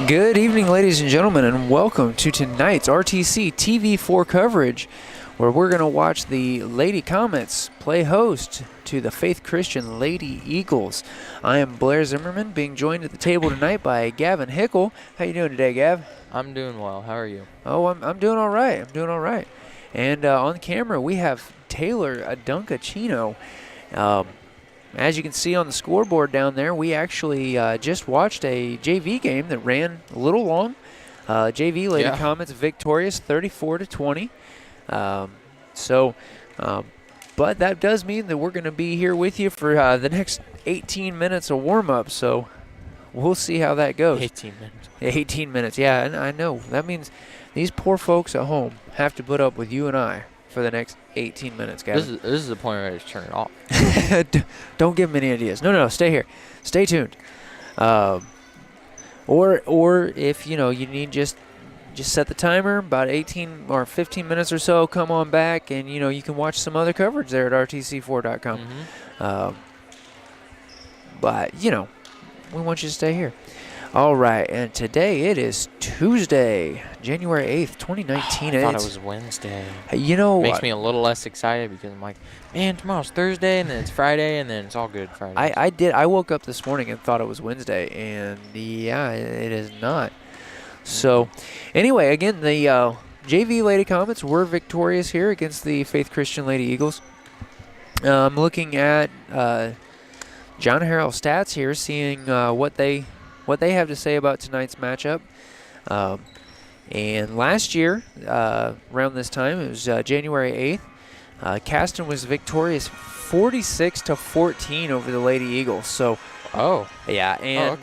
Good evening, ladies and gentlemen, and welcome to tonight's RTC TV4 coverage, where we're going to watch the Lady Comets play host to the Faith Christian Lady Eagles. I am Blair Zimmerman, being joined at the table tonight by Gavin Hickle. How you doing today, Gav? I'm doing well. How are you? Oh, I'm doing all right. I'm doing all right. And on camera, we have Taylor Adunkachino. As you can see on the scoreboard down there, we actually just watched a JV game that ran a little long. JV Lady Comets victorious 34-20. But that does mean that we're going to be here with you for the next 18 minutes of warm-up, so we'll see how that goes. 18 minutes. 18 minutes, yeah, and I know. That means these poor folks at home have to put up with you and I for the next 18 minutes, guys. This is the point where I just turn it off. Don't give them any ideas. No, stay here. Stay tuned. Or if you need just set the timer about 18 or 15 minutes or so. Come on back, and you can watch some other coverage there at rtc4.com. But we want you to stay here. All right, and today it is Tuesday, January 8th, 2019. I thought it was Wednesday. Makes me a little less excited because I'm like, man, tomorrow's Thursday, and then it's Friday, and then it's all good Friday. I woke up this morning and thought it was Wednesday, and yeah, it is not. So, anyway, again, the JV Lady Comets were victorious here against the Faith Christian Lady Eagles. I'm looking at John Harrell stats here, seeing what they have to say about tonight's matchup. And last year, around this time, it was January 8th, Caston was victorious 46-14 over the Lady Eagles. So, yeah, and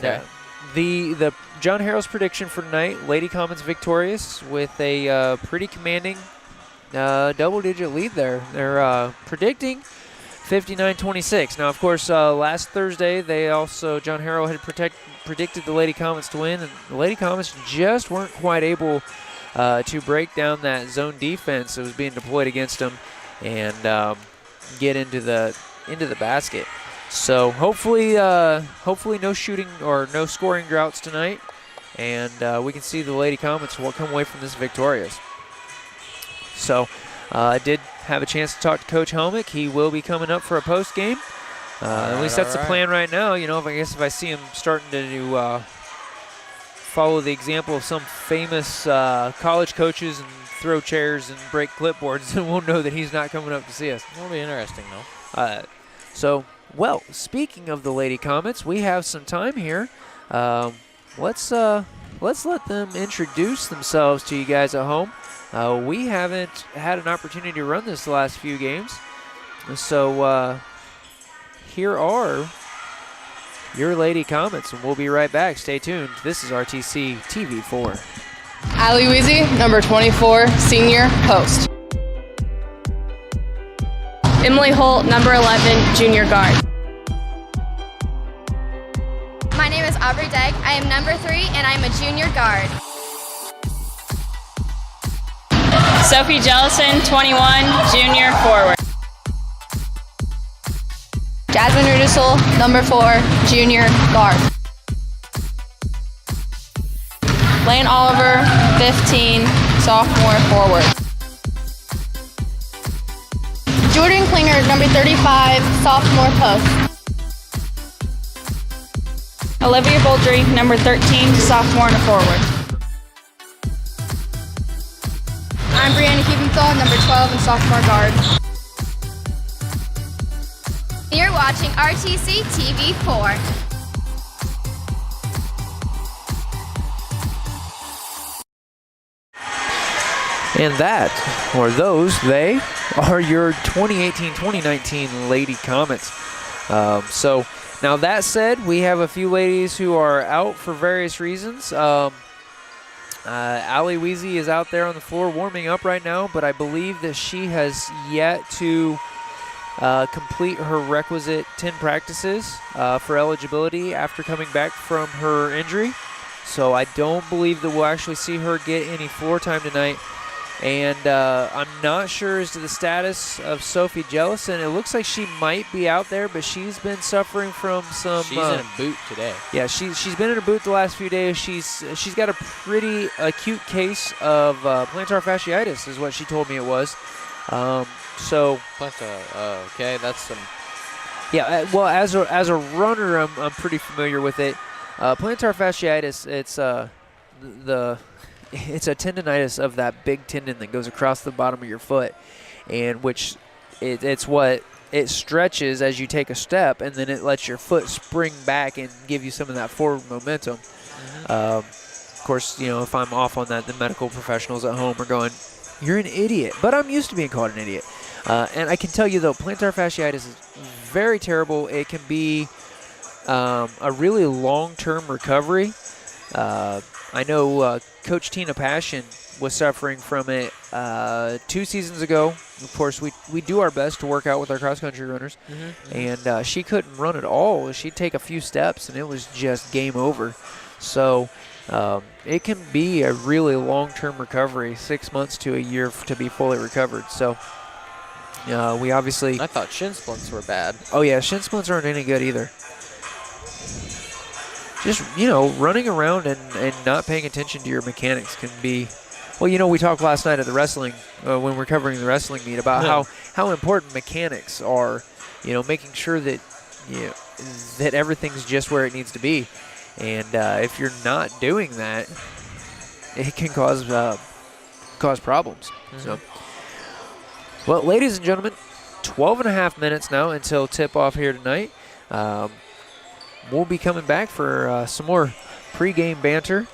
the John Harrell's prediction for tonight: Lady Comets victorious with a pretty commanding double-digit lead there. They're predicting 59-26. Now, of course, last Thursday, John Harrell had predicted the Lady Comets to win, and the Lady Comets just weren't quite able to break down that zone defense that was being deployed against them and get into the basket. So hopefully no shooting or no scoring droughts tonight, and we can see the Lady Comets will come away from this victorious. So I did have a chance to talk to Coach Helmick. He will be coming up for a post game. At least that's the plan right now. If I see him starting to follow the example of some famous college coaches and throw chairs and break clipboards, then we'll know that he's not coming up to see us. It'll be interesting, though. Speaking of the Lady Comets, we have some time here. Let's let them introduce themselves to you guys at home. We haven't had an opportunity to run this the last few games, so here are your Lady Comets, and we'll be right back. Stay tuned. This is RTC TV4. Allie Weezy, number 24, senior, post. Emily Holt, number 11, junior guard. My name is Aubrey Degg. I am number 3, and I'm a junior guard. Sophie Jellison, 21, junior forward. Jasmine Rudisel, number 4, junior guard. Layne Oliver, 15, sophomore forward. Jordan Clingler, number 35, sophomore post. Olivia Boldry, number 13, sophomore and forward. I'm Brianna Keeventhal, number 12, and sophomore guard. You're watching RTC TV4. And they are your 2018-2019 Lady Comets. So now that said, we have a few ladies who are out for various reasons. Allie Weezy is out there on the floor warming up right now, but I believe that she has yet to complete her requisite 10 practices for eligibility after coming back from her injury. So I don't believe that we'll actually see her get any floor time tonight. And I'm not sure as to the status of Sophie Jellison. It looks like she might be out there, but she's been suffering from some. She's in a boot today. Yeah, she's been in a boot the last few days. She's got a pretty acute case of plantar fasciitis, is what she told me it was. Okay, that's some. Yeah, well, as a runner, I'm pretty familiar with it. Plantar fasciitis, it's a tendonitis of that big tendon that goes across the bottom of your foot, and which it's what it stretches as you take a step, and then it lets your foot spring back and give you some of that forward momentum. Of course, if I'm off on that, the medical professionals at home are going, "You're an idiot," but I'm used to being called an idiot. And I can tell you, though, plantar fasciitis is very terrible. It can be a really long-term recovery. I know Coach Tina Passion was suffering from it 2 seasons ago. Of course, we do our best to work out with our cross-country runners. And she couldn't run at all. She'd take a few steps, and it was just game over. So it can be a really long-term recovery, 6 months to a year to be fully recovered. So we obviously... I thought shin splints were bad. Oh, yeah, shin splints aren't any good either. Just, running around and not paying attention to your mechanics can be... Well, we talked last night at the wrestling, when we're covering the wrestling meet, about how important mechanics are, making sure that, that everything's just where it needs to be. And if you're not doing that, it can cause problems. So, well, ladies and gentlemen, 12 and a half minutes now until tip-off here tonight. We'll be coming back for some more pregame banter,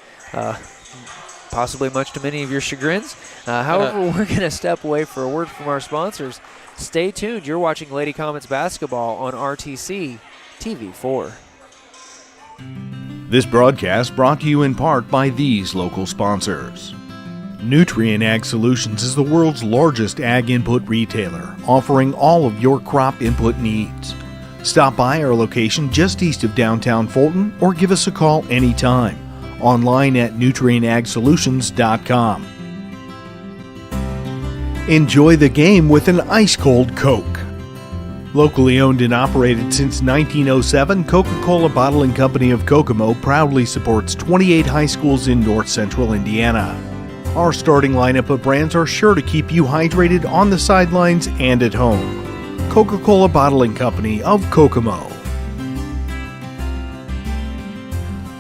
possibly much to many of your chagrins. However, we're going to step away for a word from our sponsors. Stay tuned. You're watching Lady Comets basketball on RTC TV4. This broadcast brought to you in part by these local sponsors. Nutrien Ag Solutions is the world's largest ag input retailer, offering all of your crop input needs. Stop by our location just east of downtown Fulton or give us a call anytime. Online at nutrienagsolutions.com. Enjoy the game with an ice-cold Coke. Locally owned and operated since 1907, Coca-Cola Bottling Company of Kokomo proudly supports 28 high schools in north central Indiana. Our starting lineup of brands are sure to keep you hydrated on the sidelines and at home. Coca-Cola Bottling Company of Kokomo.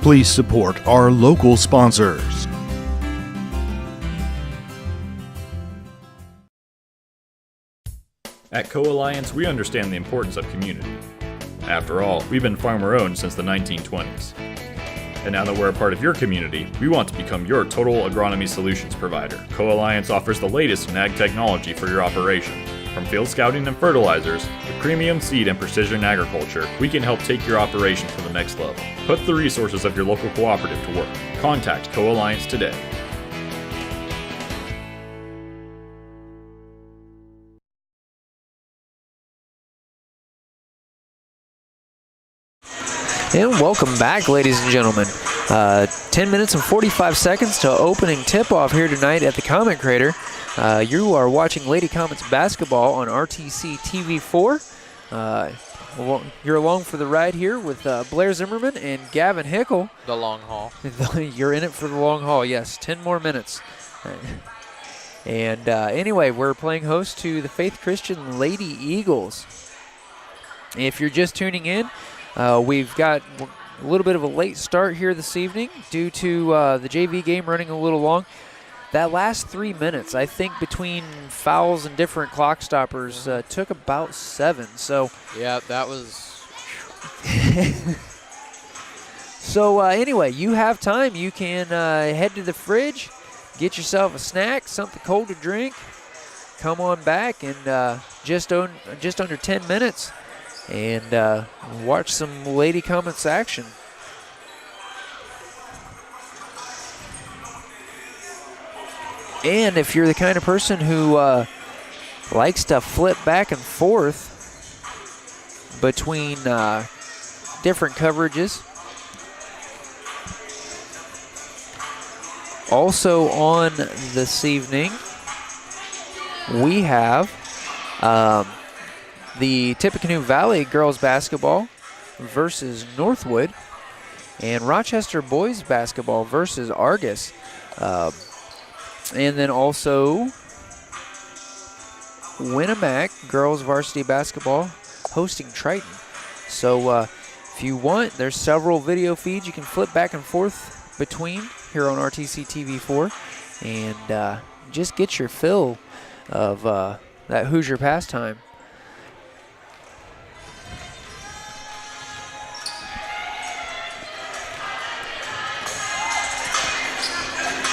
Please support our local sponsors. At Co-Alliance, we understand the importance of community. After all, we've been farmer-owned since the 1920s. And now that we're a part of your community, we want to become your total agronomy solutions provider. Co-Alliance offers the latest in ag technology for your operation. From field scouting and fertilizers to premium seed and precision agriculture, we can help take your operation to the next level. Put the resources of your local cooperative to work. Contact Co-Alliance today. And welcome back, ladies and gentlemen. 10 minutes and 45 seconds to opening tip-off here tonight at the Comet Crater. You are watching Lady Comets basketball on RTC TV4. You're along for the ride here with Blair Zimmerman and Gavin Hickle. The long haul. You're in it for the long haul, yes. 10 more minutes. And anyway, we're playing host to the Faith Christian Lady Eagles. If you're just tuning in, we've got a little bit of a late start here this evening due to the JV game running a little long. That last 3 minutes, I think between fouls and different clock stoppers, took about 7. So yeah, that was... So anyway, you have time. You can head to the fridge, get yourself a snack, something cold to drink, come on back, and just under 10 minutes, and watch some Lady Comets action. And if you're the kind of person who likes to flip back and forth between different coverages, also on this evening, we have the Tippecanoe Valley girls basketball versus Northwood, and Rochester boys basketball versus Argus. And then also Winnemac girls varsity basketball hosting Triton. So if you want, there's several video feeds you can flip back and forth between here on RTC TV4 and just get your fill of that Hoosier pastime.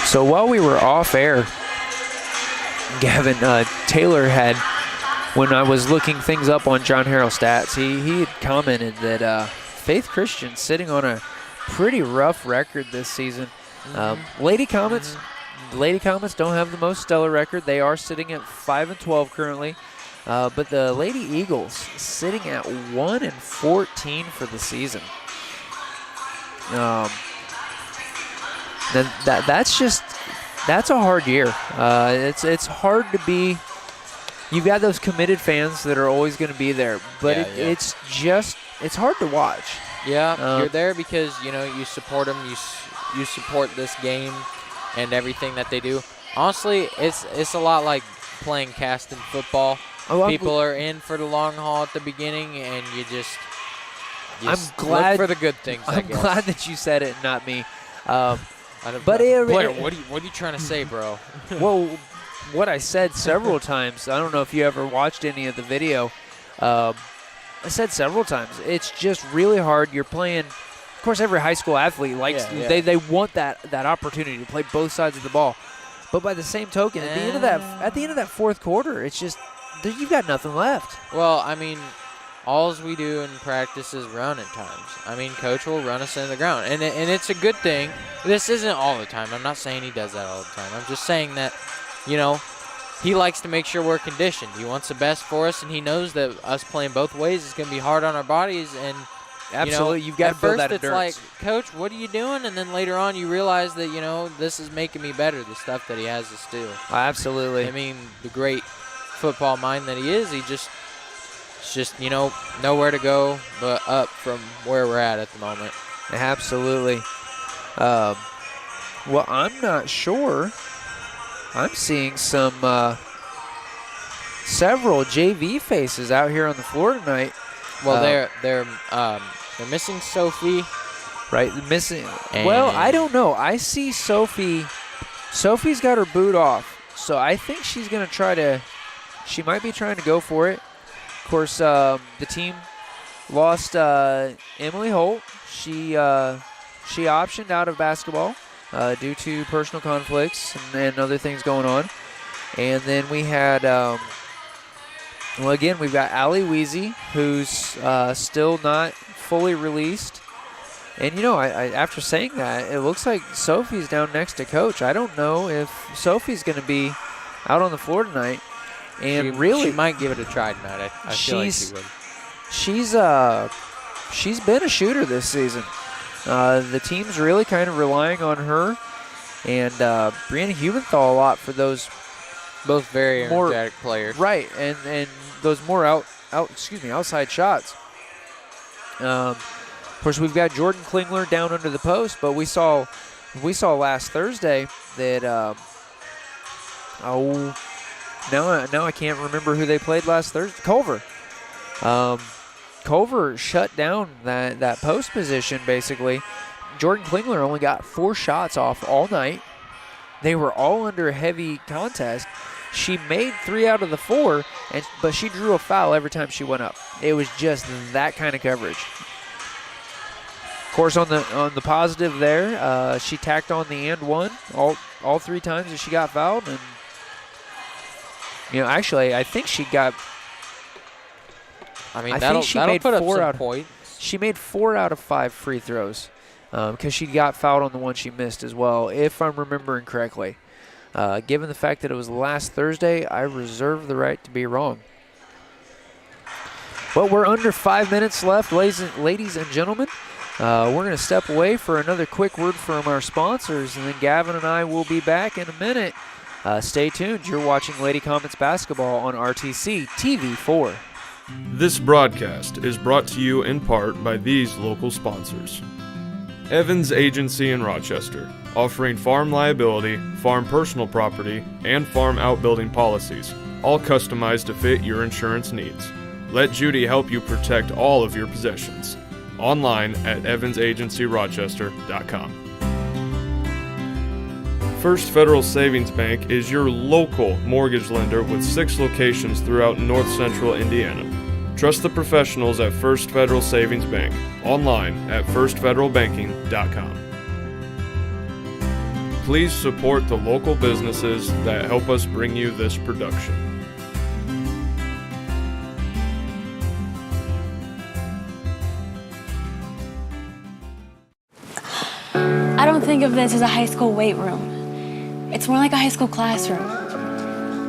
So while we were off air, Gavin, Taylor had, when I was looking things up on John Harrell stats, he had commented that Faith Christian's sitting on a pretty rough record this season. Lady Comets don't have the most stellar record. They are sitting at 5-12 currently. But the Lady Eagles sitting at 1-14 for the season. That's a hard year. It's hard to be. You've got those committed fans that are always going to be there, but it's hard to watch. Yeah, you're there because you support them. You support this game and everything that they do. Honestly, it's a lot like playing Caston football. People are in for the long haul at the beginning, and you just I'm glad look for the good things. I'm glad that you said it, not me. But Blair, what are you trying to say, bro? Well, what I said several times, I don't know if you ever watched any of the video. I said several times, it's just really hard. You're playing, of course, every high school athlete likes, they want that opportunity to play both sides of the ball. But by the same token, at the end of that fourth quarter, it's just, you've got nothing left. Well, I mean, all we do in practice is run at times. I mean, Coach will run us into the ground, and it's a good thing. This isn't all the time. I'm not saying he does that all the time. I'm just saying that, he likes to make sure we're conditioned. He wants the best for us, and he knows that us playing both ways is going to be hard on our bodies. And absolutely, you've got to build that endurance. At first, it's like, Coach, what are you doing? And then later on, you realize that this is making me better. The stuff that he has us do. Absolutely. I mean, the great football mind that he is, it's just nowhere to go but up from where we're at the moment. Absolutely. Well, I'm not sure. I'm seeing some several JV faces out here on the floor tonight. Well, they're missing Sophie. Right, missing. Well, I don't know. I see Sophie. Sophie's got her boot off, so I think she's going to try to. She might be trying to go for it. Of course, the team lost Emily Holt. She optioned out of basketball due to personal conflicts and other things going on. And then we had, again, we've got Allie Weezy, who's still not fully released. And, I after saying that, it looks like Sophie's down next to Coach. I don't know if Sophie's going to be out on the floor tonight. And she might give it a try tonight. I feel like she would. She's been a shooter this season. The team's really kind of relying on her and Brianna Hubenthal a lot for those both very energetic players. Right, and those more outside shots. Of course, we've got Jordan Clingler down under the post, but we saw last Thursday that now I can't remember who they played last Thursday. Culver. Culver shut down that post position, basically. Jordan Clingler only got 4 shots off all night. They were all under heavy contest. She made 3 out of the 4, but she drew a foul every time she went up. It was just that kind of coverage. Of course, on the positive there, she tacked on the and one all 3 times that she got fouled, and actually, I think she got. I mean, that'll put up some points. She made 4 out of 5 free throws because she got fouled on the one she missed as well, if I'm remembering correctly. Given the fact that it was last Thursday, I reserve the right to be wrong. Well, we're under 5 minutes left, ladies and gentlemen. We're going to step away for another quick word from our sponsors, and then Gavin and I will be back in a minute Stay tuned. You're watching Lady Comets basketball on RTC TV4. This broadcast is brought to you in part by these local sponsors. Evans Agency in Rochester, offering farm liability, farm personal property, and farm outbuilding policies, all customized to fit your insurance needs. Let Judy help you protect all of your possessions. Online at evansagencyrochester.com. First Federal Savings Bank is your local mortgage lender with 6 locations throughout north central Indiana. Trust the professionals at First Federal Savings Bank. Online at firstfederalbanking.com. Please support the local businesses that help us bring you this production. I don't think of this as a high school weight room. It's more like a high school classroom.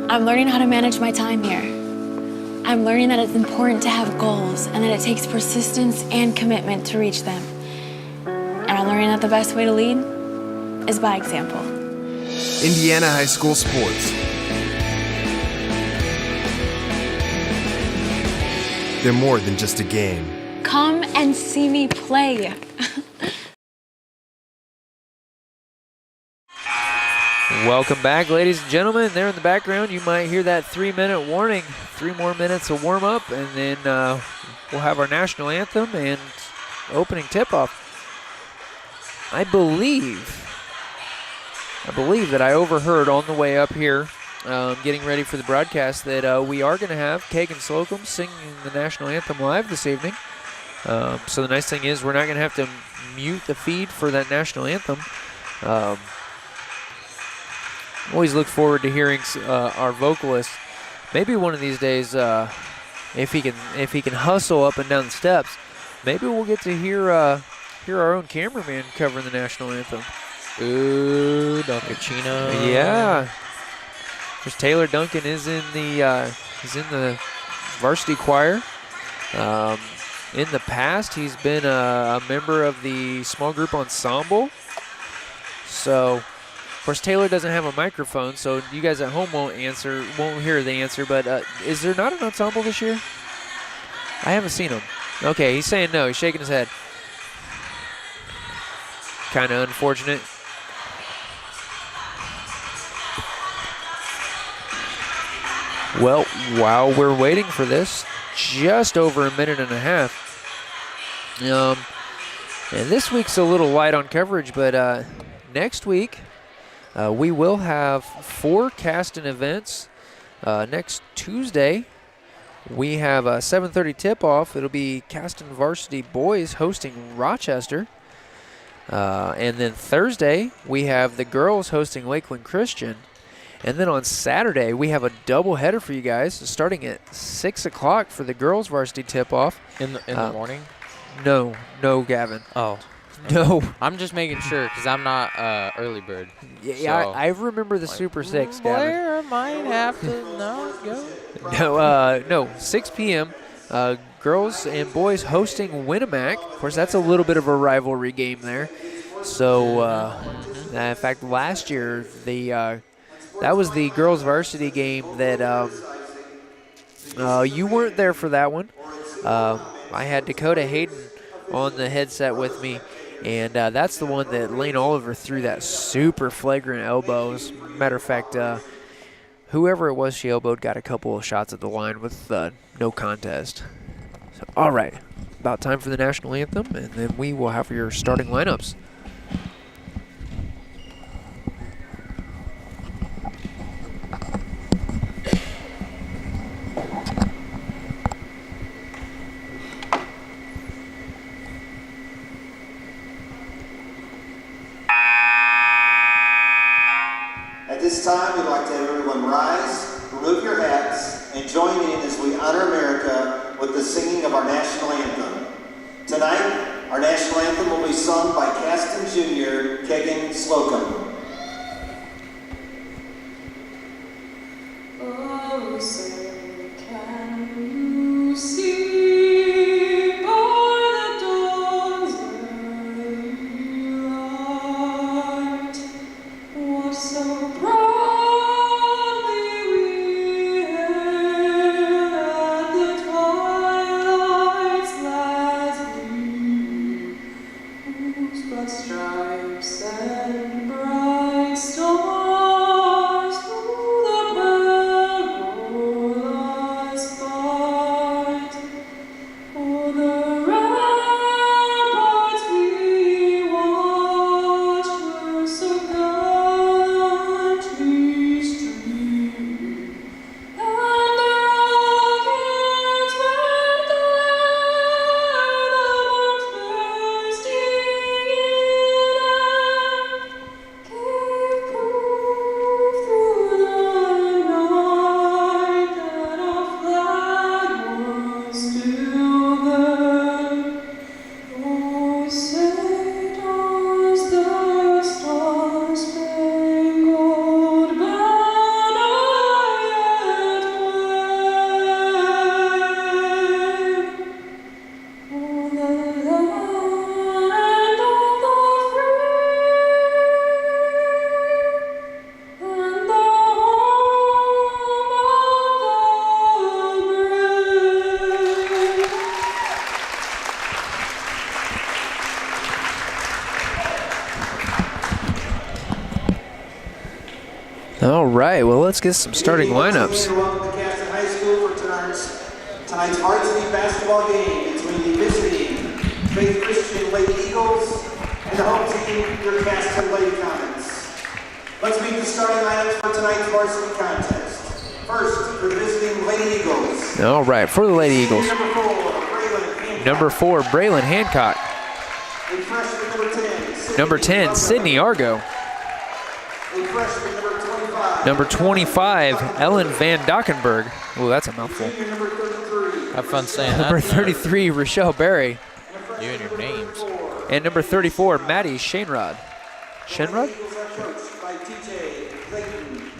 I'm learning how to manage my time here. I'm learning that it's important to have goals and that it takes persistence and commitment to reach them. And I'm learning that the best way to lead is by example. Indiana High School Sports. They're more than just a game. Come and see me play. Welcome back, ladies and gentlemen. There in the background, you might hear that 3-minute warning. 3 more minutes of warm-up, and then we'll have our national anthem and opening tip-off. I believe that I overheard on the way up here, getting ready for the broadcast, that we are going to have Kagan Slocum singing the national anthem live this evening. So the nice thing is we're not going to have to mute the feed for that national anthem. Always look forward to hearing our vocalist. Maybe one of these days, if he can hustle up and down the steps, maybe we'll get to hear our own cameraman covering the national anthem. Ooh, Dunkachino. Yeah. Of course, Taylor Duncan is in the varsity choir. In the past, he's been a member of the small group ensemble. So, of course, Taylor doesn't have a microphone, so you guys at home won't hear the answer. But is there not an ensemble this year? I haven't seen him. Okay, he's saying no. He's shaking his head. Kind of unfortunate. Well, while we're waiting for this, just over a minute and a half. And this week's a little light on coverage, but next week we will have 4 Caston events. Next Tuesday, we have a 7:30 tip-off. It'll be Caston Varsity boys hosting Rochester. And then Thursday, we have the girls hosting Lakeland Christian. And then on Saturday, we have a doubleheader for you guys, starting at 6 o'clock for the girls' varsity tip-off. In the morning? No, Gavin. Oh. No. I'm just making sure because I'm not early bird. Yeah, so. I remember the Super 6, Gavin. Blair might have to go. No, 6 p.m. Girls and boys hosting Winnemac. Of course, that's a little bit of a rivalry game there. So, in fact, last year, that was the girls' varsity game that you weren't there for that one. I had Dakota Hayden on the headset with me, and that's the one that Layne Oliver threw that super flagrant elbow. As a matter of fact, whoever it was she elbowed got a couple of shots at the line with no contest. So, all right, about time for the national anthem, and then we will have your starting lineups. At this time, we'd like to have everyone rise, remove your hats, and join in as we honor America with the singing of our national anthem. Tonight, our national anthem will be sung by Caston Jr. Kagan Slocum. Oh, say, can you see by the dawn's early light what so bright right, well, let's get some starting lineups. Welcome to Caston High School for tonight's varsity basketball game between the visiting Faith Christian Lady Eagles and the home team, your Caston Lady Comets. Let's meet the starting lineups for tonight's varsity contest. First, for the visiting Lady Eagles. All right, for the Lady Eagles. Number 4, Number 4, Braylon Braylon Hancock. Hancock. A freshman, Number 10, Sydney Argo. A freshman, number 25. Number 25, Ellen Van Dockenberg. Oh, that's a mouthful. Junior, number 33. Have fun saying that. Number 33, Rochelle Berry. You and your names. And number 34, Maddie Shainrod. Shainrod? Eagles are coached by TJ Clayton.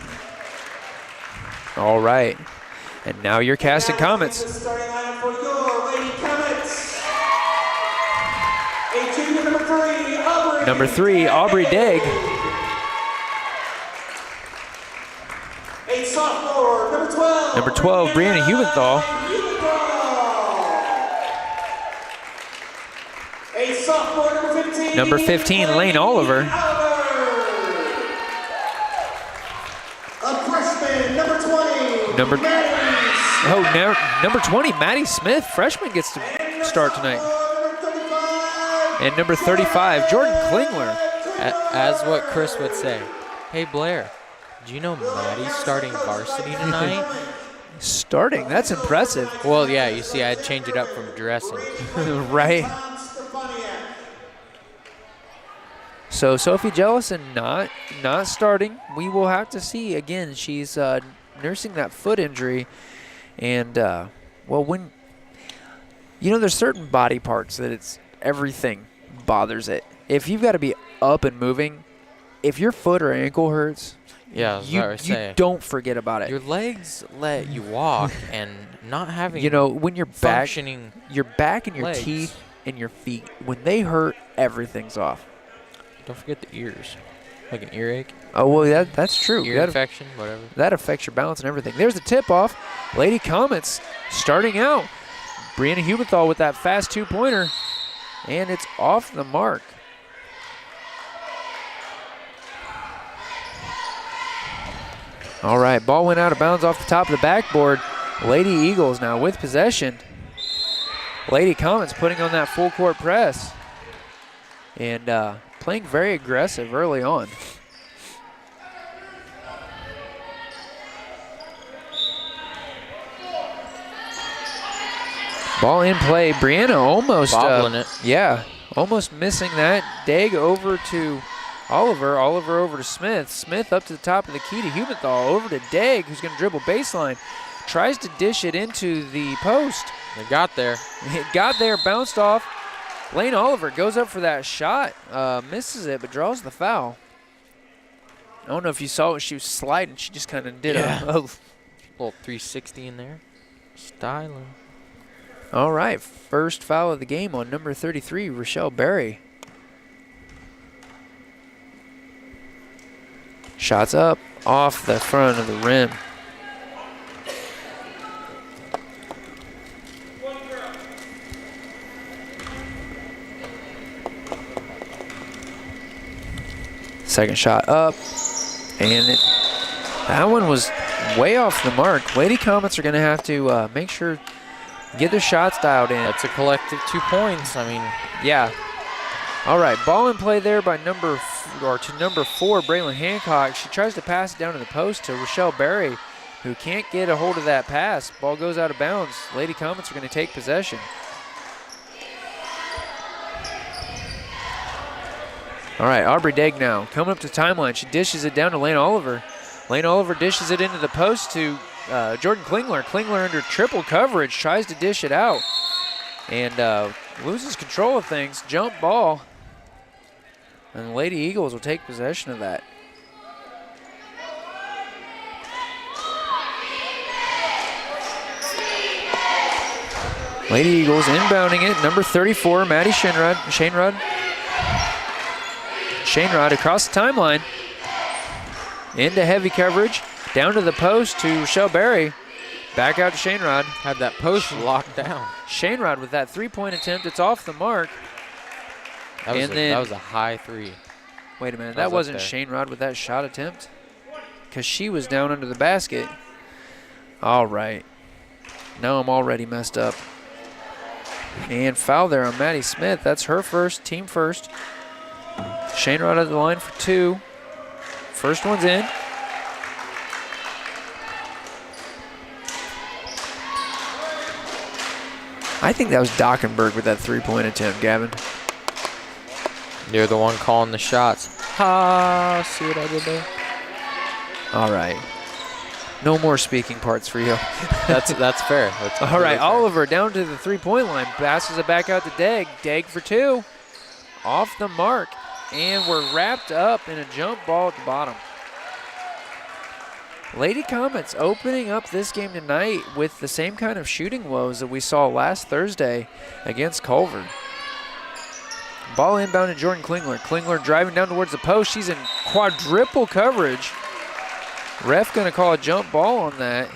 All right. And now your Caston Comets. The starting lineup for your Lady Comets. A junior, number 3, Aubrey. Number 3, Aubrey Degg. A sophomore, number 12. Number 12, Brianna Hubenthal. A sophomore, number 15. Number 15, Layne Oliver. A freshman, number 20. Number Maddie. number 20, Maddie Smith, freshman, gets to start tonight. And number 35, Jordan Clingler. As what Chris would say. Hey, Blair, do you know Maddie's starting varsity tonight? Starting? That's impressive. Well, yeah, you see, I'd change it up from dressing. Right. So Sophie Jellison not starting. We will have to see. Again, she's nursing that foot injury. And, well, when, you know, there's certain body parts that it's everything bothers it. If you've got to be up and moving, if your foot or ankle hurts, yeah, you don't forget about it. Your legs let you walk, and not having you know, when your back and your legs. teeth and your feet, when they hurt, everything's off. Don't forget the ears, like an earache. Oh, well, that's true. Ear infection, whatever. That affects your balance and everything. There's the tip-off. Lady Comets starting out. Brianna Hubenthal with that fast two-pointer, and it's off the mark. All right, ball went out of bounds off the top of the backboard. Lady Eagles now with possession. Lady Comets putting on that full court press and playing very aggressive early on. Ball in play. Brianna almost bobbling it. Yeah, almost missing that. Degg over to Oliver. Oliver over to Smith. Smith up to the top of the key to Hubenthal. Over to Degg, who's going to dribble baseline. Tries to dish it into the post. They got there. It got there, bounced off. Layne Oliver goes up for that shot. Misses it, but draws the foul. I don't know if you saw it. She was sliding. She just kind of did a little 360 in there. Styling. All right, first foul of the game on number 33, Rochelle Berry. Shots up off the front of the rim. Second shot up, and that one was way off the mark. Lady Comets are going to have to make sure, get their shots dialed in. That's a collective 2 points. I mean, yeah. All right, ball in play there by number 4, Braylon Hancock. She tries to pass it down to the post to Rochelle Berry, who can't get a hold of that pass. Ball goes out of bounds. Lady Comets are going to take possession. All right, Aubrey Degg now coming up to timeline. She dishes it down to Layne Oliver. Layne Oliver dishes it into the post to Jordan Clingler. Clingler under triple coverage, tries to dish it out and loses control of things. Jump ball. And the Lady Eagles will take possession of that. Lady Eagles inbounding it. Number 34, Maddie Shainrod across the timeline. Into heavy coverage. Down to the post to Rochelle Berry. Back out to Shainrod. Had that post locked down. Shainrod with that three-point attempt. It's off the mark. That was a high three. Wait a minute. That wasn't Shainrod with that shot attempt. because she was down under the basket. All right. Now I'm already messed up. And foul there on Maddie Smith. That's her first, team first. Shane Rod at the line for 2. First one's in. I think that was Dockenberg with that 3-point attempt, Gavin. You're the one calling the shots. Ha! See what I did there? All right. No more speaking parts for you. That's fair. That's all right, fair. Oliver down to the 3-point line. Passes it back out to Degg. Degg for 2. Off the mark. And we're wrapped up in a jump ball at the bottom. Lady Comets opening up this game tonight with the same kind of shooting woes that we saw last Thursday against Culver. Ball inbound to Jordan Clingler. Clingler driving down towards the post. She's in quadruple coverage. Ref going to call a jump ball on that.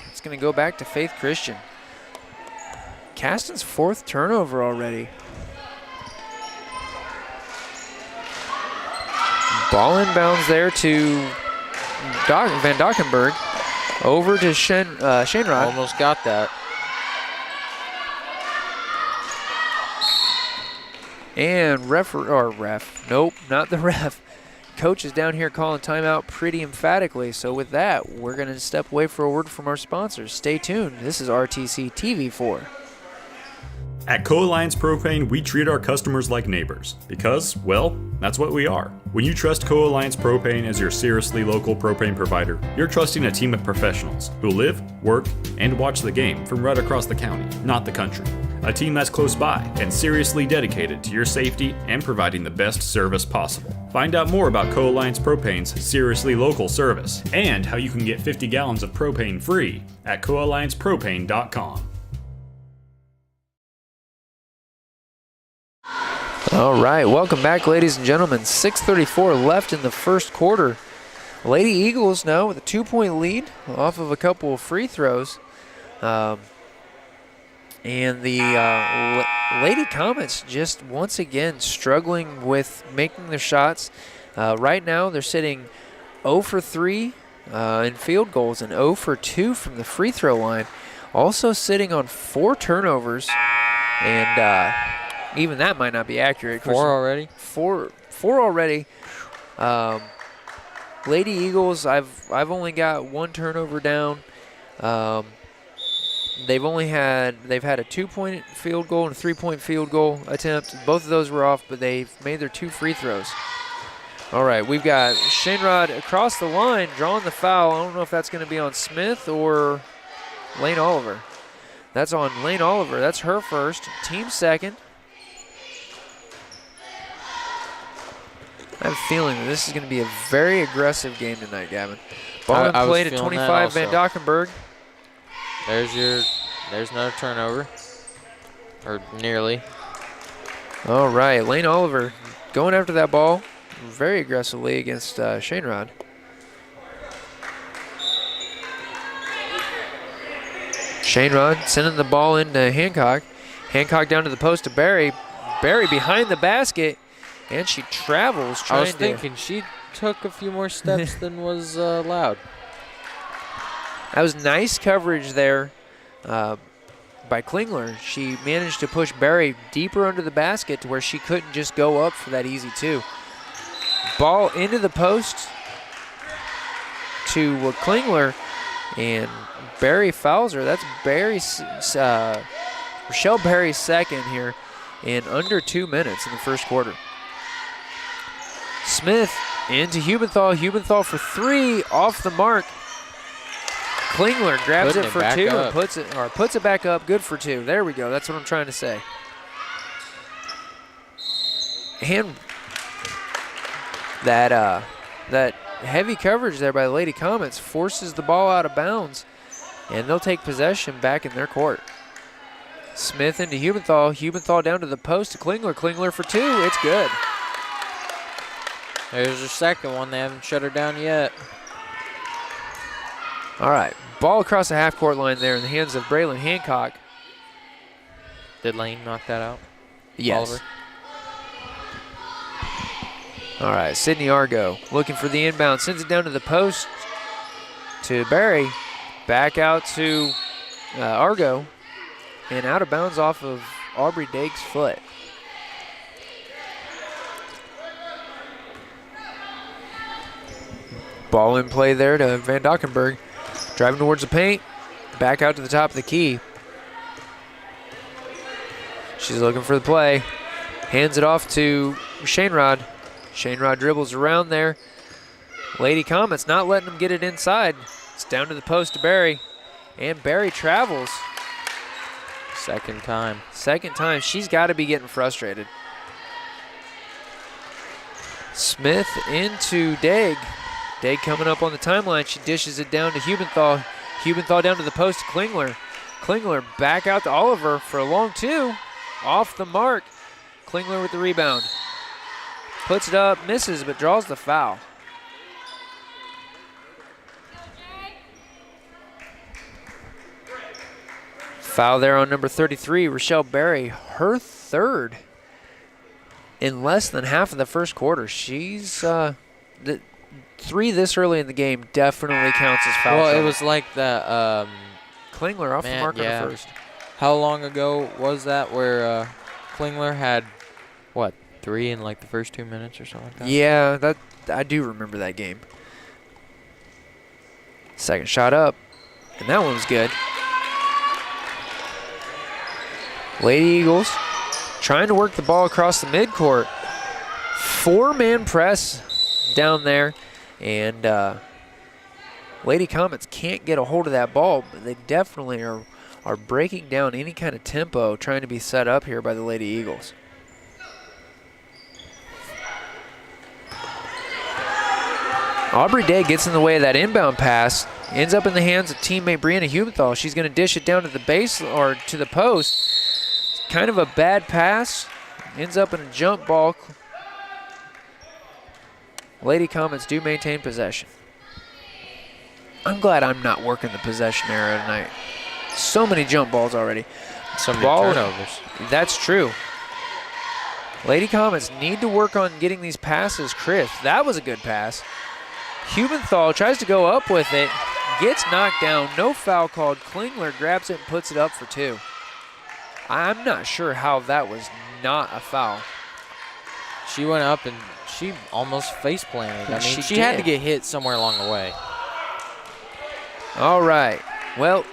It's going to go back to Faith Christian. Caston's 4th turnover already. Ball inbounds there to Van Dockenberg. Over to Shane Rod. Almost got that. And nope, not the ref. Coach is down here calling timeout pretty emphatically. So with that, we're going to step away for a word from our sponsors. Stay tuned. This is RTC TV4. At Co-Alliance Propane, we treat our customers like neighbors because, well, that's what we are. When you trust Co-Alliance Propane as your seriously local propane provider, you're trusting a team of professionals who live, work, and watch the game from right across the county, not the country. A team that's close by and seriously dedicated to your safety and providing the best service possible. Find out more about Co-Alliance Propane's seriously local service and how you can get 50 gallons of propane free at coalliancepropane.com. All right, welcome back, ladies and gentlemen. 6:34 left in the first quarter. Lady Eagles now with a 2-point lead off of a couple of free throws. And the Lady Comets just once again struggling with making their shots. Right now they're sitting 0 for 3 in field goals and 0 for 2 from the free throw line. Also sitting on 4 turnovers, and even that might not be accurate. 4 already? 4 already. Lady Eagles, I've only got 1 turnover down. They've had a 2-point field goal and a 3-point field goal attempt. Both of those were off, but they've made their 2 free throws. All right, we've got Shane Rod across the line drawing the foul. I don't know if that's going to be on Smith or Layne Oliver. That's on Layne Oliver. That's her first, team second. I have a feeling that this is going to be a very aggressive game tonight, Gavin. Ball in play to 25, Van Dockenberg. There's another turnover, or nearly. All right, Layne Oliver going after that ball very aggressively against Shane Rod. Shane Rod sending the ball into Hancock. Hancock down to the post to Barry. Barry behind the basket. And she travels trying I was thinking she took a few more steps than was allowed. That was nice coverage there by Clingler. She managed to push Barry deeper under the basket to where she couldn't just go up for that easy 2. Ball into the post to Clingler, and Barry fouls her. That's Rochelle Barry's second here in under 2 minutes in the first quarter. Smith into Hubenthal. Hubenthal for 3, off the mark. Clingler grabs it for 2 and puts it back up. Good for 2. There we go. That's what I'm trying to say. And that heavy coverage there by the Lady Comets forces the ball out of bounds, and they'll take possession back in their court. Smith into Hubenthal. Hubenthal down to the post to Clingler. Clingler for 2. It's good. There's her second one. They haven't shut her down yet. All right. Ball across the half-court line there in the hands of Braylon Hancock. Did Layne knock that out? Yes. Oliver? All right. Sydney Argo looking for the inbound. Sends it down to the post to Barry. Back out to Argo. And out of bounds off of Aubrey Daig's foot. Ball in play there to Van Dockenberg. Driving towards the paint. Back out to the top of the key. She's looking for the play. Hands it off to Shanerod. Shanerod dribbles around there. Lady Comets not letting him get it inside. It's down to the post to Barry. And Barry travels. Second time. Second time. She's got to be getting frustrated. Smith into Daig. Daig coming up on the timeline. She dishes it down to Hubenthal. Hubenthal down to the post to Clingler. Clingler back out to Oliver for a long two. Off the mark. Clingler with the rebound. Puts it up, misses, but draws the foul. Foul there on number 33, Rochelle Barry, her third in less than half of the first quarter. She's three this early in the game definitely counts as foul. Well, trouble. it was like the Clingler off the mark on the first. How long ago was that where Clingler had, what, 3 in like the first 2 minutes or something like that? Yeah, I do remember that game. Second shot up, and that one was good. Lady Eagles trying to work the ball across the midcourt. 4-man press down there, and Lady Comets can't get a hold of that ball, but they definitely are breaking down any kind of tempo trying to be set up here by the Lady Eagles. Aubrey Daig gets in the way of that inbound pass, ends up in the hands of teammate Brianna Hubenthal. She's going to dish it down to the base or to the post. Kind of a bad pass, ends up in a jump ball. Lady Comets do maintain possession. I'm glad I'm not working the possession era tonight. So many jump balls already. So many turnovers. That's true. Lady Comets need to work on getting these passes crisp. That was a good pass. Hubenthal tries to go up with it, gets knocked down, no foul called. Clingler grabs it and puts it up for 2. I'm not sure how that was not a foul. She went up and she almost face planted. I mean, she did. had to get hit somewhere along the way. All right. Well,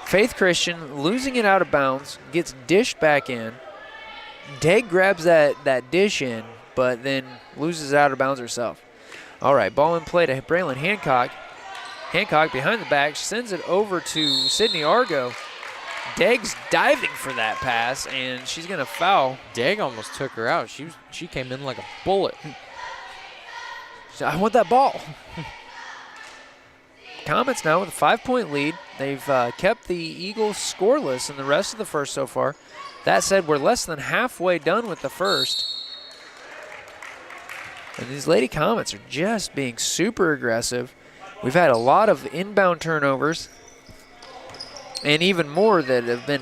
Faith Christian losing it out of bounds, gets dished back in. Daig grabs that dish in, but then loses it out of bounds herself. All right, ball in play to Braylon Hancock. Hancock behind the back, sends it over to Sydney Argo. Daig's diving for that pass, and she's going to foul. Daig almost took her out. She came in like a bullet. I want that ball. Comets now with a 5-point lead. They've kept the Eagles scoreless in the rest of the first so far. That said, we're less than halfway done with the first. And these Lady Comets are just being super aggressive. We've had a lot of inbound turnovers, and even more that have been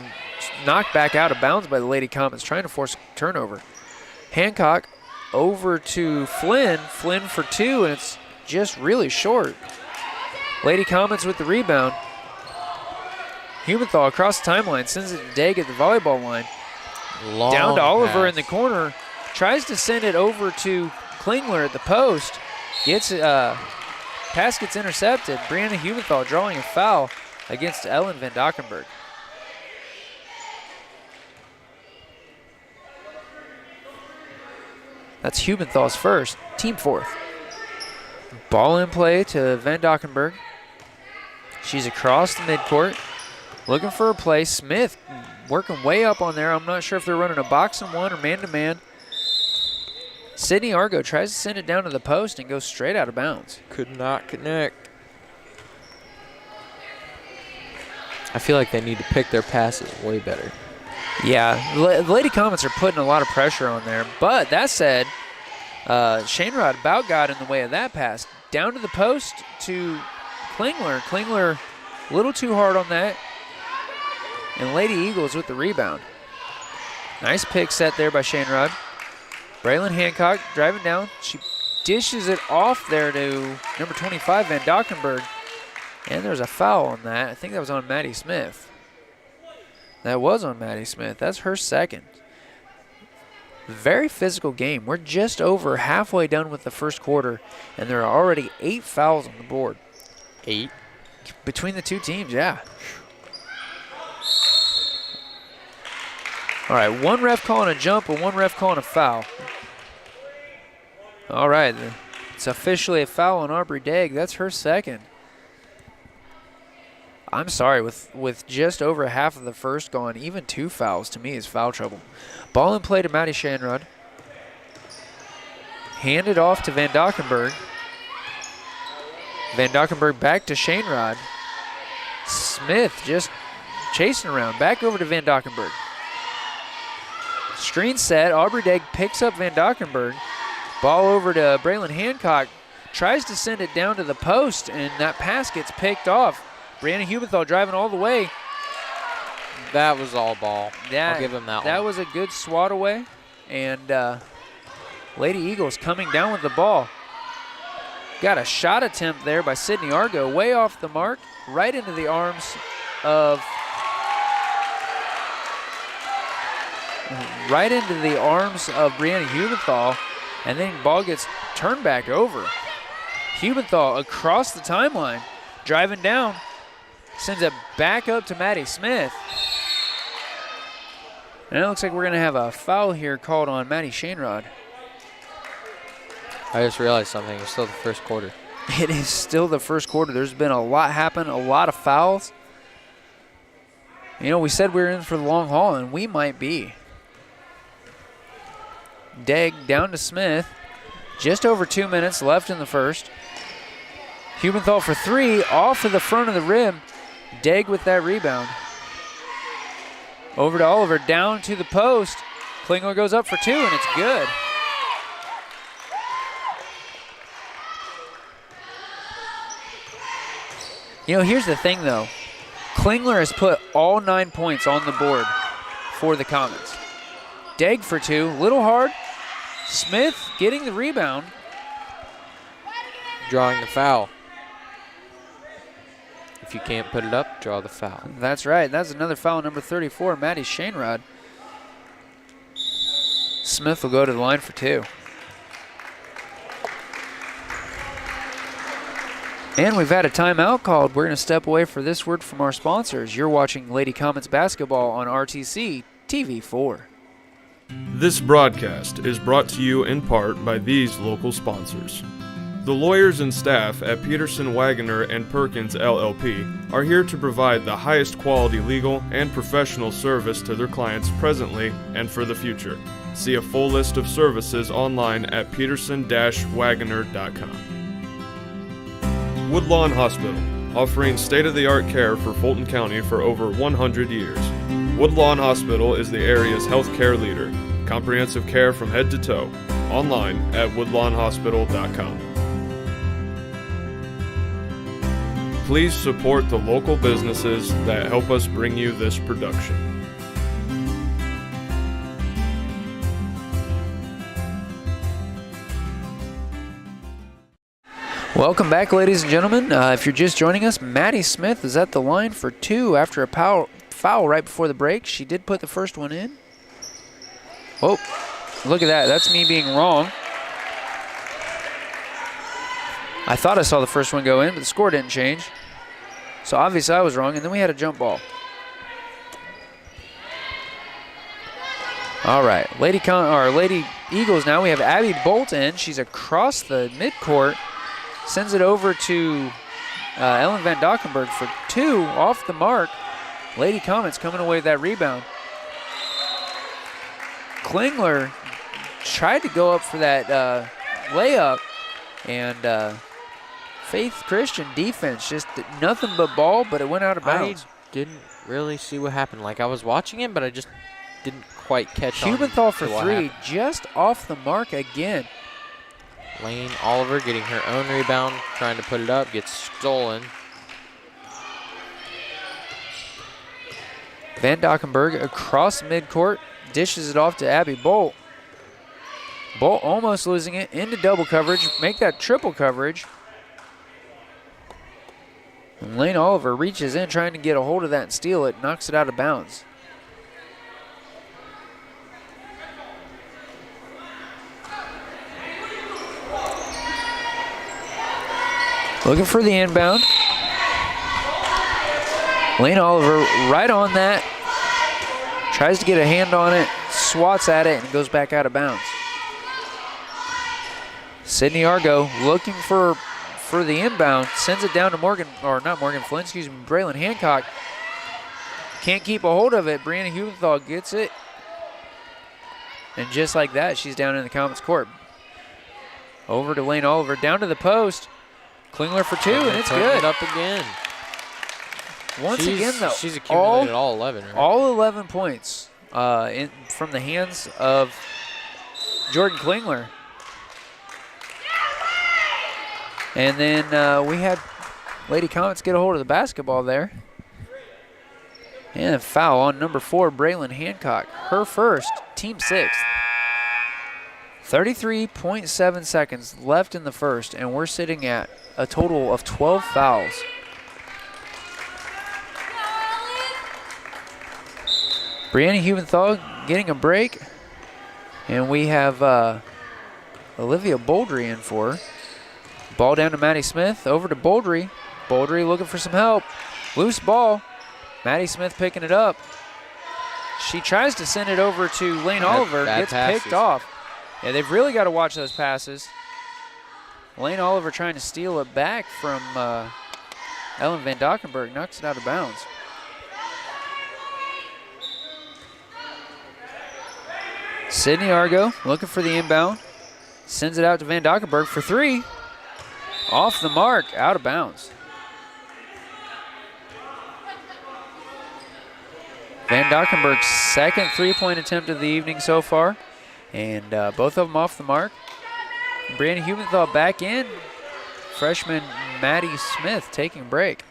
knocked back out of bounds by the Lady Comets trying to force a turnover. Hancock over to Flynn. Flynn for 2, and it's just really short. Lady Comets with the rebound. Hubenthal across the timeline, sends it to Daig at the volleyball line. Long down to Oliver pass. in the corner. Tries to send it over to Clingler at the post. Pass gets intercepted. Brianna Hubenthal drawing a foul against Ellen Van Dockenberg. That's Hubenthal's first, team 4th. Ball in play to Van Dockenberg. She's across the midcourt, looking for a play. Smith working way up on there. I'm not sure if they're running a box and one or man-to-man. Sydney Argo tries to send it down to the post and goes straight out of bounds. Could not connect. I feel like they need to pick their passes way better. Yeah, the Lady Comets are putting a lot of pressure on there. But that said, Shanerod about got in the way of that pass. Down to the post to Clingler. Clingler a little too hard on that. And Lady Eagles with the rebound. Nice pick set there by Shanerod. Braylon Hancock driving down. She dishes it off there to number 25, Van Dockenberg. And there's a foul on that. I think that was on Maddie Smith. That was on Maddie Smith. That's her second. Very physical game. We're just over halfway done with the first quarter, and there are already 8 fouls on the board. 8? Between the two teams, yeah. All right, one ref calling a jump and one ref calling a foul. All right, it's officially a foul on Aubrey Degg. That's her second. I'm sorry, with just over half of the first gone, even 2 fouls to me is foul trouble. Ball in play to Maddie Shanrod. Handed off to Van Dockenberg. Van Dockenberg back to Shanrod. Smith just chasing around. Back over to Van Dockenberg. Screen set. Aubrey Degg picks up Van Dockenberg. Ball over to Braylon Hancock. Tries to send it down to the post, and that pass gets picked off. Brianna Hubenthal driving all the way. That was all ball. Yeah, I'll give him that one. That was a good swat away. And Lady Eagles coming down with the ball. Got a shot attempt there by Sydney Argo, way off the mark, right into the arms of Brianna Hubenthal, and then the ball gets turned back over. Hubenthal across the timeline, driving down, sends it back up to Maddie Smith. And it looks like we're going to have a foul here called on Maddie Shanrod. I just realized something. It's still the first quarter. It is still the first quarter. There's been a lot happen, a lot of fouls. You know, we said we were in for the long haul, and we might be. Degg down to Smith. Just over 2 minutes left in the first. Hubenthal for 3, off of the front of the rim. Degg with that rebound. Over to Oliver, down to the post. Clingler goes up for 2, and it's good. You know, here's the thing, though. Clingler has put all 9 points on the board for the Comets. Degg for 2, little hard. Smith getting the rebound. Drawing the foul. If you can't put it up, draw the foul. That's right. That's another foul, number 34, Maddie Shanrod. Smith will go to the line for 2. And we've had a timeout called. We're going to step away for this word from our sponsors. You're watching Lady Comets basketball on RTC TV4. This broadcast is brought to you in part by these local sponsors. The lawyers and staff at Peterson, Wagoner & Perkins LLP are here to provide the highest quality legal and professional service to their clients presently and for the future. See a full list of services online at peterson-wagoner.com. Woodlawn Hospital, offering state-of-the-art care for Fulton County for over 100 years. Woodlawn Hospital is the area's healthcare leader. Comprehensive care from head to toe. Online at woodlawnhospital.com. Please support the local businesses that help us bring you this production. Welcome back, ladies and gentlemen. If you're just joining us, Maddie Smith is at the line for 2 after a foul right before the break. She did put the first one in. Oh, look at that. That's me being wrong. I thought I saw the first one go in, but the score didn't change. So obviously I was wrong, and then we had a jump ball. All right, Lady Eagles now. We have Abby Bolton. She's across the midcourt. Sends it over to Ellen Van Dockenberg for 2 off the mark. Lady Comets coming away with that rebound. Clingler tried to go up for that layup, and Faith Christian defense, just nothing but ball, but it went out of bounds. I didn't really see what happened. Like, I was watching it, but I just didn't quite catch on. Hubenthal for 3, just off the mark again. Layne Oliver getting her own rebound, trying to put it up, gets stolen. Van Dockenberg across midcourt, dishes it off to Abby Bolt. almost losing it into double coverage. Make that triple coverage. And Layne Oliver reaches in trying to get a hold of that and steal it. Knocks it out of bounds. Looking for the inbound. Layne Oliver right on that. Tries to get a hand on it, swats at it, and goes back out of bounds. Sydney Argo looking for the inbound, sends it down to Braylon Hancock. Can't keep a hold of it. Brianna Hubenthal gets it. And just like that, she's down in the Comets court. Over to Layne Oliver, down to the post. Klingler for 2, and it's good. It up again. Once again, though, she's accumulated all 11, right? All 11 points from the hands of Jordan Klingler. And then we had Lady Comets get a hold of the basketball there. And a foul on number 4, Braylon Hancock. Her first, team 6th. 33.7 seconds left in the first, and we're sitting at a total of 12 fouls. Brianna Hubenthal getting a break, and we have Olivia Bouldry in for her. Ball down to Maddie Smith, over to Bouldry. Bouldry looking for some help. Loose ball. Maddie Smith picking it up. She tries to send it over to Layne Oliver, gets picked off. Yeah, they've really got to watch those passes. Layne Oliver trying to steal it back from Ellen Van Dockenberg, knocks it out of bounds. Sydney Argo looking for the inbound. Sends it out to Van Dockenberg for 3. Off the mark, out of bounds. Van Dockenberg's second three-point attempt of the evening so far. And both of them off the mark. Brianna Hubenthal back in. Freshman Maddie Smith taking a break.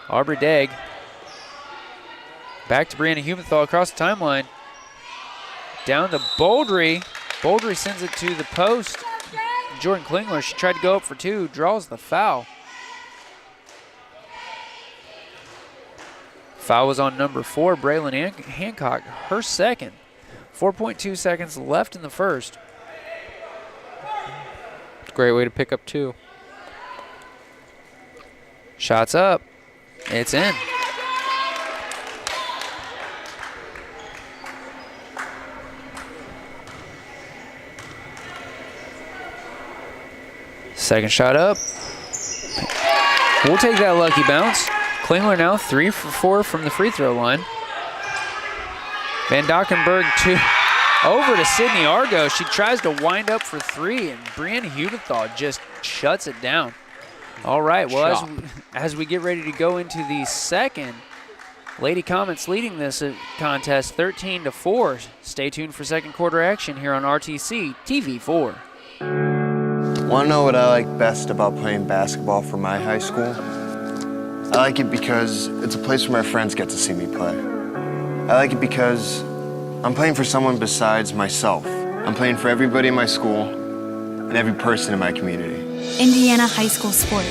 Aubrey Degg. Back to Brianna Hubenthal across the timeline. Down to Bouldry. Bouldry sends it to the post. Jordan Klingler, she tried to go up for 2, draws the foul. Foul was on number 4, Braylon Hancock, her second. 4.2 seconds left in the first. Great way to pick up 2. Shots up. It's in. Second shot up. We'll take that lucky bounce. Klingler now 3 for 4 from the free throw line. Van Dockenberg over to Sydney Argo. She tries to wind up for 3, and Brianna Hubenthal just shuts it down. All right, well, as we get ready to go into the second, Lady Comets leading this contest 13-4. Stay tuned for second quarter action here on RTC TV4. Want to know what I like best about playing basketball for my high school? I like it because it's a place where my friends get to see me play. I like it because I'm playing for someone besides myself. I'm playing for everybody in my school and every person in my community. Indiana high school sports.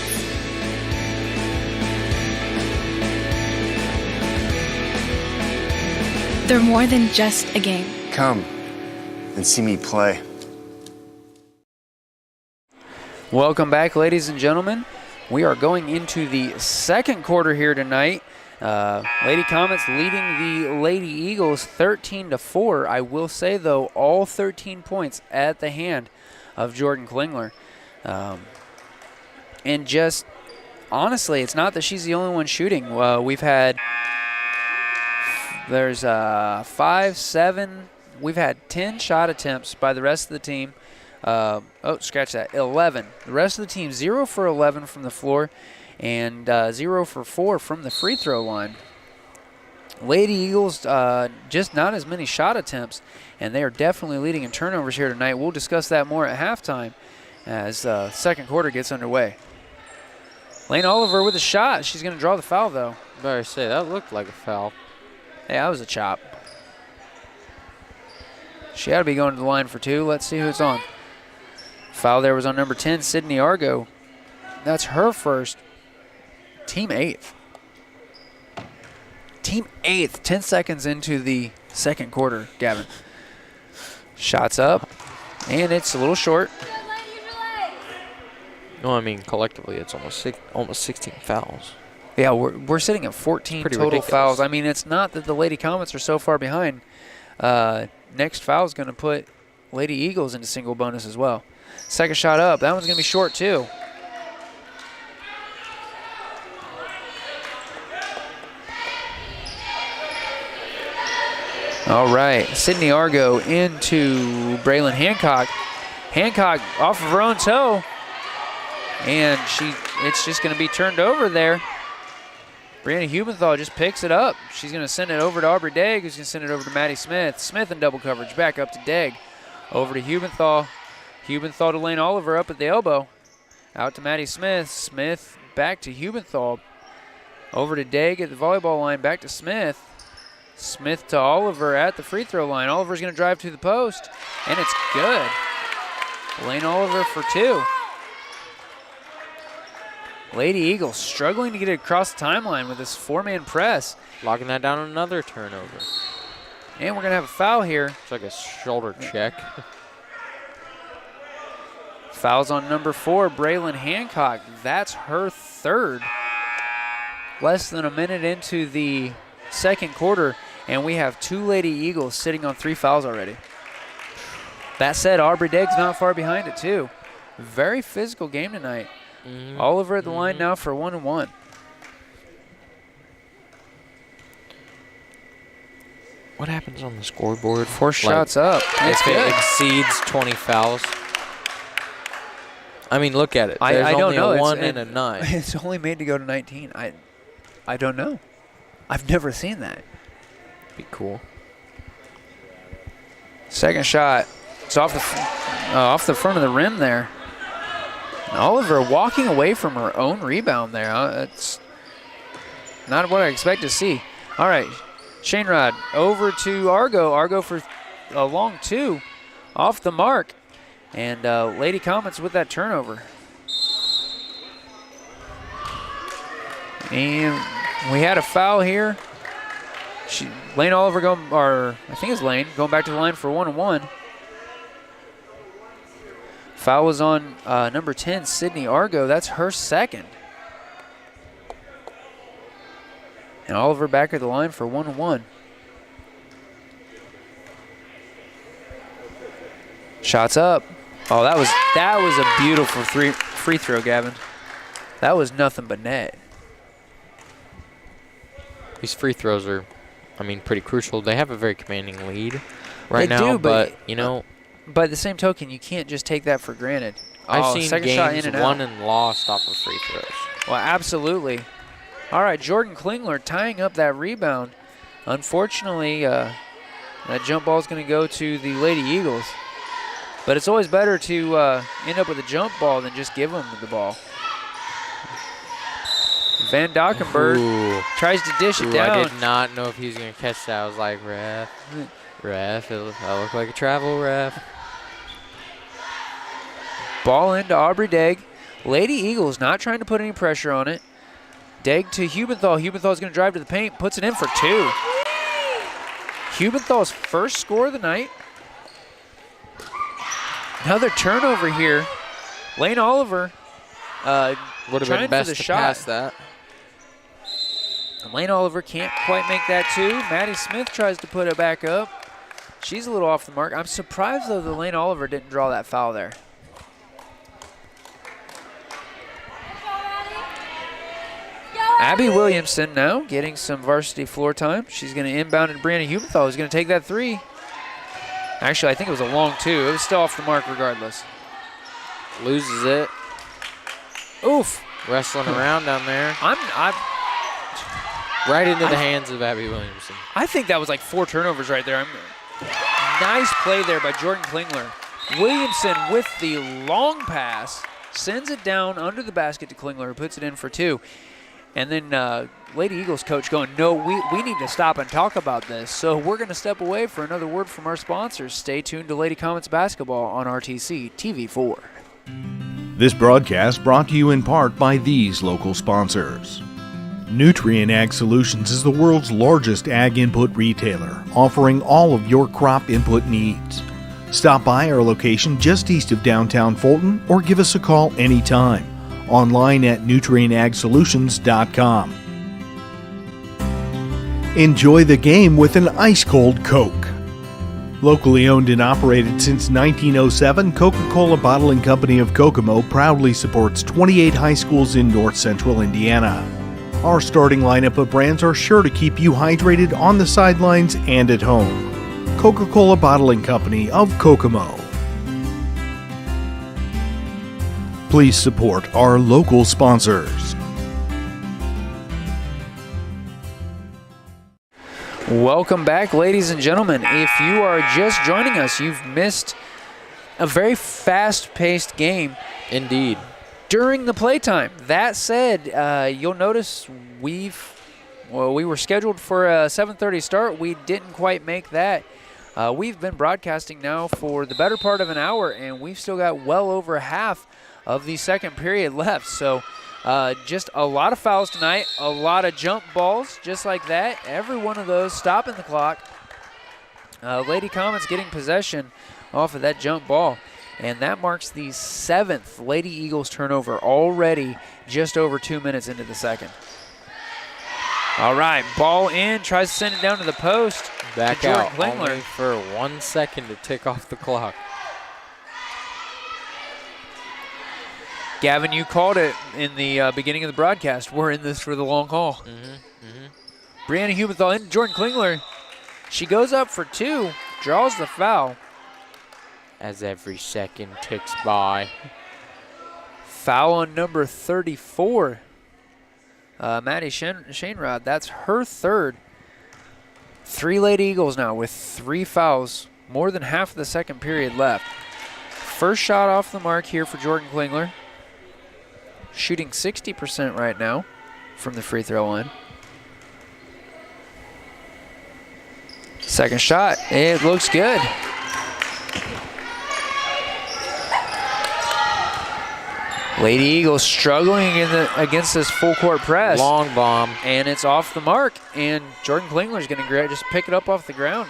They're more than just a game. Come and see me play. Welcome back, ladies and gentlemen. We are going into the second quarter here tonight. Lady Comets leading the Lady Eagles 13-4. I will say, though, all 13 points at the hand of Jordan Klingler. And just, honestly, it's not that she's the only one shooting. We've had, there's 5, 7, we've had 10 shot attempts by the rest of the team. 11. The rest of the team 0 for 11 from the floor and 0 for 4 from the free throw line. Lady Eagles just not as many shot attempts, and they are definitely leading in turnovers here tonight. We'll discuss that more at halftime as second quarter gets underway. Layne Oliver with a shot. She's going to draw the foul, though. Better say, that looked like a foul. Yeah, that was a chop. She ought to be going to the line for 2. Let's see who it's on. Foul there was on number 10, Sydney Argo. That's her first. Team 8th. Team 8th, 10 seconds into the second quarter, Gavin. Shots up, and it's a little short. No, I mean, collectively, it's almost 16 fouls. Yeah, we're sitting at 14 total ridiculous. fouls. I mean, it's not that the Lady Comets are so far behind. Next foul is going to put Lady Eagles into single bonus as well. Second shot up. That one's going to be short, too. All right, Sydney Argo into Braylon Hancock. Hancock off of her own toe. And it's just going to be turned over there. Brianna Hubenthal just picks it up. She's going to send it over to Aubrey Degg, who's going to send it over to Maddie Smith. Smith in double coverage, back up to Degg. Over to Hubenthal. Hubenthal to Layne Oliver up at the elbow. Out to Maddie Smith. Smith back to Hubenthal. Over to Degg at the volleyball line, back to Smith. Smith to Oliver at the free throw line. Oliver's going to drive to the post, and it's good. Layne Oliver for 2. Lady Eagles struggling to get it across the timeline with this 4-man press. Locking that down, another turnover. And we're going to have a foul here. It's like a shoulder check. Foul's on number 4, Braylon Hancock. That's her third. Less than a minute into the second quarter, and we have 2 Lady Eagles sitting on 3 fouls already. That said, Aubrey Degg's not far behind it, too. Very physical game tonight. Oliver at the line now for 1-1. What happens on the scoreboard? 4 shots up. If it exceeds 20 fouls. I mean, look at it. There's I don't only know. a 1 and a 9. It's only made to go to 19. I don't know. I've never seen that. Be cool. Second shot. It's off the front of the rim there. And Oliver walking away from her own rebound there. That's not what I expect to see. All right, Shane Rod over to Argo. Argo for a long 2. Off the mark. And Lady Comets with that turnover. And we had a foul here. Layne Oliver I think it's Layne, going back to the line for 1-1. Foul was on number 10, Sydney Argo. That's her second. And Oliver back at the line for 1-1. Shots up. Oh, that was a beautiful free throw, Gavin. That was nothing but net. These free throws are, I mean, pretty crucial. They have a very commanding lead right now, but you know. By the same token, you can't just take that for granted. I've seen second shot in games and won out. and lost off of free throws. Well, absolutely. All right, Jordan Klingler tying up that rebound. Unfortunately, that jump ball is going to go to the Lady Eagles. But it's always better to end up with a jump ball than just give them the ball. Van Dockenberg tries to dish it down. I did not know if he was going to catch that. I was like, ref, I look like a travel ref. Ball into Aubrey Degg. Lady Eagles not trying to put any pressure on it. Degg to Hubenthal. Hubenthal's going to drive to the paint, puts it in for 2. Hubenthal's first score of the night. Another turnover here. Layne Oliver would have been best to pass that. And Layne Oliver can't quite make that 2. Maddie Smith tries to put it back up. She's a little off the mark. I'm surprised, though, that Layne Oliver didn't draw that foul there. Abby Williamson now getting some varsity floor time. She's going to inbound to Brianna Hubenthal, who's going to take that 3. Actually, I think it was a long 2. It was still off the mark regardless. Loses it. Oof. Wrestling around down there. Right into the hands of Abby Williamson. I think that was like 4 turnovers right there. Nice play there by Jordan Klingler. Williamson with the long pass, sends it down under the basket to Klingler, who puts it in for 2. And then Lady Eagles coach going, no, we need to stop and talk about this. So we're going to step away for another word from our sponsors. Stay tuned to Lady Comets Basketball on RTC TV4. This broadcast brought to you in part by these local sponsors. Nutrien Ag Solutions is the world's largest ag input retailer, offering all of your crop input needs. Stop by our location just east of downtown Fulton or give us a call anytime. Online at nutrienagsolutions.com. Enjoy the game with an ice-cold Coke. Locally owned and operated since 1907, Coca-Cola Bottling Company of Kokomo proudly supports 28 high schools in north central Indiana. Our starting lineup of brands are sure to keep you hydrated on the sidelines and at home. Coca-Cola Bottling Company of Kokomo. Please support our local sponsors. Welcome back, ladies and gentlemen. If you are just joining us, you've missed a very fast-paced game. Indeed. During the playtime. That said, you'll notice we were scheduled for a 7:30 start. We didn't quite make that. We've been broadcasting now for the better part of an hour, and we've still got well over half of the second period left. So just a lot of fouls tonight, a lot of jump balls just like that. Every one of those stopping the clock. Lady Comets getting possession off of that jump ball. And that marks the 7th Lady Eagles turnover already just over 2 minutes into the second. All right, ball in, tries to send it down to the post. Back out, only for 1 second to tick off the clock. Gavin, you called it in the beginning of the broadcast. We're in this for the long haul. Brianna Hubenthal into Jordan Clingler. She goes up for 2, draws the foul. As every second ticks by. Foul on number 34. Maddie Shainrod, that's her third. 3 Lady Eagles now with 3 fouls. More than half of the second period left. First shot off the mark here for Jordan Clingler. Shooting 60% right now from the free throw line. Second shot, it looks good. Lady Eagles struggling against this full court press. Long bomb. And it's off the mark. And Jordan Klingler's going to just pick it up off the ground.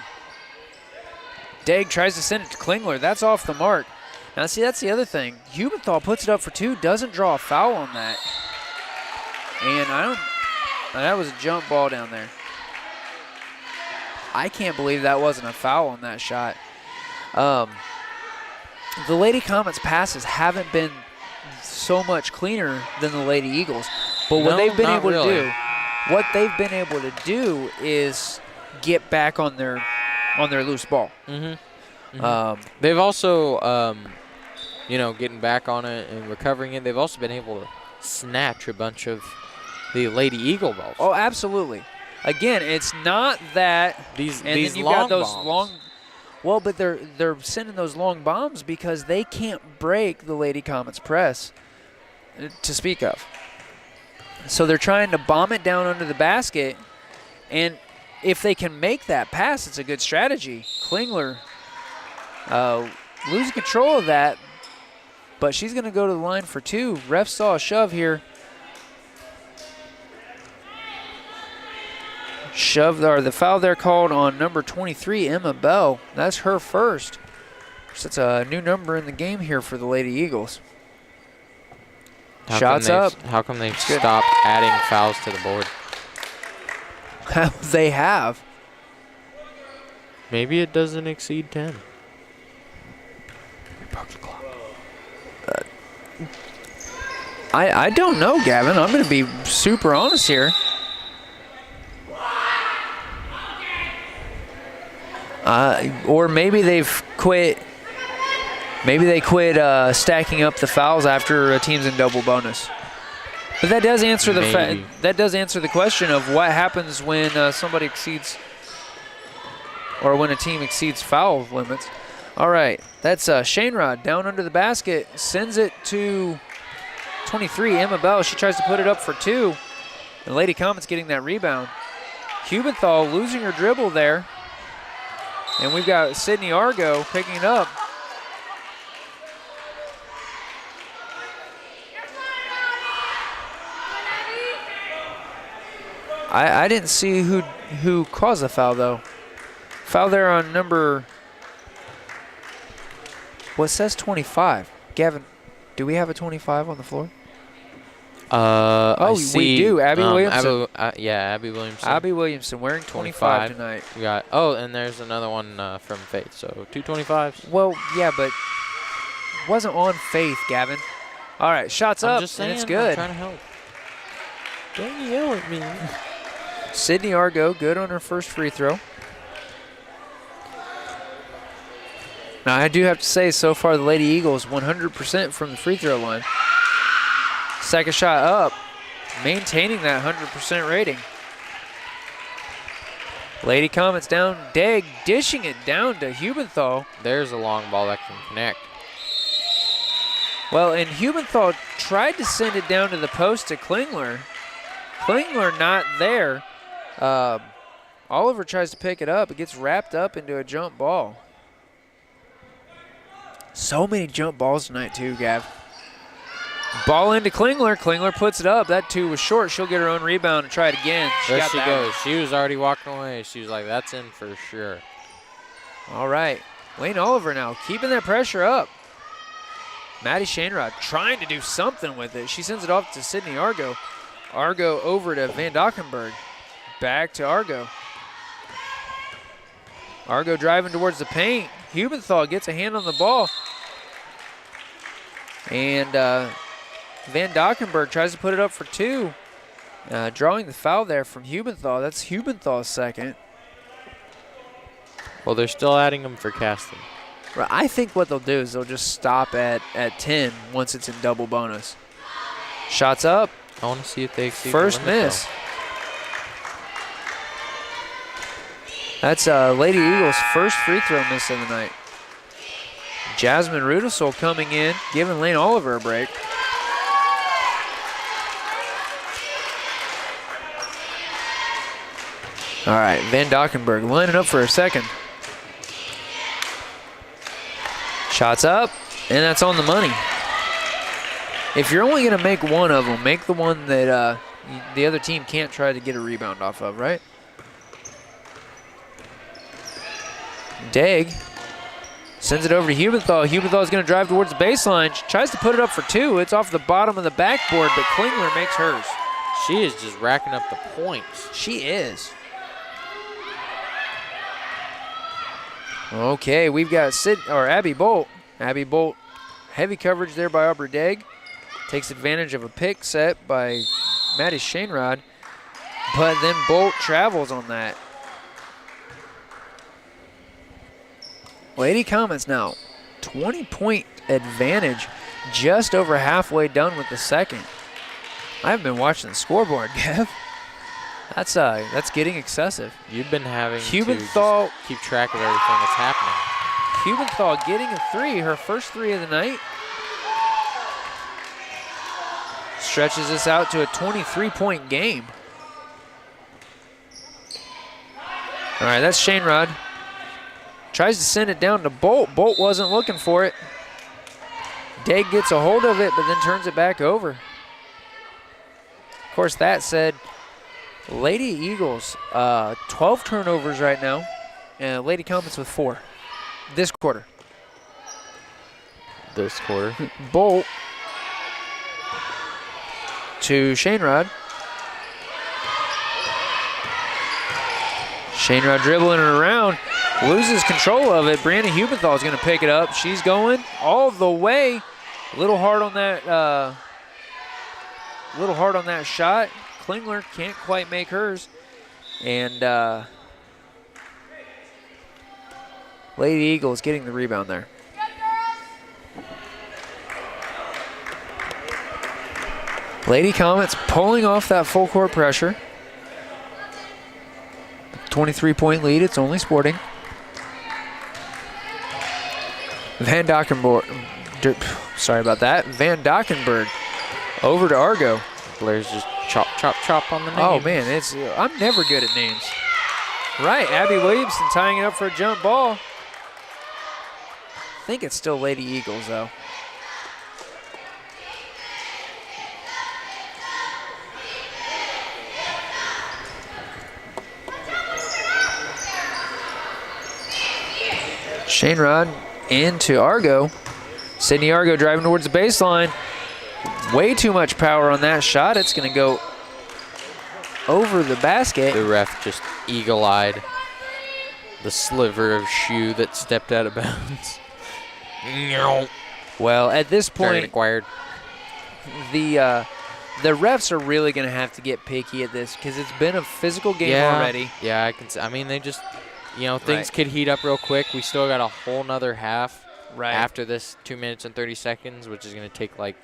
Degg tries to send it to Clingler. That's off the mark. Now, see, that's the other thing. Hubenthal puts it up for 2, doesn't draw a foul on that. And that was a jump ball down there. I can't believe that wasn't a foul on that shot. The Lady Comets passes haven't been so much cleaner than the Lady Eagles. But what they've been able to do is get back on their loose ball. They've also, getting back on it and recovering it, they've also been able to snatch a bunch of the Lady Eagle balls. Oh, absolutely. Again, it's not that these then you've long got those bombs. long. Well, but they're sending those long bombs because they can't break the Lady Comets press to speak of. So they're trying to bomb it down under the basket, and if they can make that pass, it's a good strategy. Clingler losing control of that, but she's going to go to the line for 2. Ref saw a shove here. The foul there called on number 23, Emma Bell. That's her first. So that's a new number in the game here for the Lady Eagles. Shots up. How come they've stopped adding fouls to the board? They have. Maybe it doesn't exceed 10. I don't know, Gavin. I'm going to be super honest here. Or maybe they've quit. Maybe they quit stacking up the fouls after a team's in double bonus. But that does answer the question of what happens when somebody exceeds, or when a team exceeds foul limits. All right, that's Shainrod down under the basket, sends it to 23, Emma Bell. She tries to put it up for 2. And Lady Comet's getting that rebound. Hubenthal losing her dribble there. And we've got Sydney Argo picking it up. I didn't see who caused the foul, though. Foul there on number, what says 25? Gavin, do we have a 25 on the floor? We do. Abby Williamson. Abby Williamson. Abby Williamson wearing 25 tonight. We got, and there's another one from Faith, so 2 25s. Well, yeah, but wasn't on Faith, Gavin. All right, shots up, just saying, and it's good. I'm trying to help. Don't yell at me. Sydney Argo, good on her first free throw. Now, I do have to say, so far, the Lady Eagles 100% from the free throw line. Second shot up, maintaining that 100% rating. Lady Comets down, Degg dishing it down to Hubenthal. There's a long ball that can connect. Well, and Hubenthal tried to send it down to the post to Clingler. Clingler not there. Oliver tries to pick it up. It gets wrapped up into a jump ball. So many jump balls tonight too, Gav. Ball into Clingler. Clingler puts it up. That two was short. She'll get her own rebound and try it again. There she goes. She was already walking away. She was like, that's in for sure. All right. Layne Oliver now keeping that pressure up. Maddie Shainrod trying to do something with it. She sends it off to Sydney Argo. Argo over to Van Dockenberg. Back to Argo. Argo driving towards the paint. Hubenthal gets a hand on the ball. And Van Dockenberg tries to put it up for two. Drawing the foul there from Hubenthal. That's Hubenthal's second. Well, they're still adding them for Caston. I think what they'll do is they'll just stop at 10 once it's in double bonus. Shots up. I want to see if they exceed first the limit, miss. That's Lady Eagles' first free throw miss of the night. Jasmine Rudisol coming in, giving Layne Oliver a break. All right, Van Dockenberg lining up for a second. Shots up, and that's on the money. If you're only going to make one of them, make the one that the other team can't try to get a rebound off of, right? Degg sends it over to Hubenthal. Hubenthal is going to drive towards the baseline. She tries to put it up for two. It's off the bottom of the backboard, but Clingler makes hers. She is just racking up the points. She is. Okay, we've got Abby Bolt. Abby Bolt, heavy coverage there by Aubrey Degg. Takes advantage of a pick set by Maddie Shainrod, but then Bolt travels on that. Lady Comets now, 20-point advantage, just over halfway done with the second. I haven't been watching the scoreboard, Gav. That's getting excessive. You've been having Hubenthal to keep track of everything that's happening. Hubenthal getting a three, her first three of the night. Stretches this out to a 23-point game. All right, that's Shainrod. Tries to send it down to Bolt. Bolt wasn't looking for it. Degg gets a hold of it, but then turns it back over. Of course, that said, Lady Eagles, 12 turnovers right now. And Lady Comets with 4 this quarter. This quarter. Bolt to Shainrod. Shainrod dribbling it around. Loses control of it. Brianna Hubenthal is going to pick it up. She's going all the way. A little hard on that. Shot. Clingler can't quite make hers. And Lady Eagles getting the rebound there. Lady Comets pulling off that full court pressure. 23-point lead. It's only Sporting. Van Dockenberg. Sorry about that. Van Dockenberg over to Argo. Blair's just Chop, chop, chop on the name. Oh, man, I'm never good at names. Right, Abby Williamson tying it up for a jump ball. I think it's still Lady Eagles, though. Shane Rod into Argo. Sydney Argo driving towards the baseline. Way too much power on that shot. It's going to go over the basket. The ref just eagle-eyed the sliver of shoe that stepped out of bounds. Well, at this point, acquired. The refs are really going to have to get picky at this because it's been a physical game already. Yeah, I mean, they just, things could heat up real quick. We still got a whole nother half after this 2 minutes and 30 seconds, which is going to take like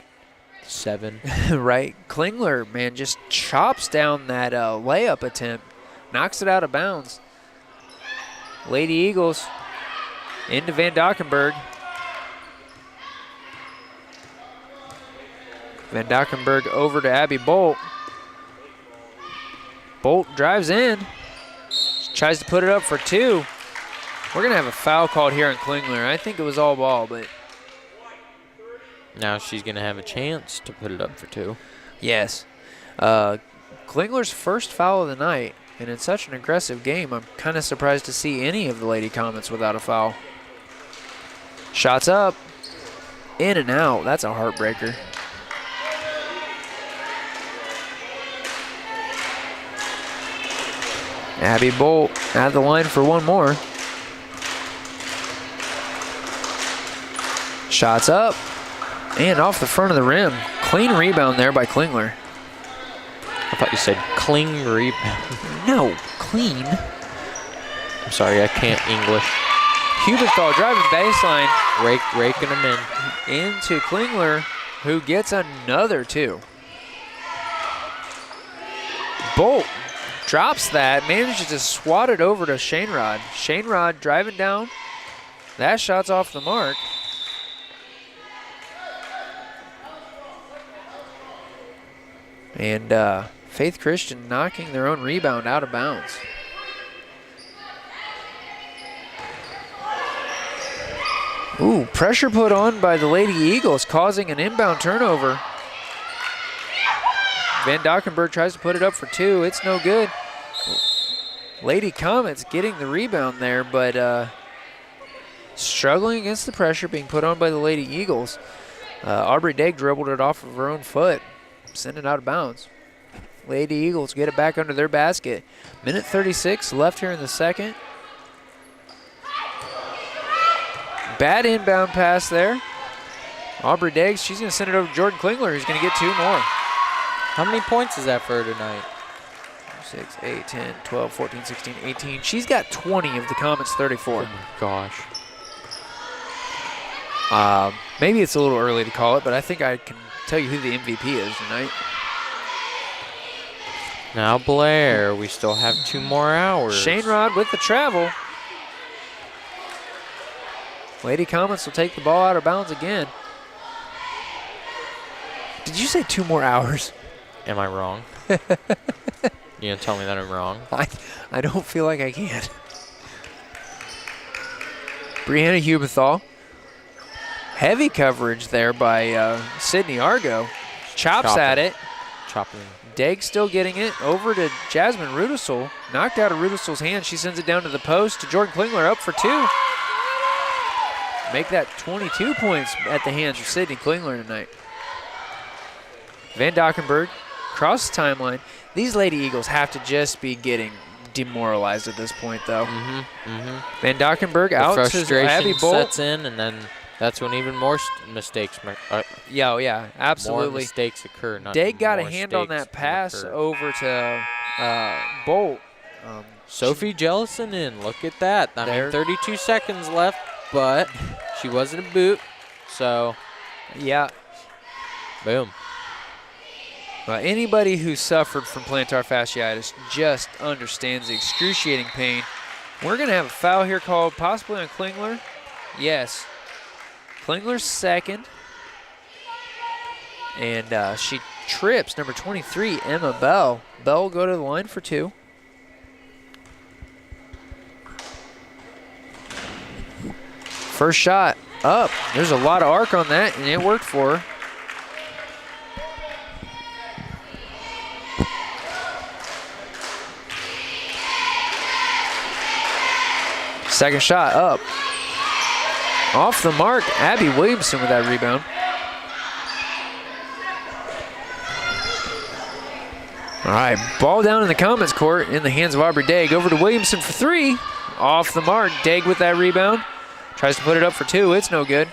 7. Right. Klingler, man, just chops down that layup attempt, knocks it out of bounds. Lady Eagles into Van Dockenberg. Van Dockenberg over to Abby Bolt. Bolt drives in. Tries to put it up for 2. We're going to have a foul called here on Klingler. I think it was all ball, but now she's going to have a chance to put it up for 2. Yes. Klingler's first foul of the night, and in such an aggressive game, I'm kind of surprised to see any of the Lady Comets without a foul. Shots up. In and out. That's a heartbreaker. Abby Bolt at the line for one more. Shots up and off the front of the rim. Clean rebound there by Klingler. I thought you said clean rebound. No, clean. I'm sorry, I can't English. Hubenthal driving baseline. Raking them in. Into Klingler, who gets another 2. Bolt drops that, manages to swat it over to Shane Rod. Shane Rod driving down. That shot's off the mark. And Faith Christian knocking their own rebound out of bounds. Ooh, pressure put on by the Lady Eagles, causing an inbound turnover. Van Dockenberg tries to put it up for 2. It's no good. Lady Comets getting the rebound there, but struggling against the pressure being put on by the Lady Eagles. Aubrey Degg dribbled it off of her own foot, sent it out of bounds. Lady Eagles get it back under their basket. Minute 36 left here in the second. Bad inbound pass there. Aubrey Deggs, she's going to send it over to Jordan Klingler, who's going to get 2 more. How many points is that for her tonight? 6, 8, 10, 12, 14, 16, 18. She's got 20 of the Comets' 34. Oh my gosh. Maybe it's a little early to call it, but I think I can tell you who the MVP is tonight. Now Blair, we still have 2 more hours. Shane Rod with the travel. Lady Comets will take the ball out of bounds again. Did you say 2 more hours? Am I wrong? You gonna tell me that I'm wrong? I don't feel like I can. Brianna Hubenthal. Heavy coverage there by Sydney Argo. Chops at it. Chopping. Degg still getting it over to Jasmine Rudisell. Knocked out of Rudisel's hand. She sends it down to the post to Jordan Klingler, up for 2. Make that 22 points at the hands of Sydney Klingler tonight. Van Dockenberg across the timeline. These Lady Eagles have to just be getting demoralized at this point, though. Van Dockenberg out to Abby Bolt. Sets in, and then that's when even more mistakes. Yeah, absolutely. More mistakes occur. Degg got a hand on that pass over to Bolt. Sophie Jellison in. Look at that. I mean, 32 seconds left, but she wasn't a boot, so yeah. Boom. Well, anybody who suffered from plantar fasciitis just understands the excruciating pain. We're going to have a foul here called possibly on Klingler. Yes. Klingler's second. And she trips. Number 23, Emma Bell. Bell will go to the line for 2. First shot up. There's a lot of arc on that, and it worked for her. Second shot up. Off the mark, Abby Williamson with that rebound. All right, ball down in the Comets court in the hands of Aubrey Daig. Over to Williamson for 3. Off the mark, Daig with that rebound. Tries to put it up for 2, it's no good.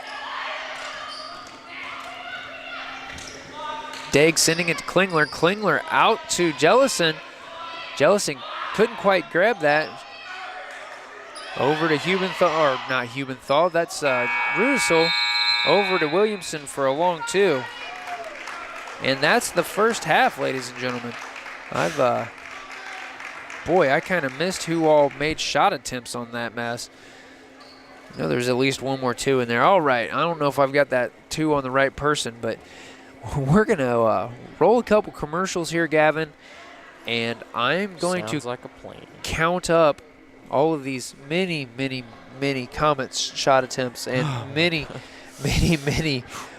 Daig sending it to Clingler. Clingler out to Jellison. Jellison couldn't quite grab that. Over to Hubenthal, or not Hubenthal, that's Rusel. Over to Williamson for a long 2. And that's the first half, ladies and gentlemen. Boy, I kind of missed who all made shot attempts on that mess. I know there's at least 1 more 2 in there. All right, I don't know if I've got that 2 on the right person, but we're going to roll a couple commercials here, Gavin, and I'm going to like a plane. Count up all of these many Comets shot attempts and many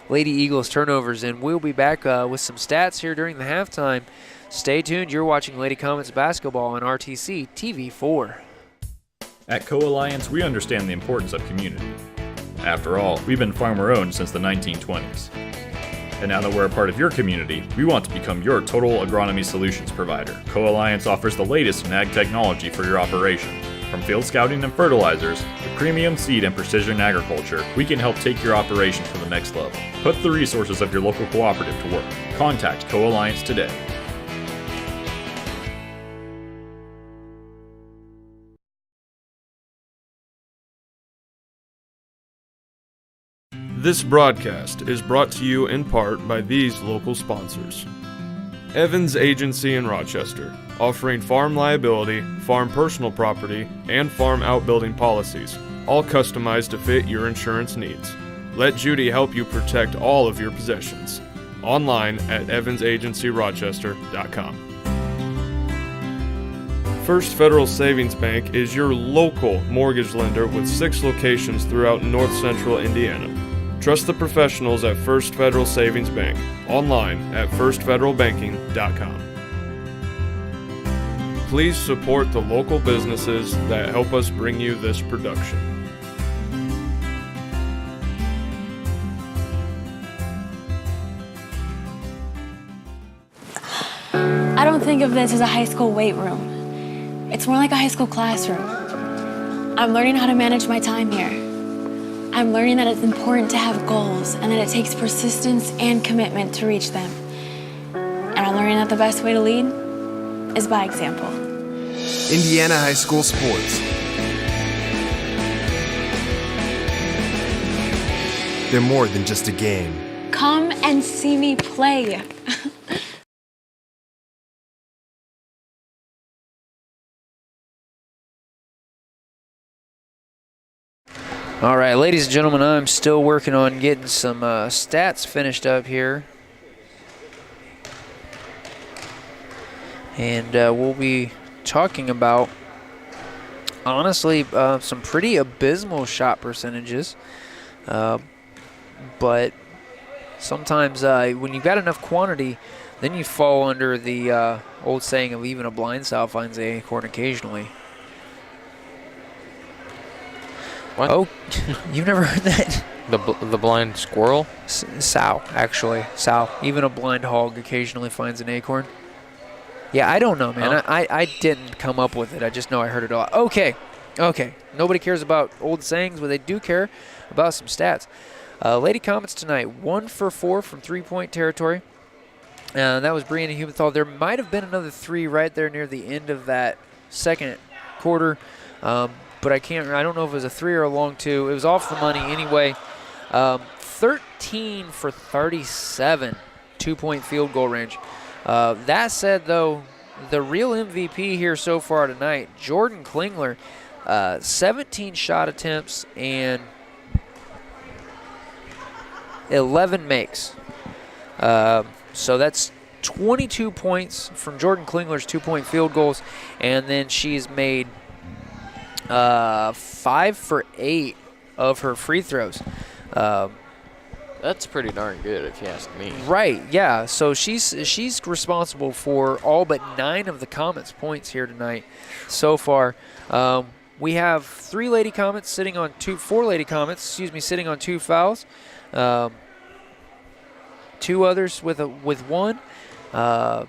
Lady Eagles turnovers, and we'll be back with some stats here during the halftime. Stay tuned. You're watching Lady Comets basketball on RTC TV4. At Co-Alliance, we understand the importance of community. After all, we've been farmer-owned since the 1920s. And now that we're a part of your community, we want to become your total agronomy solutions provider. Co-Alliance offers the latest in ag technology for your operation. From field scouting and fertilizers to premium seed and precision agriculture, we can help take your operation to the next level. Put the resources of your local cooperative to work. Contact Co-Alliance today. This broadcast is brought to you in part by these local sponsors. Evans Agency in Rochester, offering farm liability, farm personal property, and farm outbuilding policies, all customized to fit your insurance needs. Let Judy help you protect all of your possessions. Online at evansagencyrochester.com. First Federal Savings Bank is your local mortgage lender with 6 locations throughout North Central Indiana. Trust the professionals at First Federal Savings Bank. Online at firstfederalbanking.com. Please support the local businesses that help us bring you this production. I don't think of this as a high school weight room. It's more like a high school classroom. I'm learning how to manage my time here. I'm learning that it's important to have goals and that it takes persistence and commitment to reach them. And I'm learning that the best way to lead is by example. Indiana high school sports. They're more than just a game. Come and see me play. All right, ladies and gentlemen, I'm still working on getting some stats finished up here. And we'll be talking about, honestly, some pretty abysmal shot percentages. But sometimes when you've got enough quantity, then you fall under the old saying of even a blind sow finds an acorn occasionally. What? Oh, you've never heard that? The blind squirrel? Sow, actually. Sow. Even a blind hog occasionally finds an acorn. Yeah, I don't know, man. Oh. I didn't come up with it. I just know I heard it a lot. Okay. Nobody cares about old sayings, but they do care about some stats. Lady Comets tonight, 1 for 4 from three-point territory. That was Brianna Hubenthal. There might have been another 3 right there near the end of that second quarter. But I don't know if it was a 3 or a long 2. It was off the money anyway. 13 for 37, 2-point field goal range. That said, though, the real MVP here so far tonight, Jordan Clingler, 17 shot attempts and 11 makes. So that's 22 points from Jordan Klingler's 2-point field goals, and then she's made 5 for 8 of her free throws. That's pretty darn good, if you ask me. Right, yeah. So she's responsible for all but 9 of the Comets' points here tonight so far. We have 4 Lady Comets sitting on 2 fouls. 2 others with 1. And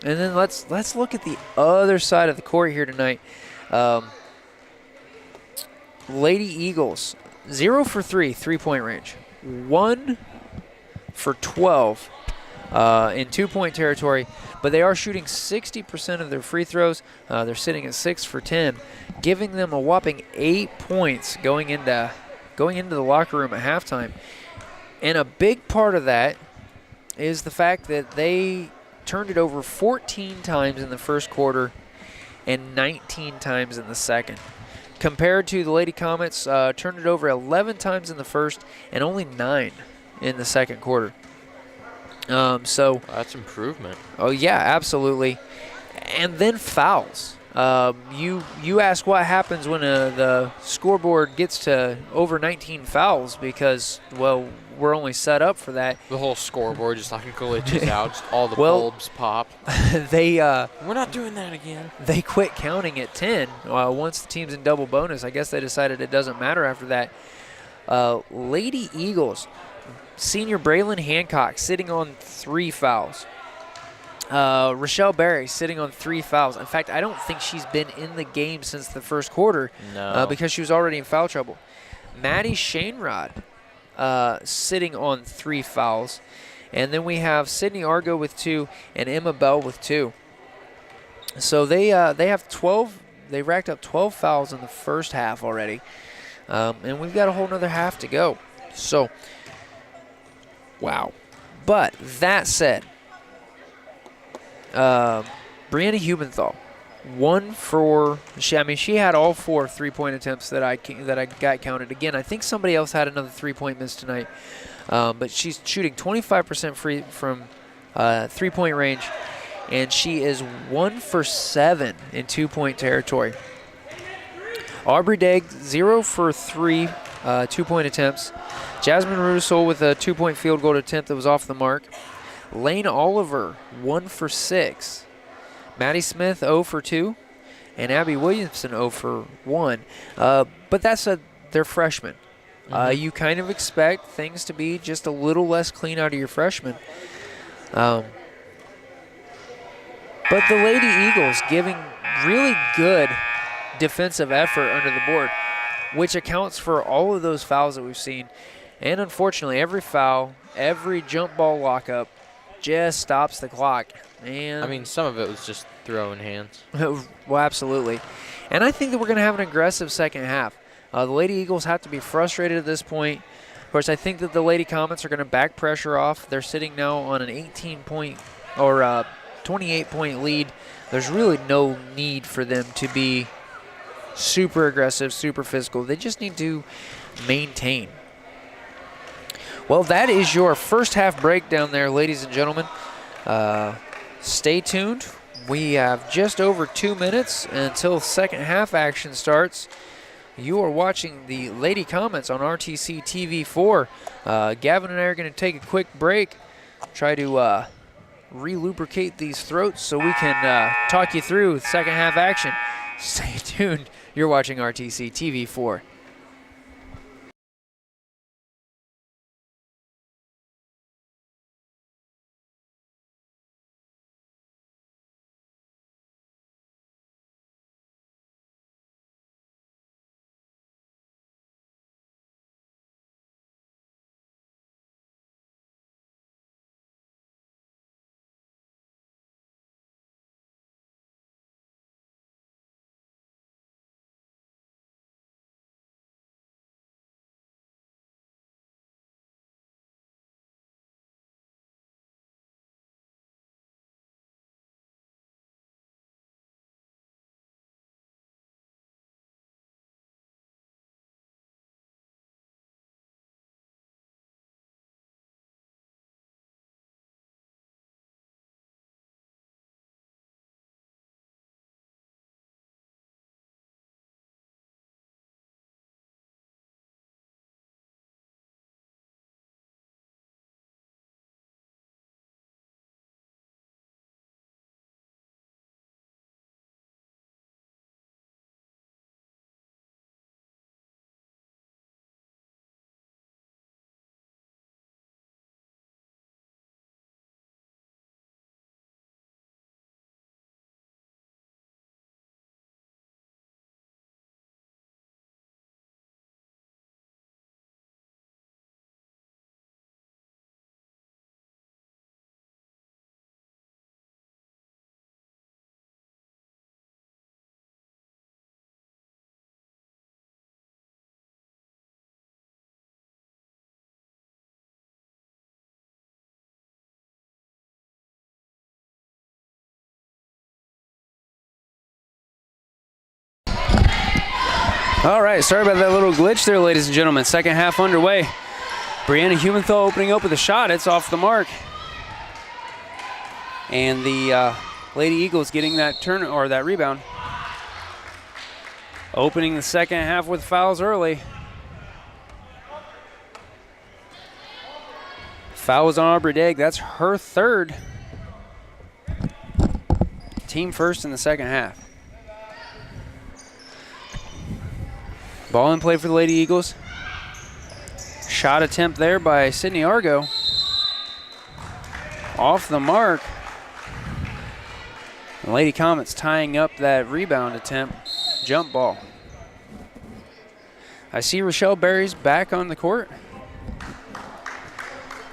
then let's look at the other side of the court here tonight. Lady Eagles, 0 for 3, 3-point range. 1 for 12 in 2-point territory, but they are shooting 60% of their free throws. They're sitting at 6 for 10, giving them a whopping 8 points going into the locker room at halftime. And a big part of that is the fact that they turned it over 14 times in the first quarter and 19 times in the second. Compared to the Lady Comets, turned it over 11 times in the first and only 9 in the second quarter. So that's improvement. Oh yeah, absolutely. And then fouls. You ask what happens when the scoreboard gets to over 19 fouls because, well, we're only set up for that. The whole scoreboard just like glitches out. Just all the bulbs pop. We're not doing that again. They quit counting at 10 once the team's in double bonus. I guess they decided it doesn't matter after that. Lady Eagles, senior Braylon Hancock sitting on 3 fouls. Rochelle Berry sitting on 3 fouls. In fact, I don't think she's been in the game since the first quarter because she was already in foul trouble. Maddie Shainrod sitting on 3 fouls. And then we have Sydney Argo with 2 and Emma Bell with 2. So they have 12. They racked up 12 fouls in the first half already. And we've got a whole nother half to go. So, wow. But that said, Brianna Hubenthal, she had all 4 3-point attempts that I got counted. Again, I think somebody else had another 3-point miss tonight, but she's shooting 25% free from 3-point range, and she is 1 for 7 in 2-point territory. Aubrey Degg, 0 for 3 2-point attempts. Jasmine Rudisol with a 2-point field goal attempt that was off the mark. Layne Oliver, 1 for 6. Maddie Smith, 0 for 2. And Abby Williamson, 0 for 1. But they're freshmen. You kind of expect things to be just a little less clean out of your freshmen. But the Lady Eagles giving really good defensive effort under the board, which accounts for all of those fouls that we've seen. And unfortunately, every foul, every jump ball lockup just stops the clock. And I mean, some of it was just throwing hands. Well, absolutely. And I think that we're going to have an aggressive second half. The Lady Eagles have to be frustrated at this point. Of course, I think that the Lady Comets are going to back pressure off. They're sitting now on an 18-point or 28-point lead. There's really no need for them to be super aggressive, super physical. They just need to maintain. Well, that is your first half breakdown there, ladies and gentlemen. Stay tuned. We have just over 2 minutes until second half action starts. You are watching the Lady Comets on RTC TV4. Gavin and I are going to take a quick break, try to re-lubricate these throats so we can talk you through second half action. Stay tuned. You're watching RTC TV4. All right, sorry about that little glitch there, ladies and gentlemen. Second half underway. Brianna Humenthal opening up with a shot. It's off the mark. And the Lady Eagles getting that turn or that rebound. Opening the second half with fouls early. Foul was on Aubrey Degg. That's her third. Team first in the second half. Ball in play for the Lady Eagles. Shot attempt there by Sydney Argo. Off the mark. The Lady Comets tying up that rebound attempt. Jump ball. I see Rochelle Berry's back on the court.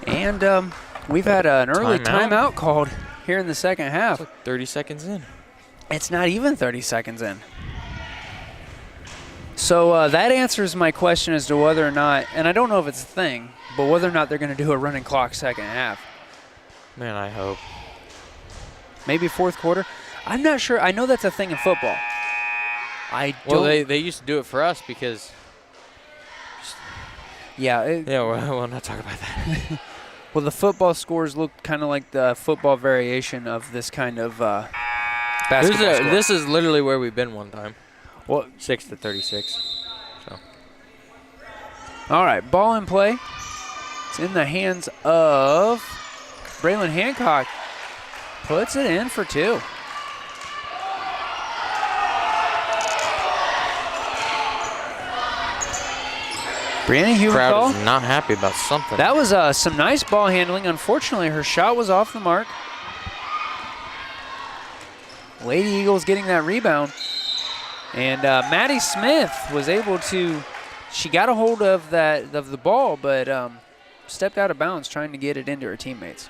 And we've had an early timeout called here in the second half. It's like 30 seconds in. It's not even 30 seconds in. So that answers my question as to whether or not, and I don't know if it's a thing, but whether or not they're going to do a running clock second half. Man, I hope. Maybe fourth quarter. I'm not sure. I know that's a thing in football. Well, they used to do it for us because. Yeah. We'll not talk about that. Well, the football scores look kind of like the football variation of this kind of basketball score. This is literally where we've been one time. Well, 6-36. So. All right, ball in play. It's in the hands of Braylon Hancock. Puts it in for two. Brianna Humenthal. Crowd is not happy about something. That was some nice ball handling. Unfortunately, her shot was off the mark. Lady Eagles getting that rebound. And Maddie Smith was able to, she got a hold of the ball, but stepped out of bounds trying to get it into her teammates.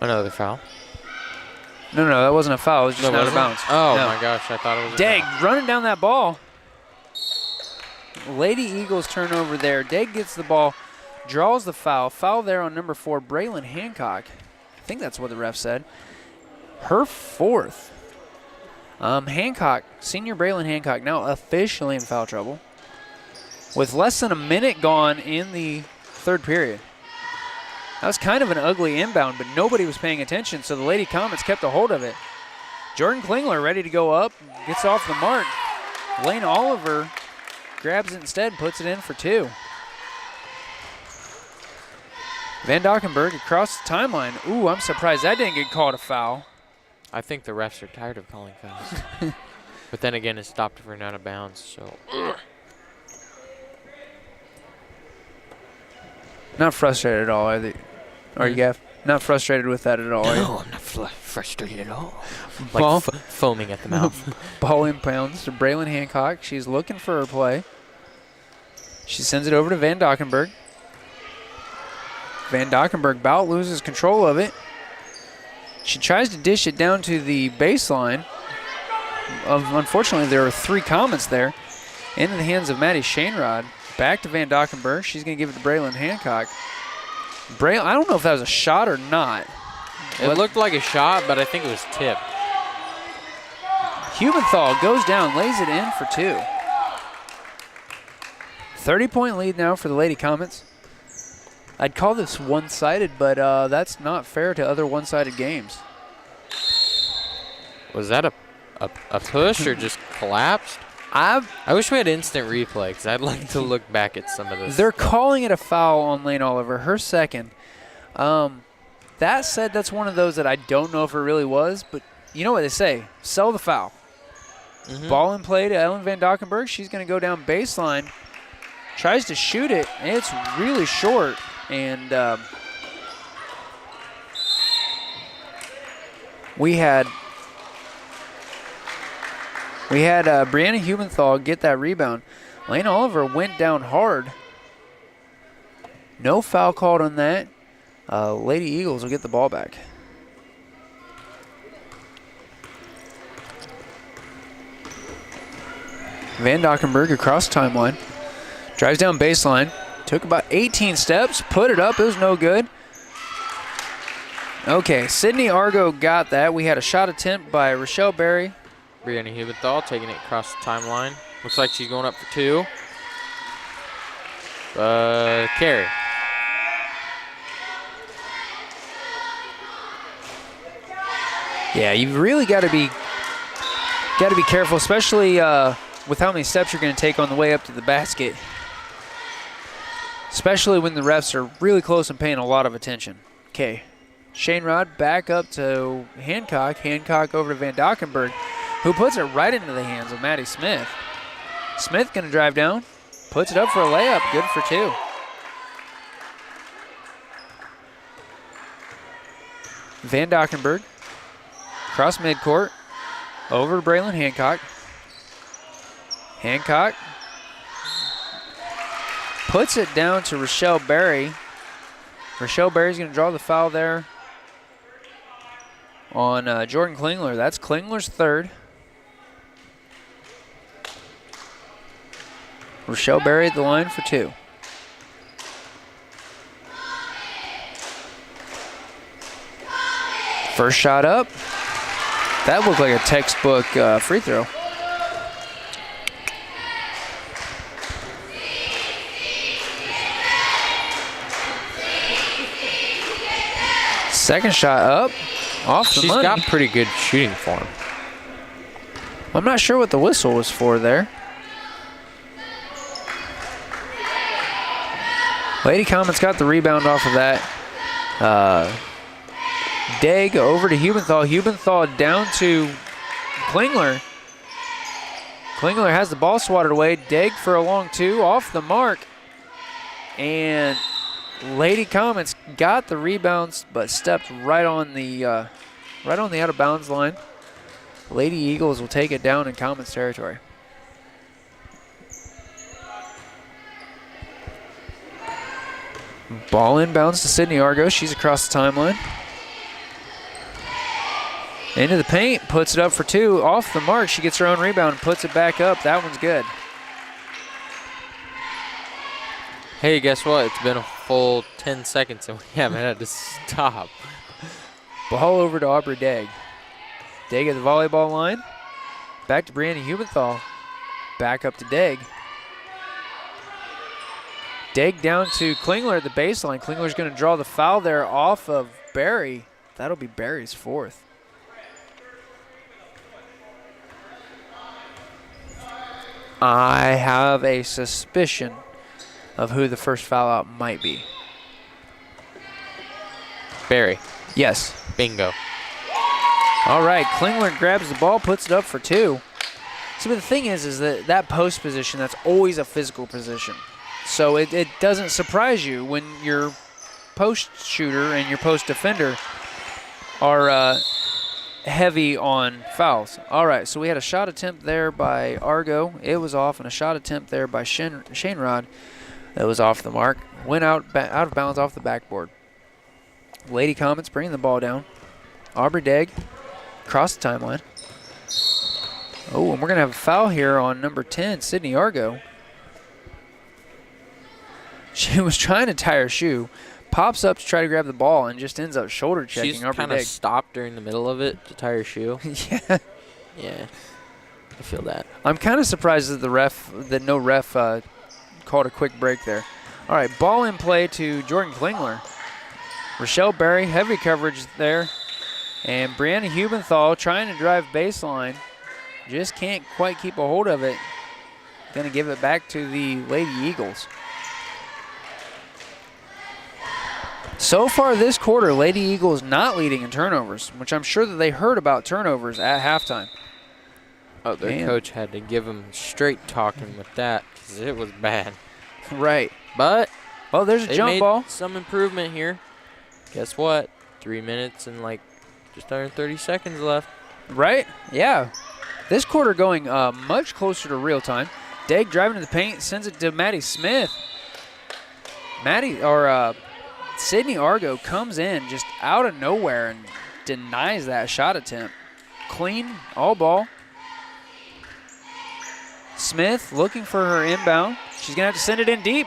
Another foul? No, that wasn't a foul. It was just out of bounds. Oh, no. my gosh. I thought it was a Degg foul. running down that ball. Lady Eagles turnover there. Degg gets the ball, draws the foul. Foul there on number 4, Braylon Hancock. I think that's what the ref said. Her fourth. Hancock, senior Braylon Hancock, now officially in foul trouble. With less than a minute gone in the third period. That was kind of an ugly inbound, but nobody was paying attention, so the Lady Comets kept a hold of it. Jordan Clingler ready to go up, gets off the mark. Layne Oliver grabs it instead, puts it in for two. Van Dockenberg across the timeline. Ooh, I'm surprised that didn't get called a foul. I think the refs are tired of calling fouls. But then again, it stopped for an out of bounds, so. Not frustrated at all, are they? Are you, Gav? Not frustrated with that at all, are you? No, I'm not frustrated at all. Like foaming at the mouth. Ball inbounds to Braylon Hancock. She's looking for her play. She sends it over to Van Dockenberg. Van Dockenberg about loses control of it. She tries to dish it down to the baseline. Unfortunately, there are 3 Comets there. Into the hands of Maddie Shainrod. Back to Van Dockenberg. She's going to give it to Braylon Hancock. I don't know if that was a shot or not. It looked like a shot, but I think it was tipped. Humenthal goes down, lays it in for 2. 30-point lead now for the Lady Comets. I'd call this one-sided, but that's not fair to other one-sided games. Was that a push or just collapsed? I wish we had instant replay because I'd like to look back at some of this. They're calling it a foul on Layne Oliver, her second. That said, that's one of those that I don't know if it really was, but you know what they say, sell the foul. Ball in play to Ellen Van Dockenberg. She's going to go down baseline, tries to shoot it, and it's really short. And we had Brianna Humenthal get that rebound. Layne Oliver went down hard. No foul called on that. Lady Eagles will get the ball back. Van Dockenberg across the timeline. Drives down baseline. Took about 18 steps. Put it up. It was no good. Okay, Sydney Argo got that. We had a shot attempt by Rochelle Berry. Brianna Hubenthal taking it across the timeline. Looks like she's going up for 2. Carry. Yeah, you've really got to be careful, especially with how many steps you're going to take on the way up to the basket. Especially when the refs are really close and paying a lot of attention. Okay, Shane Rod back up to Hancock. Hancock over to Van Dockenberg, who puts it right into the hands of Maddie Smith. Smith going to drive down, puts it up for a layup, good for 2. Van Dockenberg, cross midcourt, over to Braylon Hancock. Hancock puts it down to Rochelle Berry. Rochelle Berry's going to draw the foul there on Jordan Clingler. That's Klingler's 3rd. Rochelle Berry at the line for 2. First shot up. That looked like a textbook free throw. Second shot up, off the money. She's got pretty good shooting form. I'm not sure what the whistle was for there. Lady Comet's got the rebound off of that. Degg over to Hubenthal. Hubenthal down to Klingler. Klingler has the ball swatted away. Degg for a long 2, off the mark. And Lady Comets got the rebounds, but stepped right on the out of bounds line. Lady Eagles will take it down in Comets territory. Ball inbounds to Sydney Argo. She's across the timeline. Into the paint, puts it up for 2. Off the mark, she gets her own rebound and puts it back up. That one's good. Hey, guess what? It's been a full 10 seconds and we haven't had to stop. Ball over to Aubrey Degg. Degg at the volleyball line. Back to Brianna Hubenthal. Back up to Degg. Degg down to Klingler at the baseline. Klingler's going to draw the foul there off of Barry. That'll be Barry's 4th. I have a suspicion of who the first foul out might be. Barry. Yes. Bingo. All right, Klingler grabs the ball, puts it up for 2. See, but the thing is that post position, that's always a physical position. So it doesn't surprise you when your post shooter and your post defender are heavy on fouls. All right, so we had a shot attempt there by Argo. It was off, and a shot attempt there by Shane Rod. That was off the mark. Went out of bounds off the backboard. Lady Comets bringing the ball down. Aubrey Degg across the timeline. Oh, and we're going to have a foul here on number 10, Sydney Argo. She was trying to tie her shoe, pops up to try to grab the ball, and just ends up shoulder checking. She's kind of stopped during the middle of it to tie her shoe. Yeah. Yeah, I feel that. I'm kind of surprised that no ref called a quick break there. All right, ball in play to Jordan Klingler. Rochelle Berry, heavy coverage there. And Brianna Hubenthal trying to drive baseline. Just can't quite keep a hold of it. Going to give it back to the Lady Eagles. So far this quarter, Lady Eagles not leading in turnovers, which I'm sure that they heard about turnovers at halftime. Oh, their coach had to give them straight talking with that because it was bad. Right. But well, there's a jump ball. Some improvement here. Guess what? 3 minutes and like just under 30 seconds left. Right? Yeah. This quarter going much closer to real time. Degg driving to the paint, sends it to Maddie Smith. Sydney Argo comes in just out of nowhere and denies that shot attempt. Clean, all ball. Smith looking for her inbound. She's going to have to send it in deep.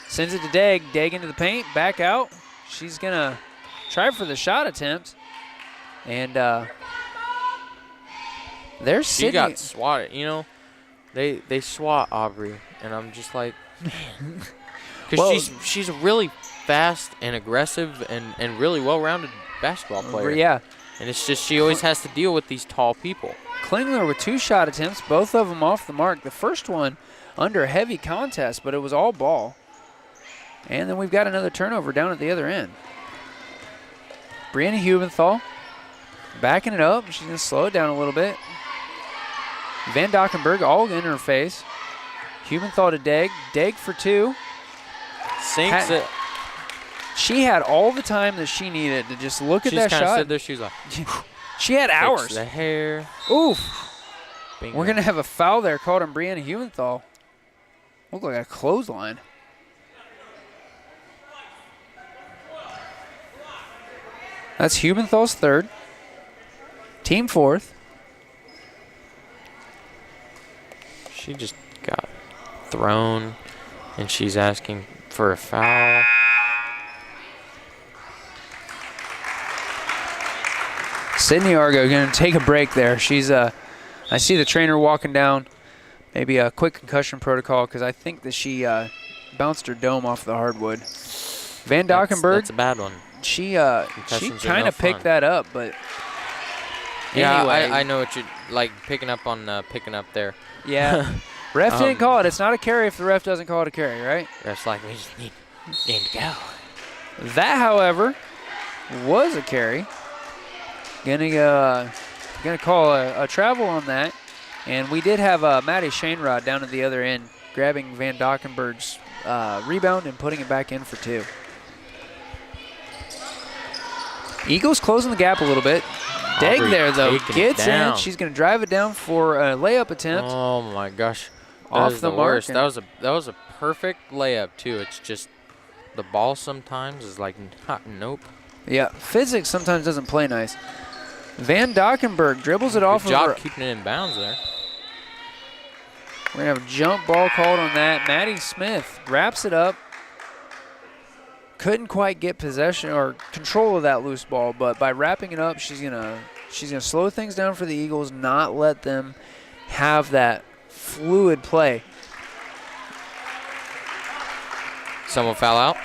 Sends it to Degg. Degg into the paint, back out. She's going to try for the shot attempt. And There's She Sydney. got swatted. You know, they swat Aubrey, and I'm just like, man. Because she's a really fast and aggressive and really well-rounded basketball player. Yeah. And it's just she always has to deal with these tall people. Klingler with 2 shot attempts, both of them off the mark. The first one under heavy contest, but it was all ball. And then we've got another turnover down at the other end. Brianna Hubenthal backing it up. She's going to slow it down a little bit. Van Dockenberg all in her face. Hubenthal to Degg. Degg for 2. Sinks it. She had all the time that she needed to just look at that shot. She's kind of stood there. She was like, she had hours. Fix the hair. Oof. Bingo. We're going to have a foul there called on Brianna Hubenthal. Looked like a clothesline. That's Hubenthal's 3rd. Team 4th. She just got thrown, and she's asking for a foul. Sydney Argo going to take a break there. She's I see the trainer walking down. Maybe a quick concussion protocol because I think that she bounced her dome off the hardwood. Van Dockenberg. That's a bad one. She kind of picked that up, but yeah, anyway. I know what you're like picking up on picking up there. Yeah. Ref didn't call it. It's not a carry if the ref doesn't call it a carry, right? Ref's like, we just need to go. That, however, was a carry. Gonna call a travel on that. And we did have Maddie Shainrod down at the other end grabbing Van Dockenberg's rebound and putting it back in for 2. Eagles closing the gap a little bit. Degg there, though, gets in. She's going to drive it down for a layup attempt. Oh, my gosh. Off the mark. That was a perfect layup, too. It's just the ball sometimes is like, nope. Yeah, physics sometimes doesn't play nice. Van Dockenberg dribbles it off Good of her. job keeping it in bounds there. We're going to have a jump ball called on that. Maddie Smith wraps it up. Couldn't quite get possession or control of that loose ball, but by wrapping it up, she's gonna slow things down for the Eagles, not let them have that fluid play. Someone foul out?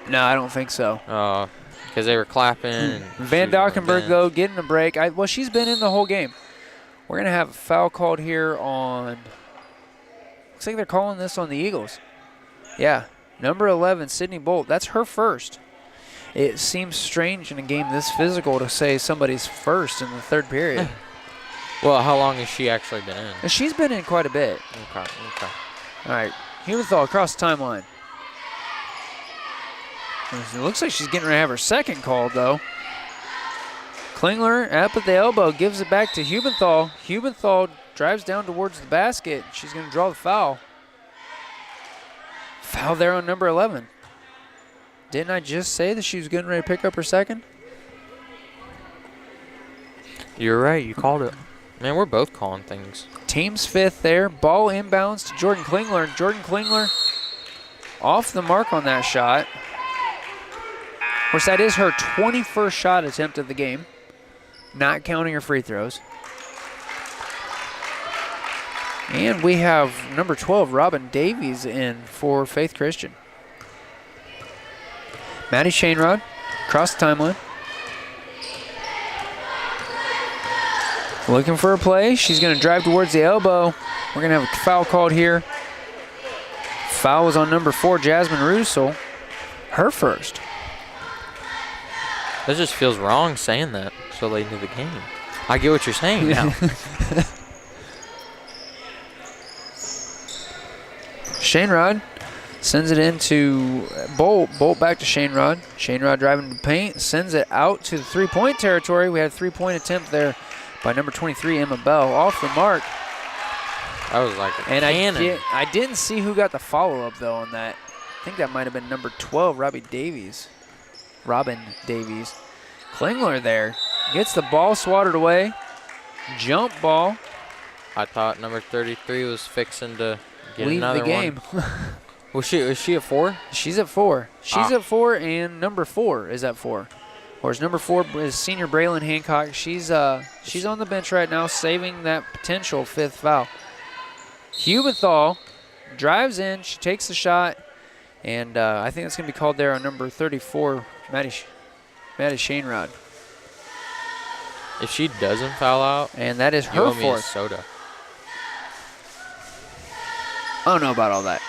No, I don't think so. Because they were clapping. Van Dockenberg, though, getting a break. Well, she's been in the whole game. We're going to have a foul called here on – looks like they're calling this on the Eagles. Yeah, number 11, Sydney Bolt. That's her first. It seems strange in a game this physical to say somebody's first in the 3rd period. Well, how long has she actually been in? She's been in quite a bit. Okay. All right, Humenthal across the timeline. It looks like she's getting ready to have her second called, though. Klingler up at the elbow, gives it back to Hubenthal. Hubenthal drives down towards the basket. She's going to draw the foul. Foul there on number 11. Didn't I just say that she was getting ready to pick up her second? You're right. You called it. Man, we're both calling things. Team's 5th there. Ball inbounds to Jordan Klingler. Jordan Klingler off the mark on that shot. Of course, that is her 21st shot attempt of the game, not counting her free throws. And we have number 12, Robin Davies, in for Faith Christian. Maddie Shainrod, across the timeline. Looking for a play. She's going to drive towards the elbow. We're going to have a foul called here. Foul was on number 4, Jasmine Russell, her first. That just feels wrong saying that so late into the game. I get what you're saying now. Shainrod sends it into Bolt. Bolt back to Shainrod. Shainrod driving to the paint, sends it out to the three-point territory. We had a three-point attempt there by number 23, Emma Bell, off the mark. That was like a cannon. I didn't see who got the follow-up, though, on that. I think that might have been number 12, Robin Davies. Klingler there. Gets the ball swatted away. Jump ball. I thought number 33 was fixing to get leave another the game. Was she at 4? She's at 4. She's at 4, and number 4 is at 4. Or is number 4 is senior Braylon Hancock. She's on the bench right now, saving that potential 5th foul. Hubenthal drives in. She takes the shot, and I think that's going to be called there on number 34, Maddie Shainrod. If she doesn't foul out, and that is you her owe me a 4th. soda. I don't know about all that.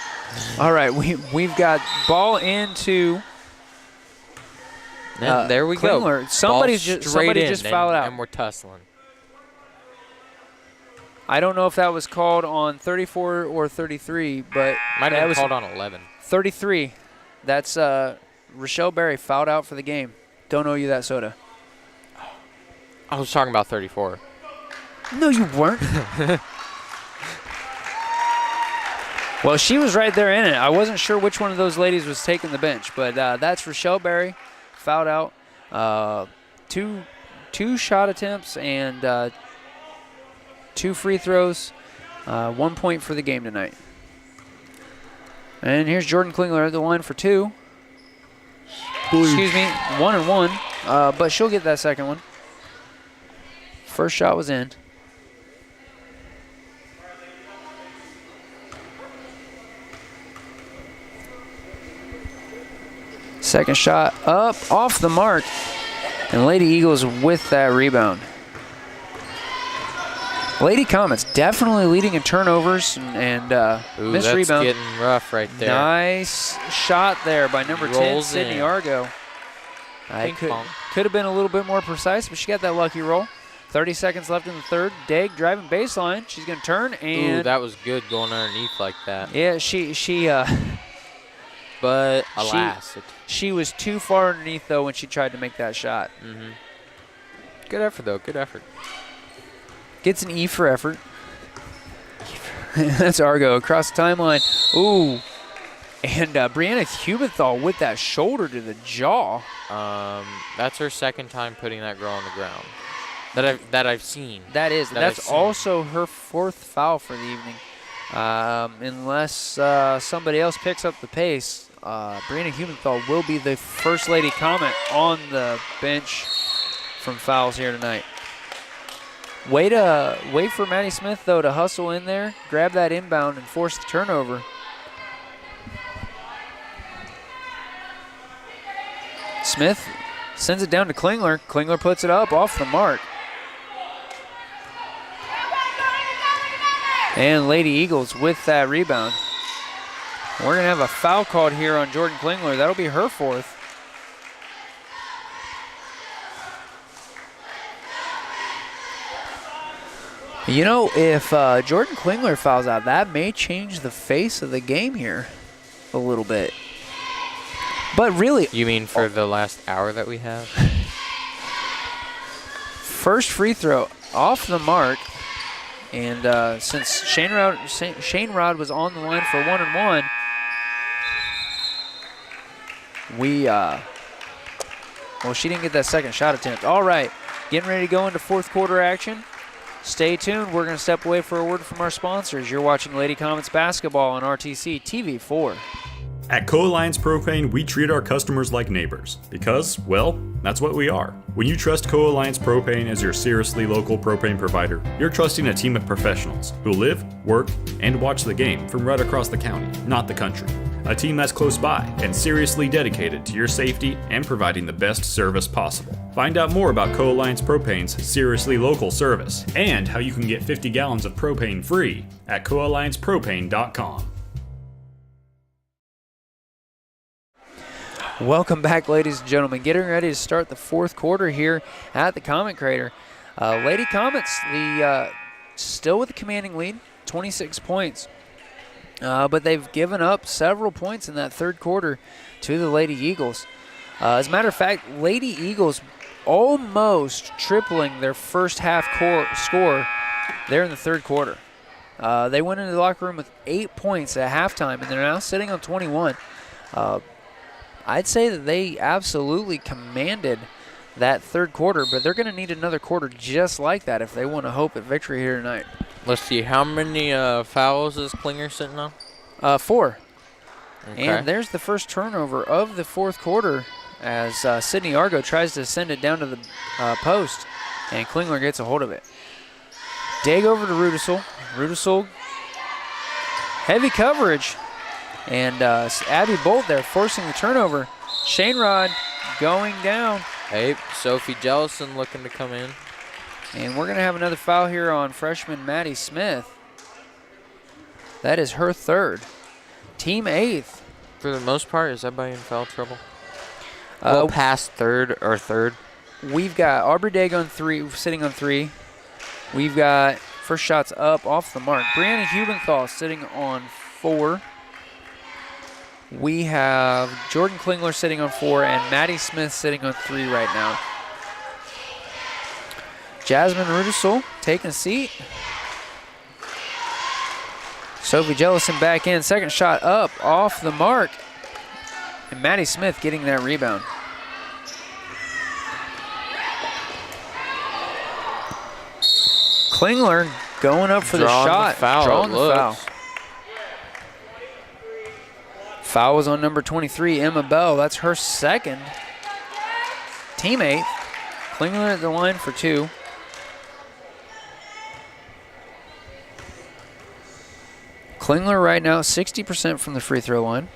All right, we've got ball into. There we Clingler. go. Somebody just fouled out. And we're tussling. I don't know if that was called on 34 or 33, but might have been called on 11. 33. That's Rochelle Berry fouled out for the game. Don't owe you that soda. I was talking about 34. No, you weren't. Well, she was right there in it. I wasn't sure which one of those ladies was taking the bench, but that's Rochelle Berry, fouled out. Two shot attempts and 2 free throws. 1 point for the game tonight. And here's Jordan Clingler at the line for 2. Excuse me, 1 and 1, but she'll get that second one. First shot was in. Second shot up, off the mark. And Lady Eagles with that rebound. Lady Comets definitely leading in turnovers and missed that's rebound. Getting rough right there. Nice shot there by number 10, Sydney Argo. Could have been a little bit more precise, but she got that lucky roll. 30 seconds left in the third. Degg driving baseline. She's going to turn and. Ooh, that was good going underneath like that. Yeah, but alas, she was too far underneath though when she tried to make that shot. Mm-hmm. Good effort though. Good effort. Gets an E for effort. That's Argo across the timeline. Ooh. And Brianna Hubenthal with that shoulder to the jaw. That's her second time putting that girl on the ground that I've seen. That's also her 4th foul for the evening. Unless somebody else picks up the pace, Brianna Hubenthal will be the first Lady Comet on the bench from fouls here tonight. Wait for Maddie Smith, though, to hustle in there, grab that inbound, and force the turnover. Smith sends it down to Clingler. Clingler puts it up off the mark. And Lady Eagles with that rebound. We're going to have a foul called here on Jordan Clingler. That'll be her 4th. You know, if Jordan Clingler fouls out, that may change the face of the game here a little bit. But really... You mean for the last hour that we have? First free throw off the mark. And since Shainrod was on the line for 1 and 1, well, she didn't get that second shot attempt. All right, getting ready to go into 4th quarter action. Stay tuned. We're going to step away for a word from our sponsors. You're watching Lady Comets basketball on RTC TV4. At Co-Alliance Propane, we treat our customers like neighbors because, well, that's what we are. When you trust Co-Alliance Propane as your seriously local propane provider, you're trusting a team of professionals who live, work, and watch the game from right across the county, not the country. A team that's close by and seriously dedicated to your safety and providing the best service possible. Find out more about Co-Alliance Propane's seriously local service and how you can get 50 gallons of propane free at coalliancepropane.com. Welcome back, ladies and gentlemen. Getting ready to start the 4th quarter here at the Comet Crater. Lady Comets, still with the commanding lead, 26 points. But they've given up several points in that 3rd quarter to the Lady Eagles. As a matter of fact, Lady Eagles almost tripling their first half score there in the 3rd quarter. They went into the locker room with 8 points at halftime, and they're now sitting on 21. I'd say that they absolutely commanded that 3rd quarter, but they're going to need another quarter just like that if they want to hope at victory here tonight. Let's see, how many fouls is Clingler sitting on? 4. Okay. And there's the first turnover of the 4th quarter as Sydney Argo tries to send it down to the post, and Clingler gets a hold of it. Dig over to Rudisell. Rudisell, heavy coverage, and Abby Bolt there forcing the turnover. Shane Rod going down. Hey, Sophie Jellison looking to come in. And we're going to have another foul here on freshman Maddie Smith. That is her third. Team 8th. For the most part, is everybody in foul trouble? Well, past third. We've got Aubrey Daigle on 3, sitting on 3. We've got first shots up off the mark. Brianna Hubenthal sitting on 4. We have Jordan Clingler sitting on 4 and Maddie Smith sitting on 3 right now. Jasmine Rudisell taking a seat. Sophie Jellison back in. Second shot up off the mark. And Maddie Smith getting that rebound. Clingler going up for the shot. Drawing the foul. Foul was on number 23, Emma Bell. That's her second. Teammate. Clingler at the line for 2. Clingler right now 60% from the free throw line.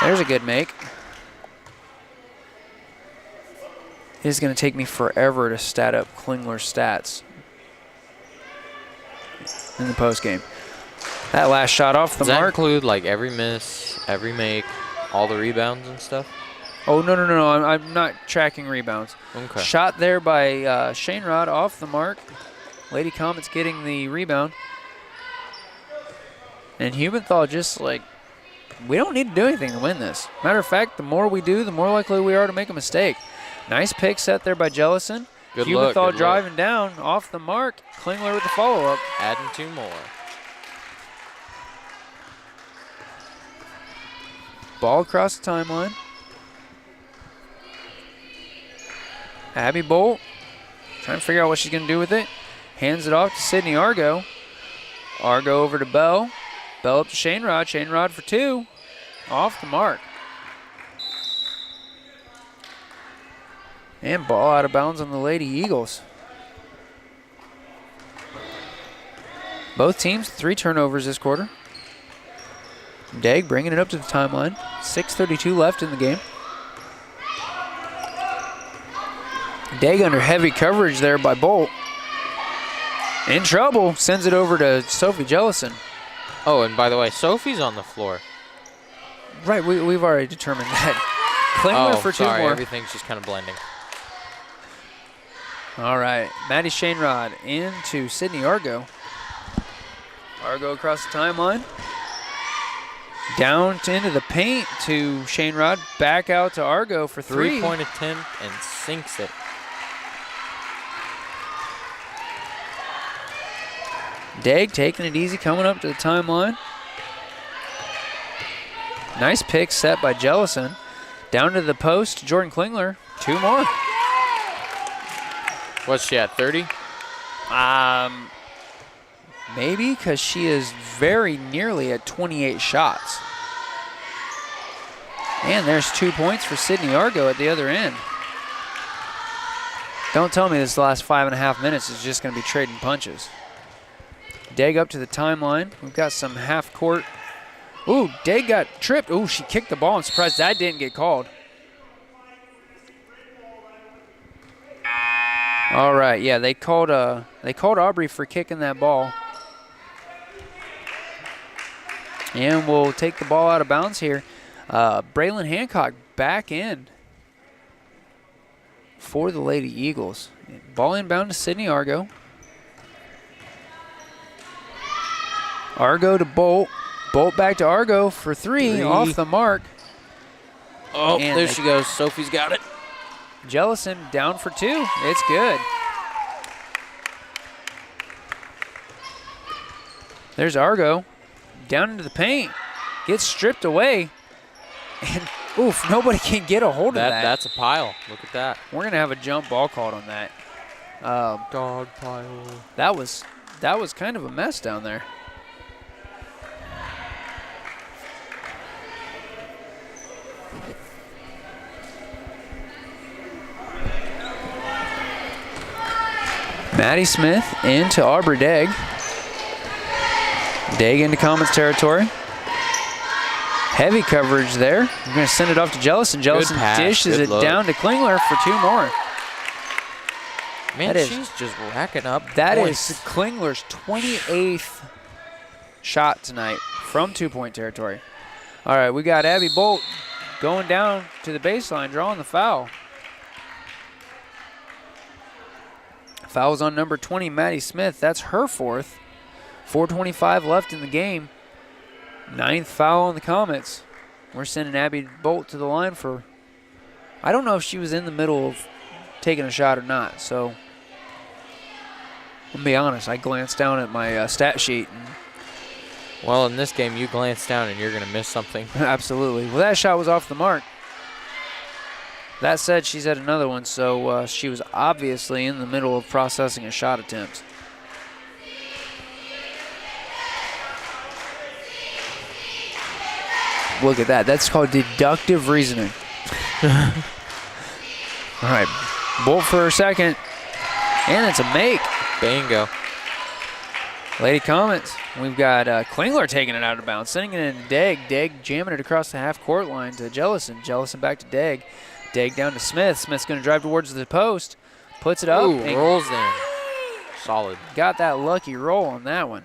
There's a good make. It is going to take me forever to stat up Klingler's stats in the postgame. That last shot off the mark. Does that include like every miss, every make, all the rebounds and stuff? Oh, no. I'm not tracking rebounds. Okay. Shot there by Shane Rod off the mark. Lady Comet's getting the rebound. And Hubenthal just like, we don't need to do anything to win this. Matter of fact, the more we do, the more likely we are to make a mistake. Nice pick set there by Jellison. Hubenthal driving down off the mark. Clingler with the follow-up. Adding 2 more. Ball across the timeline. Abby Bolt trying to figure out what she's going to do with it. Hands it off to Sydney Argo. Argo over to Bell. Bell up to Shane Rod. Shane Rod for 2. Off the mark. And ball out of bounds on the Lady Eagles. Both teams 3 turnovers this quarter. Degg bringing it up to the timeline. 6:32 left in the game. Degg under heavy coverage there by Bolt. In trouble. Sends it over to Sophie Jellison. Oh, and by the way, Sophie's on the floor. Right, we've already determined that. Clingler for 2 more. Everything's just kind of blending. All right, Maddie Shane Rod into Sydney Argo. Argo across the timeline. Down into the paint to Shane Rod. Back out to Argo for 3. 3-point attempt and sinks it. Degg taking it easy, coming up to the timeline. Nice pick set by Jellison. Down to the post, Jordan Clingler. 2 more. What's she at, 30? Maybe, because she is very nearly at 28 shots. And there's 2 points for Sydney Argo at the other end. Don't tell me this last 5.5 minutes is just going to be trading punches. Degg up to the timeline. We've got some half court. Ooh, Degg got tripped. Ooh, she kicked the ball. I'm surprised that didn't get called. All right, yeah, they called Aubrey for kicking that ball. And we'll take the ball out of bounds here. Braylon Hancock back in for the Lady Eagles. Ball inbound to Sydney Argo. Argo to Bolt. Bolt back to Argo for 3 off the mark. Oh, and there she goes. Sophie's got it. Jellison down for 2. It's good. There's Argo. Down into the paint. Gets stripped away. And, oof, nobody can get a hold of that. That's a pile. Look at that. We're going to have a jump ball called on that. Dog pile. That was kind of a mess down there. Maddie Smith into Aubrey Degg. Degg into Comets territory. Heavy coverage there. We're going to send it off to Jellison. Jellison dishes it down to Clingler for 2 more. Man, she's just racking up That points. is Klingler's 28th shot tonight from 2-point territory. All right, we got Abby Bolt going down to the baseline, drawing the foul. Foul's on number 20, Maddie Smith. That's her 4th. 4:25 left in the game. 9th foul on the Comets. We're sending Abby Bolt to the line for, I don't know if she was in the middle of taking a shot or not, so I'm gonna be honest, I glanced down at my stat sheet. Well, in this game, you glance down and you're going to miss something. Absolutely. Well, that shot was off the mark. That said, she's had another one, so she was obviously in the middle of processing a shot attempt. Look at that. That's called deductive reasoning. All right. Bolt for her second. And it's a make. Bingo. Lady Comets. We've got Clingler taking it out of bounds, sending it in to Degg. Degg jamming it across the half-court line to Jellison. Jellison back to Degg. Degg down to Smith. Smith's going to drive towards the post. Puts it up. Ooh, rolls in. Solid. Got that lucky roll on that one.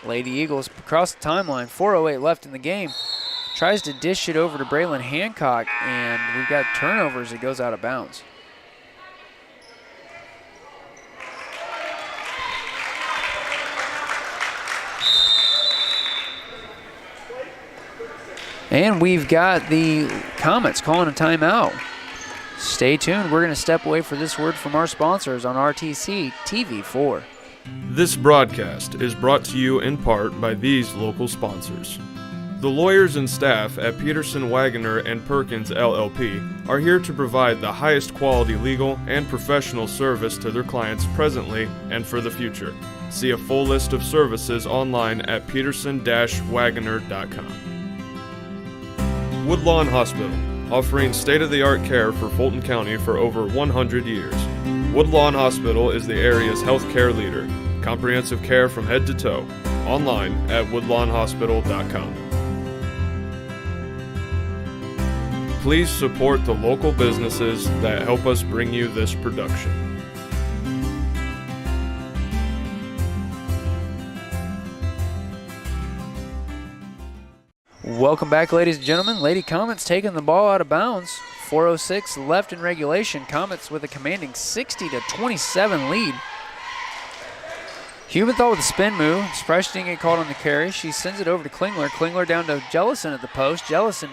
Lady Eagles across the timeline. 4:08 left in the game. Tries to dish it over to Braylon Hancock, and we've got turnovers. It goes out of bounds. And we've got the Comets calling a timeout. Stay tuned. We're going to step away for this word from our sponsors on RTC TV4. This broadcast is brought to you in part by these local sponsors. The lawyers and staff at Peterson, Wagoner & Perkins LLP are here to provide the highest quality legal and professional service to their clients presently and for the future. See a full list of services online at peterson-wagoner.com. Woodlawn Hospital, offering state-of-the-art care for Fulton County for over 100 years. Woodlawn Hospital is the area's healthcare leader. Comprehensive care from head to toe. Online at woodlawnhospital.com. Please support the local businesses that help us bring you this production. Welcome back, ladies and gentlemen. Lady Comets taking the ball out of bounds. 4:06 left in regulation. Comets with a commanding 60-27 lead. Hubenthal with a spin move. Surprised she didn't get called on the carry. She sends it over to Clingler. Clingler down to Jellison at the post. Jellison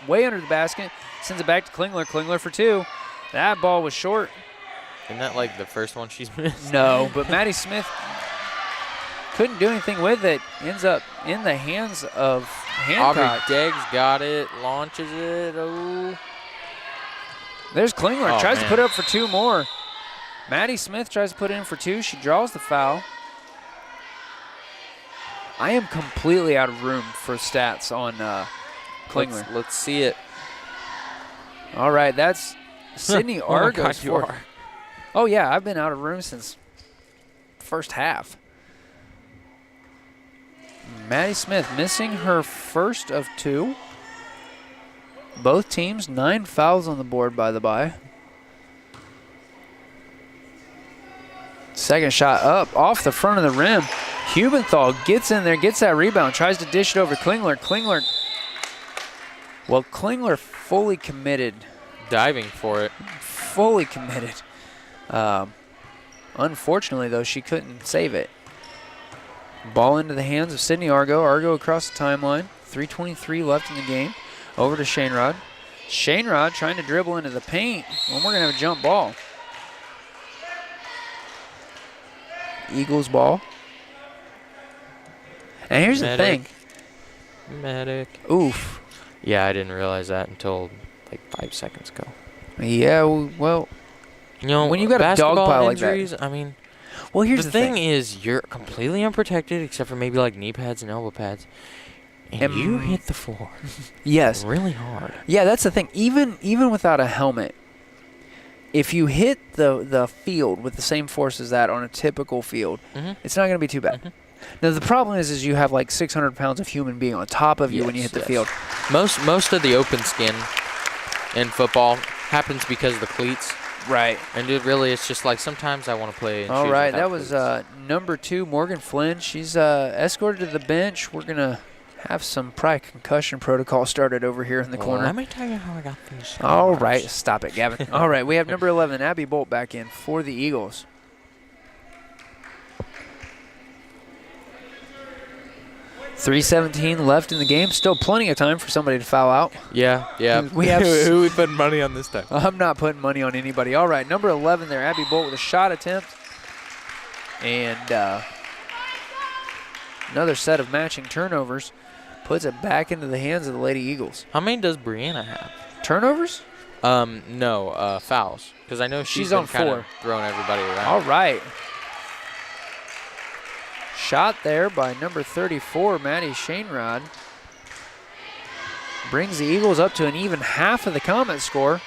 way under the basket. Sends it back to Clingler. Clingler for 2. That ball was short. Isn't that like the first one she's missed? No, but Maddie Smith couldn't do anything with it. Ends up in the hands of Hancock. Aubrey Degg's got it, launches it. Oh. There's Clingler. Tries man. to put up for 2 more. Maddie Smith tries to put in for 2. She draws the foul. I am completely out of room for stats on Clingler. Let's see it. All right, that's Sydney Argo's God, you fourth. are. Oh, yeah, I've been out of room since first half. Maddie Smith missing her first of 2. Both teams, 9 fouls on the board, by the by. Second shot up off the front of the rim. Hubenthal gets in there, gets that rebound, tries to dish it over to Clingler. Clingler fully committed. Diving for it. Fully committed. Unfortunately, though, she couldn't save it. Ball into the hands of Sydney Argo. Argo across the timeline. 3:23 left in the game. Over to Shanerod. Shanerod trying to dribble into the paint. Well, we're going to have a jump ball. Eagles ball. And here's the thing. Medic. Oof. Yeah, I didn't realize that until like 5 seconds ago. Yeah, well, you know, when you got a dog pile injuries, like that. I mean, well, here's the thing is, you're completely unprotected except for maybe like knee pads and elbow pads. And you hit the floor. Yes. Really hard. Yeah, that's the thing. Even without a helmet, if you hit the field with the same force as that on a typical field, it's not going to be too bad. Now, the problem is you have like 600 pounds of human being on top of you when you hit the field. Most of the open skin in football happens because of the cleats. Right. And dude, really, it's just like sometimes I want to play. All right, that was number 2, Morgan Flynn. She's escorted to the bench. We're going to have some probably concussion protocol started over here in the corner. Let me tell you how I got these. All right, stop it, Gavin. All right, we have number 11, Abby Bolt, back in for the Eagles. .317 left in the game. Still plenty of time for somebody to foul out. Yeah. We have who we putting money on this time? I'm not putting money on anybody. All right, number 11 there, Abby Bolt with a shot attempt. And another set of matching turnovers puts it back into the hands of the Lady Eagles. How many does Brianna have? Turnovers? No, fouls. Because I know she's on kind 4. of throwing everybody around. All right. Shot there by number 34, Maddie Shainrod. Brings the Eagles up to an even half of the Comet score.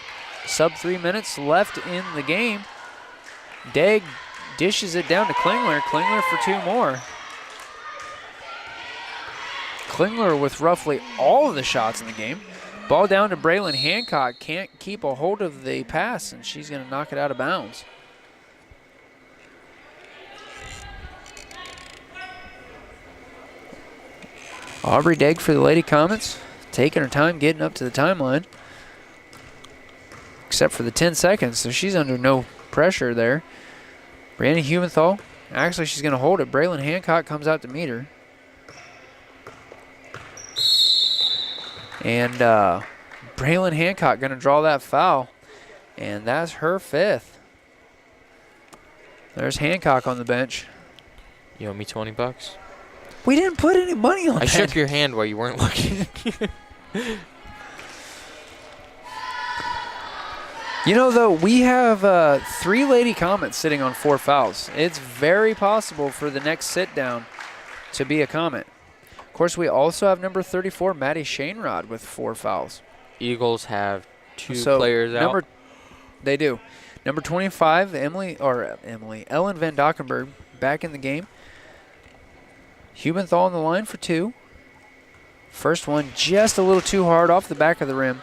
Sub 3 minutes left in the game. Degg dishes it down to Clingler. Clingler for 2 more. Clingler with roughly all of the shots in the game. Ball down to Braylon Hancock. Can't keep a hold of the pass, and she's going to knock it out of bounds. Aubrey Degg for the Lady Comets, taking her time getting up to the timeline. Except for the 10 seconds, so she's under no pressure there. Brandon Humenthal, actually she's going to hold it. Braylon Hancock comes out to meet her. And Braylon Hancock going to draw that foul, and that's her 5th. There's Hancock on the bench. You owe me $20? We didn't put any money on that. I shook your hand while you weren't looking. You know, though, we have 3 Lady Comets sitting on 4 fouls. It's very possible for the next sit-down to be a Comet. Of course, we also have number 34, Maddie Shainrod, with 4 fouls. Eagles have 2 players out. They do. Number 25, Ellen Van Dockenberg, back in the game. Hubenthal on the line for 2. First one just a little too hard off the back of the rim.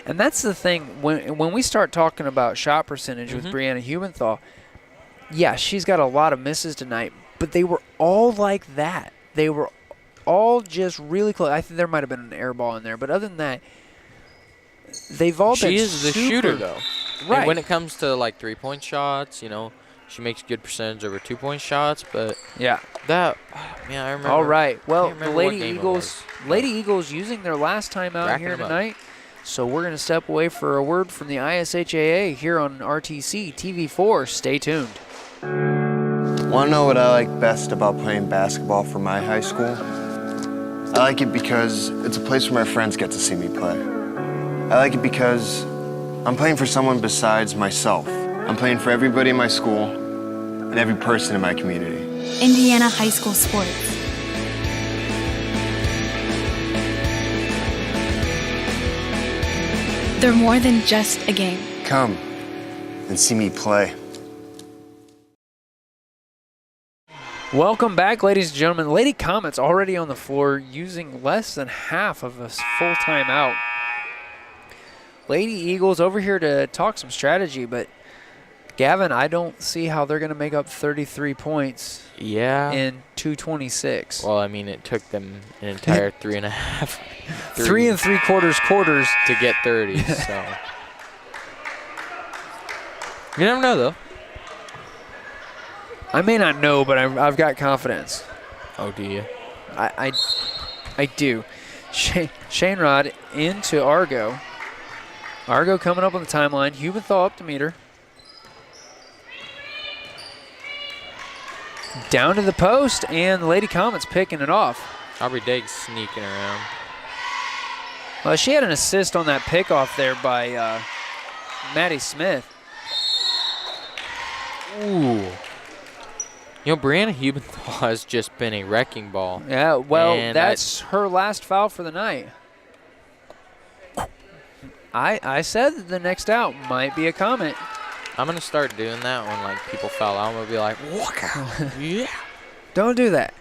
And that's the thing, when we start talking about shot percentage with Brianna Hubenthal, yeah, she's got a lot of misses tonight, but they were all like that. They were all just really close. I think there might have been an air ball in there, but other than that, they've all been She is the shooter, though. Right. And when it comes to, like, 3-point shots, you know, she makes good percentage over 2-point shots, but yeah, I remember. All right. Well, the Lady Lady Eagles using their last time out here tonight. So we're going to step away for a word from the ISHAA here on RTC TV4. Stay tuned. Want to know what I like best about playing basketball for my high school? I like it because it's a place where my friends get to see me play. I like it because I'm playing for someone besides myself. I'm playing for everybody in my school and every person in my community. Indiana high school sports. They're more than just a game. Come and see me play. Welcome back, ladies and gentlemen. Lady Comets already on the floor using less than half of a full timeout. Lady Eagles over here to talk some strategy, but Gavin, I don't see how they're going to make up 33 points in 2:26. Well, I mean, it took them an entire 3.5. 3 3/4 quarters to get 30, so. You never know, though. I may not know, but I've got confidence. Oh, do you? I do. Shainrod into Argo. Argo coming up on the timeline. Hubenthal up to meet her. Down to the post, and Lady Comets picking it off. Aubrey Dagg's sneaking around. Well, she had an assist on that pickoff there by Maddie Smith. Ooh. You know, Brianna Hubenthal has just been a wrecking ball. Yeah, well, that's her last foul for the night. I said that the next out might be a Comet. I'm gonna start doing that when like people foul out. I'm gonna be like, walk out. Yeah. Don't do that.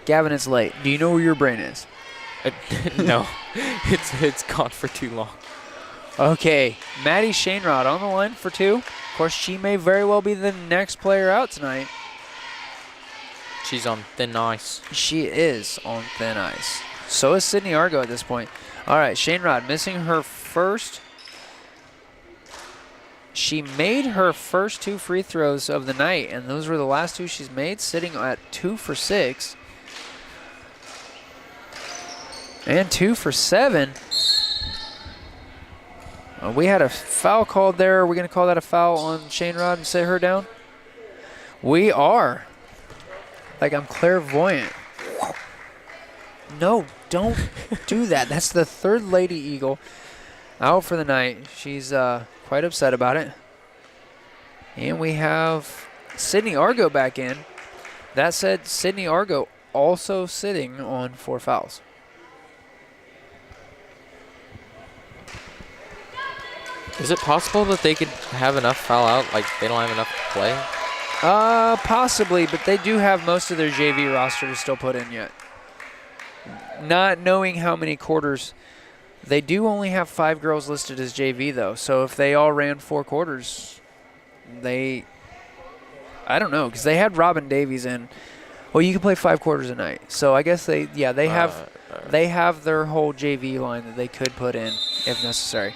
Gavin, it's late. Do you know where your brain is? No, it's gone for too long. Okay, Maddie Shainrod on the line for 2. Of course, she may very well be the next player out tonight. She's on thin ice. She is on thin ice. So is Sydney Argo at this point. All right, Shainrod missing her first. She made her first 2 free throws of the night, and those were the last 2 she's made, sitting at 2 for 6. And 2 for 7. We had a foul called there. Are we going to call that a foul on Shainrod and sit her down? We are. Like I'm clairvoyant. No, don't do that. That's the 3rd Lady Eagle out for the night. She's quite upset about it. And we have Sydney Argo back in. That said, Sydney Argo also sitting on 4 fouls. Is it possible that they could have enough foul out, like they don't have enough to play? Possibly, but they do have most of their JV roster to still put in yet. Not knowing how many quarters. They do only have 5 girls listed as JV, though. So if they all ran 4 quarters, I don't know, because they had Robin Davies in. Well, you can play 5 quarters a night. So I guess they have their whole JV line that they could put in if necessary.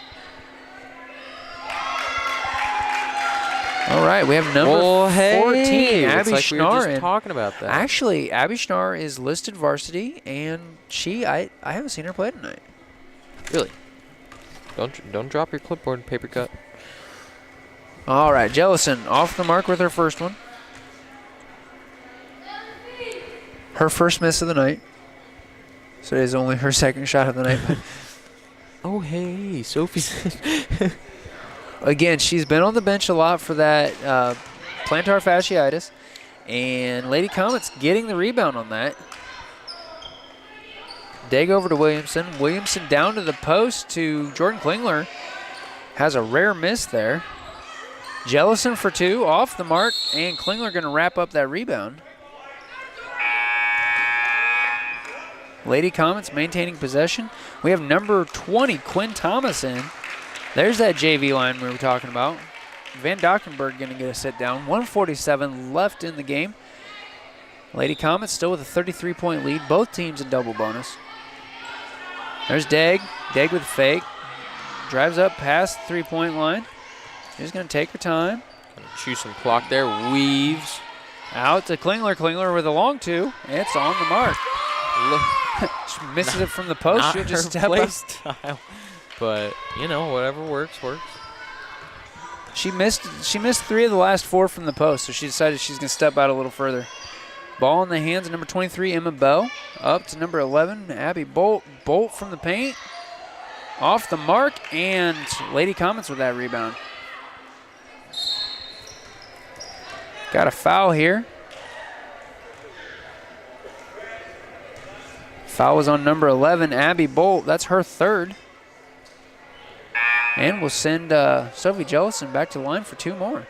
All right, we have number 14, Abby like Schnarr. We were just talking about that. Actually, Abby Schnarr is listed varsity, and I haven't seen her play tonight. Really? Don't drop your clipboard and paper cut. All right, Jellison off the mark with her first one. Her first miss of the night. So it is only her second shot of the night. Oh, hey, Sophie. Again, she's been on the bench a lot for that plantar fasciitis. And Lady Comet's getting the rebound on that. Dig over to Williamson. Williamson down to the post to Jordan Clingler. Has a rare miss there. Jellison for 2, off the mark, and Clingler going to wrap up that rebound. Lady Comets maintaining possession. We have number 20, Quinn Thomas in. There's that JV line we were talking about. Van Dockenberg going to get a sit down. 1:47 left in the game. Lady Comets still with a 33-point lead. Both teams in double bonus. There's Dag. Dag with a fake. Drives up past the 3-point line. She's going to take her time. Gonna chew some clock there. Weaves. Out to Clingler. Clingler with a long 2. It's on the mark. She misses it from the post. She'll just step up. Style. But, you know, whatever works, works. She missed 3 of the last 4 from the post, so she decided she's going to step out a little further. Ball in the hands of number 23, Emma Bell. Up to number 11, Abby Bolt. Bolt from the paint. Off the mark, and Lady Comets with that rebound. Got a foul here. Foul was on number 11, Abby Bolt. That's her 3rd. And we'll send Sophie Jellison back to the line for 2 more.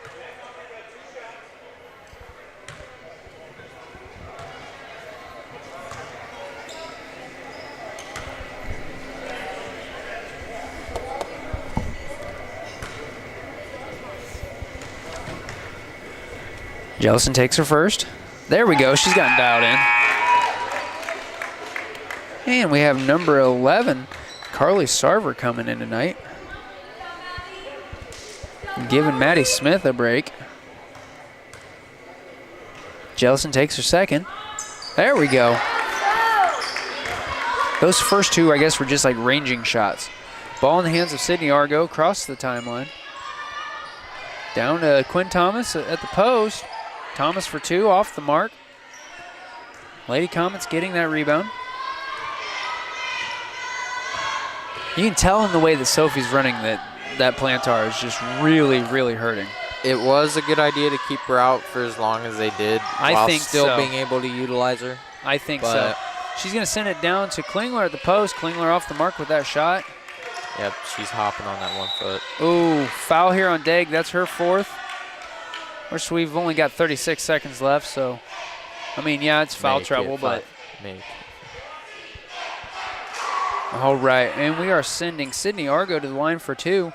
Jellison takes her first. There we go. She's gotten dialed in. And we have number 11, Carly Sarver, coming in tonight. Giving Maddie Smith a break. Jellison takes her second. There we go. Those first 2, I guess, were just like ranging shots. Ball in the hands of Sydney Argo, across the timeline. Down to Quinn Thomas at the post. Thomas for 2, off the mark. Lady Comets getting that rebound. You can tell in the way that Sophie's running that plantar is just really, really hurting. It was a good idea to keep her out for as long as they did, I think still so. being able to utilize her. I think so. She's going to send it down to Clingler at the post. Clingler off the mark with that shot. Yep, she's hopping on that 1 foot. Ooh, foul here on Degg. That's her 4th. Of course, we've only got 36 seconds left, so, I mean, yeah, it's foul trouble, but. All right, and we are sending Sydney Argo to the line for 2.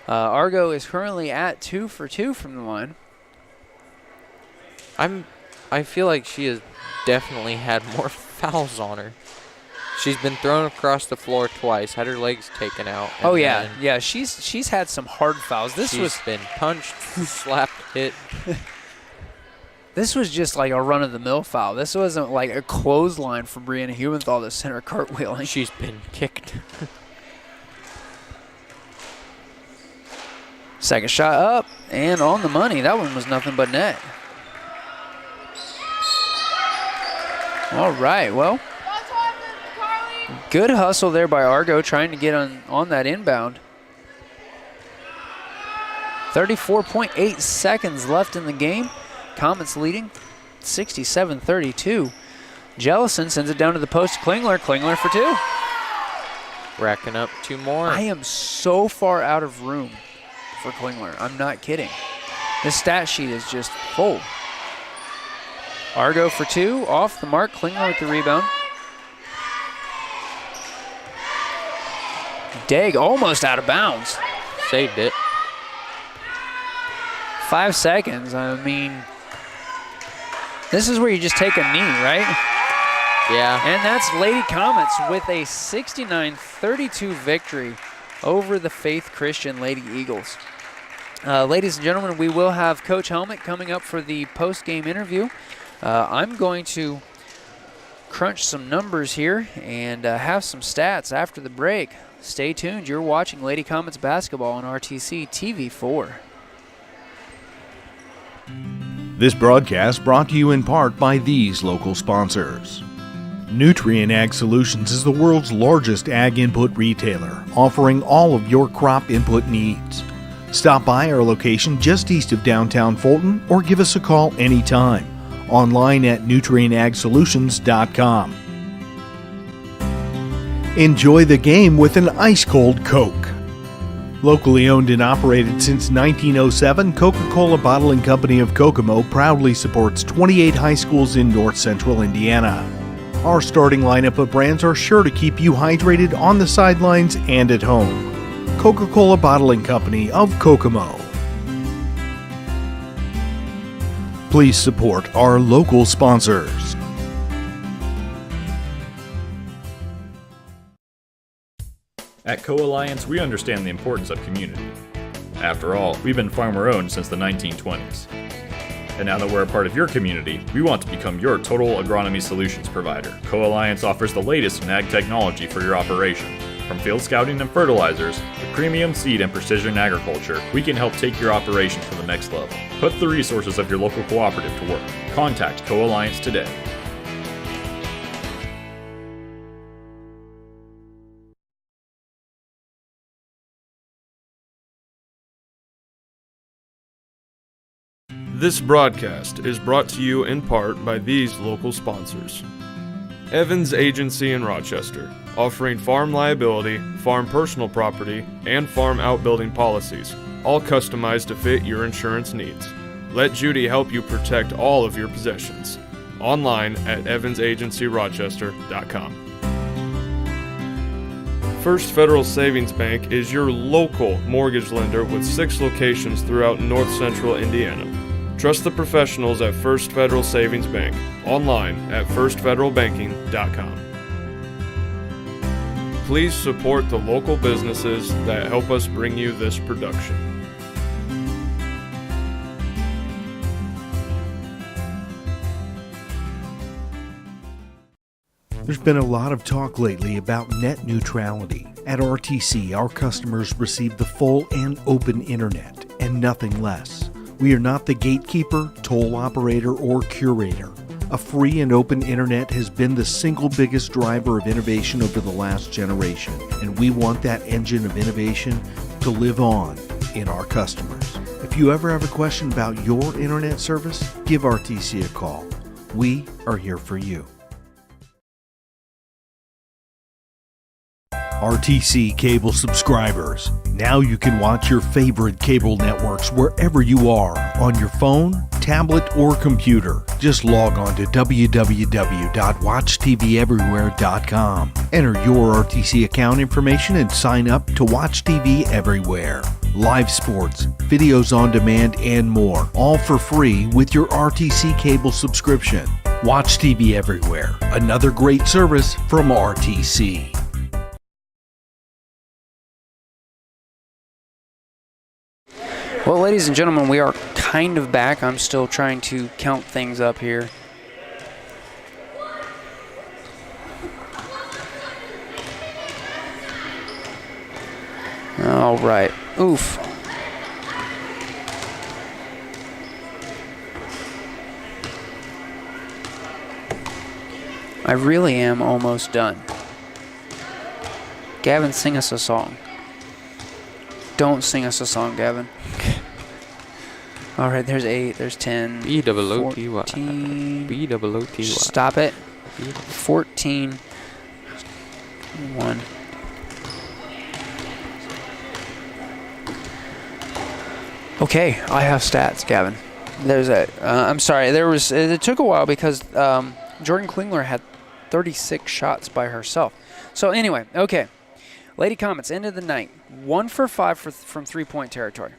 Argo is currently at 2 for 2 from the line. I feel like she has definitely had more fouls on her. She's been thrown across the floor twice, had her legs taken out. Oh yeah, yeah. She's had some hard fouls. She's been punched, slapped, hit. This was just like a run-of-the-mill foul. This wasn't like a clothesline from Brianna Humenthal to send her cartwheeling. She's been kicked. Second shot up and on the money. That one was nothing but net. All right, well, good hustle there by Argo trying to get on that inbound. 34.8 seconds left in the game. Comets leading 67-32. Jellison sends it down to the post to Clingler. Clingler for 2. Racking up 2 more. I am so far out of room for Clingler. I'm not kidding. This stat sheet is just full. Argo for 2, off the mark. Clingler with the rebound. Degg almost out of bounds. Saved it. 5 seconds. I mean, this is where you just take a knee, right? Yeah. And that's Lady Comets with a 69-32 victory over the Faith Christian Lady Eagles. Ladies and gentlemen, we will have Coach Helmet coming up for the post-game interview. I'm going to crunch some numbers here and have some stats after the break. Stay tuned. You're watching Lady Comets basketball on RTC TV4. This broadcast brought to you in part by these local sponsors. Nutrien Ag Solutions is the world's largest ag input retailer, offering all of your crop input needs. Stop by our location just east of downtown Fulton or give us a call anytime. Online at nutrienagsolutions.com. Enjoy the game with an ice-cold Coke. Locally owned and operated since 1907, Coca-Cola Bottling Company of Kokomo proudly supports 28 high schools in north central Indiana. Our starting lineup of brands are sure to keep you hydrated on the sidelines and at home. Coca-Cola Bottling Company of Kokomo. Please support our local sponsors. At Co-Alliance, we understand the importance of community. After all, we've been farmer-owned since the 1920s. And now that we're a part of your community, we want to become your total agronomy solutions provider. Co-Alliance offers the latest in ag technology for your operation. From field scouting and fertilizers to premium seed and precision agriculture, we can help take your operation to the next level. Put the resources of your local cooperative to work. Contact Co-Alliance today. This broadcast is brought to you in part by these local sponsors. Evans Agency in Rochester, offering farm liability, farm personal property, and farm outbuilding policies, all customized to fit your insurance needs. Let Judy help you protect all of your possessions. Online at evansagencyrochester.com. First Federal Savings Bank is your local mortgage lender with 6 locations throughout north central Indiana. Trust the professionals at First Federal Savings Bank. Online at firstfederalbanking.com. Please support the local businesses that help us bring you this production. There's been a lot of talk lately about net neutrality. At RTC, our customers receive the full and open internet and nothing less. We are not the gatekeeper, toll operator, or curator. A free and open internet has been the single biggest driver of innovation over the last generation, and we want that engine of innovation to live on in our customers. If you ever have a question about your internet service, give RTC a call. We are here for you. RTC cable subscribers. Now you can watch your favorite cable networks wherever you are on your phone, tablet, or computer. Just log on to www.watchtveverywhere.com. Enter your RTC account information and sign up to watch TV everywhere. Live sports, videos on demand, and more, all for free with your RTC cable subscription. Watch TV everywhere. Another great service from RTC. Well, ladies and gentlemen, we are kind of back. I'm still trying to count things up here. All right. Oof. I really am almost done. Gavin, sing us a song. Don't sing us a song, Gavin. All right, there's 8, there's 10, B-double-O-T-Y. 14. B-double-O-T-Y. Stop it. 14. 1. Okay, I have stats, Gavin. There's a. I'm sorry. It took a while because Jordan Clingler had 36 shots by herself. So anyway, okay. Lady Comets, end of the night. 1 for 5 from three-point territory.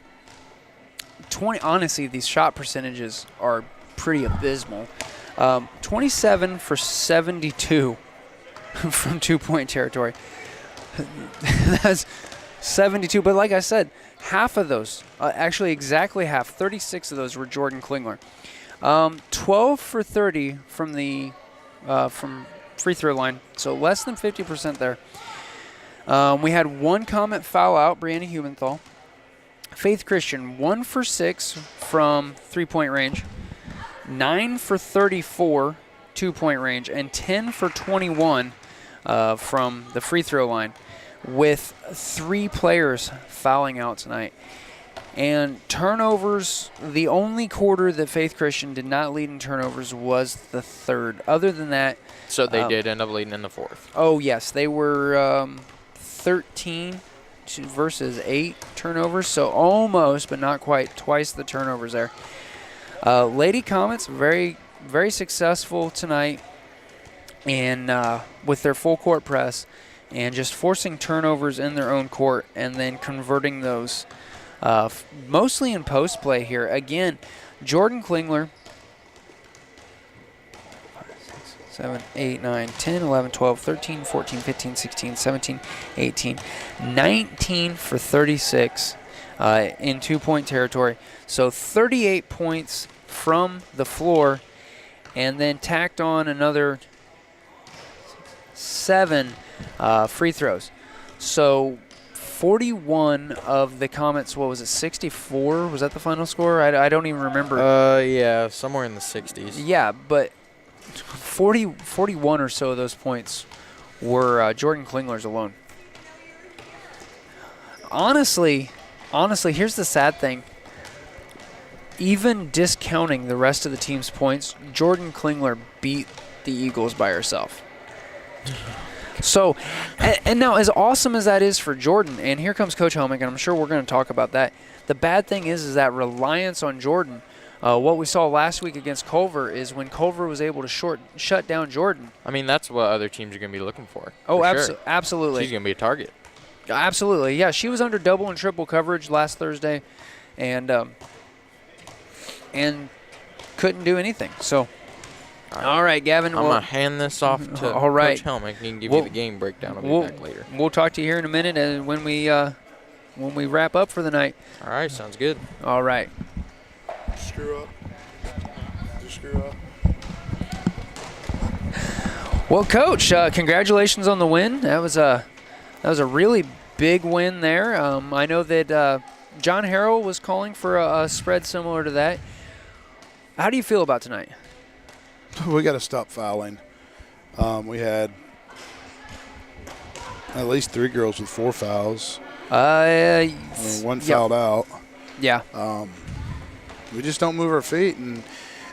20. Honestly, these shot percentages are pretty abysmal. 27 for 72 from two-point territory. That's 72. But like I said, half of those, actually exactly half, 36 of those were Jordan Clingler. 12 for 30 from the from free throw line, so less than 50% there. We had 1 Comet foul out, Brianna Humenthal. Faith Christian, 1 for 6 from three-point range, 9 for 34 two-point range, and 10 for 21 from the free throw line, with 3 players fouling out tonight. And turnovers, the only quarter that Faith Christian did not lead in turnovers was the third. Other than that... So they did end up leading in the fourth. Oh, yes. They were 13 versus 8 turnovers, so almost, but not quite, twice the turnovers there. Lady Comets, very, very successful tonight in with their full court press and just forcing turnovers in their own court and then converting those mostly in post play here. Again, Jordan Clingler, 7, 8, 9, 10, 11, 12, 13, 14, 15, 16, 17, 18, 19 for 36 in two-point territory. So 38 points from the floor, and then tacked on another 7 free throws. So 41 of the Comets, what was it, 64? Was that the final score? I don't even remember. Yeah, somewhere in the 60s. Yeah, but 41 or so of those points were Jordan Klingler's alone. Honestly, here's the sad thing. Even discounting the rest of the team's points, Jordan Clingler beat the Eagles by herself. So, and now as awesome as that is for Jordan, and here comes Coach Helmick, and I'm sure we're going to talk about that. The bad thing is that reliance on Jordan. What we saw last week against Culver is when Culver was able to shut down Jordan. I mean, that's what other teams are going to be looking for. Oh, sure. Absolutely. She's going to be a target. Absolutely, yeah. She was under double and triple coverage last Thursday, and couldn't do anything. So, all right, Gavin. I'm going to hand this off to Coach Helmick. He can give you the game breakdown. I'll be back later. We'll talk to you here in a minute and when we wrap up for the night. All right, sounds good. All right. Screw up. Just screw up. Well, Coach, congratulations on the win. That was a really big win there. I know that John Harrell was calling for a spread similar to that. How do you feel about tonight? We got to stop fouling. We had at least 3 girls with 4 fouls. One fouled out. Yeah. We just don't move our feet, and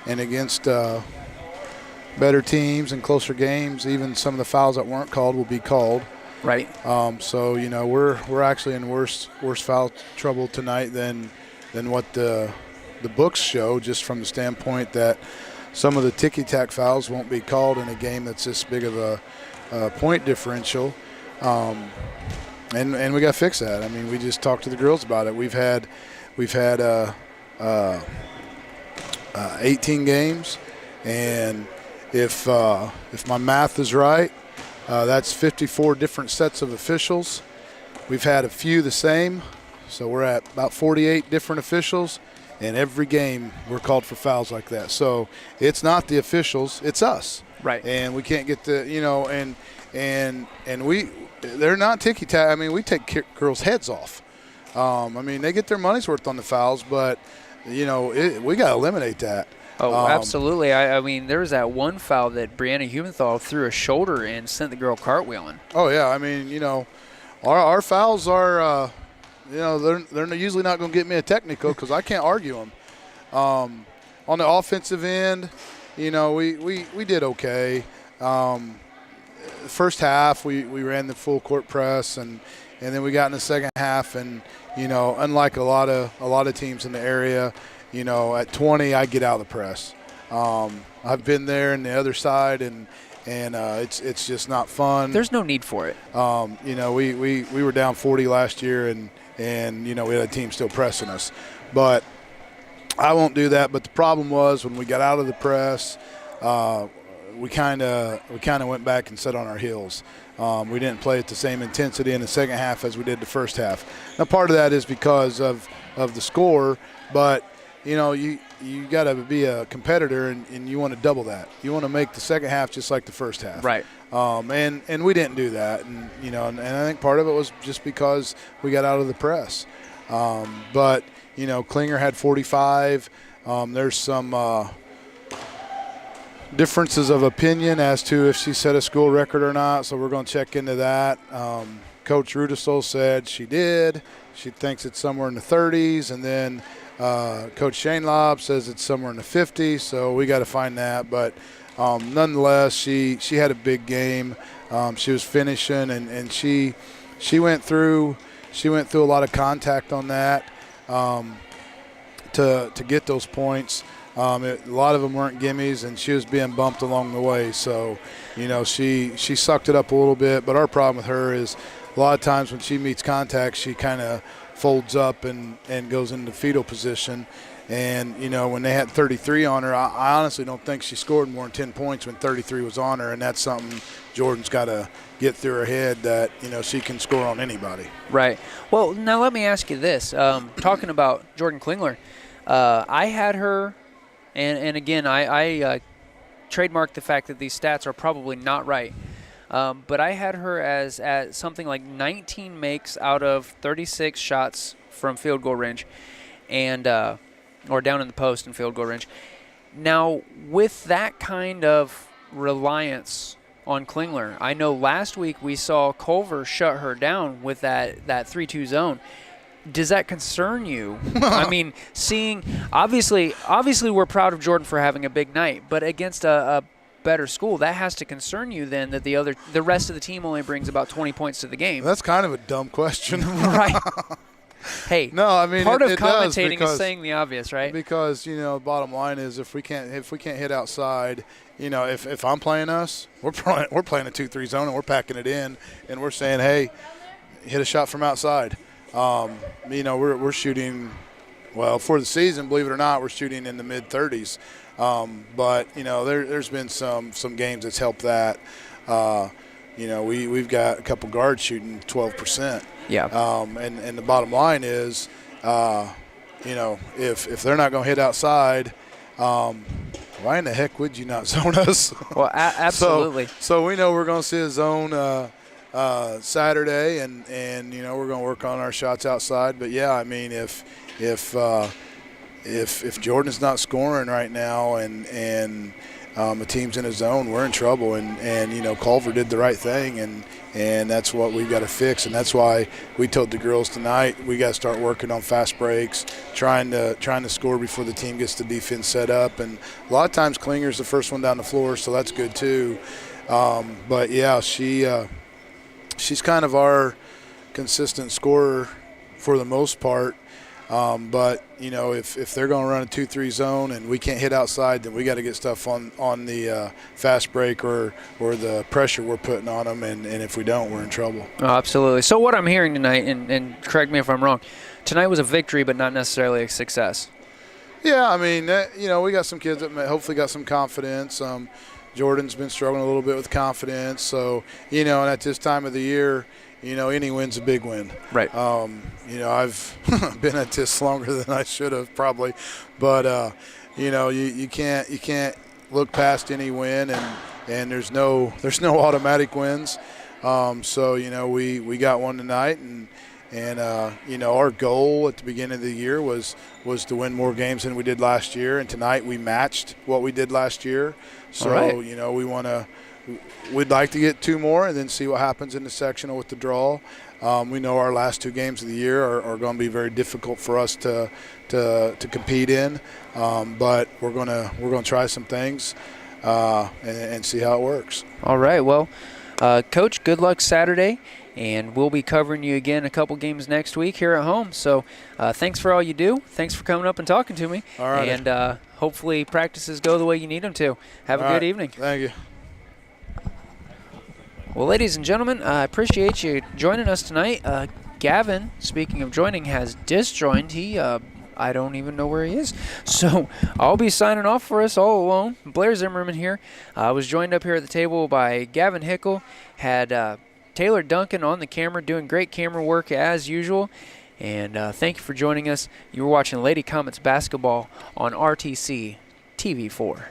against better teams and closer games, even some of the fouls that weren't called will be called. Right. So we're actually in worse foul trouble tonight than what the books show, just from the standpoint that some of the ticky-tack fouls won't be called in a game that's this big of a point differential. And we got to fix that. I mean, we just talked to the girls about it. We've had 18 games, and if my math is right, that's 54 different sets of officials. We've had a few the same, so we're at about 48 different officials, and every game we're called for fouls like that. So it's not the officials, it's us. Right. And we can't get the, they're not ticky-tack. I mean, we take girls' heads off. I mean, they get their money's worth on the fouls, but, we got to eliminate that. Oh, absolutely. I mean, there was that one foul that Brianna Humenthal threw a shoulder and sent the girl cartwheeling. Oh, yeah. I mean, our fouls are, they're usually not going to get me a technical because I can't argue them. On the offensive end, we did okay. First half, we ran the full court press, and then we got in the second half, and unlike a lot of teams in the area, at 20 I get out of the press. I've been there on the other side, and it's just not fun. There's no need for it. We were down 40 last year, and we had a team still pressing us, but I won't do that. But the problem was when we got out of the press, we kind of went back and sat on our heels. We didn't play at the same intensity in the second half as we did the first half. Now, part of that is because of the score, but you got to be a competitor, and you want to double that. You want to make the second half just like the first half. Right. And we didn't do that, and and I think part of it was just because we got out of the press. But Clingler had 45. There's some differences of opinion as to if she set a school record or not, so we're going to check into that. Coach Rudisol said she did. She thinks it's somewhere in the 30s, and then Coach Shane Lobb says it's somewhere in the 50s, so we got to find that. But nonetheless, she had a big game. She was finishing, and she went through a lot of contact on that to get those points. A lot of them weren't gimmies, and she was being bumped along the way. So, she sucked it up a little bit. But our problem with her is a lot of times when she meets contact, she kind of folds up and goes into fetal position. And, when they had 33 on her, I honestly don't think she scored more than 10 points when 33 was on her. And that's something Jordan's got to get through her head, that, she can score on anybody. Right. Well, now let me ask you this. Talking about Jordan Clingler, I had her – and again, I trademarked the fact that these stats are probably not right. But I had her as at something like 19 makes out of 36 shots from field goal range, and or down in the post and field goal range. Now, with that kind of reliance on Clingler, I know last week we saw Culver shut her down with that 3-2 zone. Does that concern you? I mean, seeing obviously we're proud of Jordan for having a big night, but against a better school, that has to concern you then, that the rest of the team only brings about 20 points to the game. That's kind of a dumb question. Right. Hey, no, I mean, part of it commentating is saying the obvious, right? Because bottom line is if we can't hit outside, if I'm playing us, we're playing a 2-3 zone, and we're packing it in, and we're saying, hey, hit a shot from outside. We're shooting, well, for the season, believe it or not, we're shooting in the mid-30s. But there's been some games that's helped that. We've got a couple guards shooting 12%. Yeah. And the bottom line is, if they're not going to hit outside, why in the heck would you not zone us? Well, absolutely. So we know we're going to see a zone Saturday, and we're going to work on our shots outside. But yeah, I mean, if Jordan's not scoring right now, and the team's in a zone, we're in trouble. And Culver did the right thing, and that's what we've got to fix. And that's why we told the girls tonight we got to start working on fast breaks, trying to score before the team gets the defense set up. And a lot of times Clingler's the first one down the floor, so that's good too. But yeah, she's kind of our consistent scorer for the most part. But, you know, if they're going to run a 2-3 zone and we can't hit outside, then we got to get stuff on the fast break or the pressure we're putting on them, and if we don't, we're in trouble. Oh, absolutely. So what I'm hearing tonight, and correct me if I'm wrong, tonight was a victory but not necessarily a success. Yeah, I mean, you know, we got some kids that hopefully got some confidence. Jordan's been struggling a little bit with confidence. So, you know, and at this time of the year, you know, any win's a big win. Right. You know, I've been at this longer than I should have probably. But, you know, you can't look past any win, and there's no automatic wins. So, you know, we got one tonight, and you know, our goal at the beginning of the year was to win more games than we did last year, and tonight we matched what we did last year. So, right. You know, we'd like to get 2 more and then see what happens in the sectional with the draw. We know our last 2 games of the year are going to be very difficult for us to compete in, but we're gonna try some things and see how it works. All right. Well, Coach, good luck Saturday. And we'll be covering you again a couple games next week here at home. So thanks for all you do. Thanks for coming up and talking to me. All right. And hopefully practices go the way you need them to. Have a good evening. Thank you. Well, ladies and gentlemen, I appreciate you joining us tonight. Gavin, speaking of joining, has disjoined. He, I don't even know where he is. So I'll be signing off for us all alone. Blair Zimmerman here. I was joined up here at the table by Gavin Hickel. Had Taylor Duncan on the camera, doing great camera work as usual. And thank you for joining us. You were watching Lady Comets basketball on RTC TV4.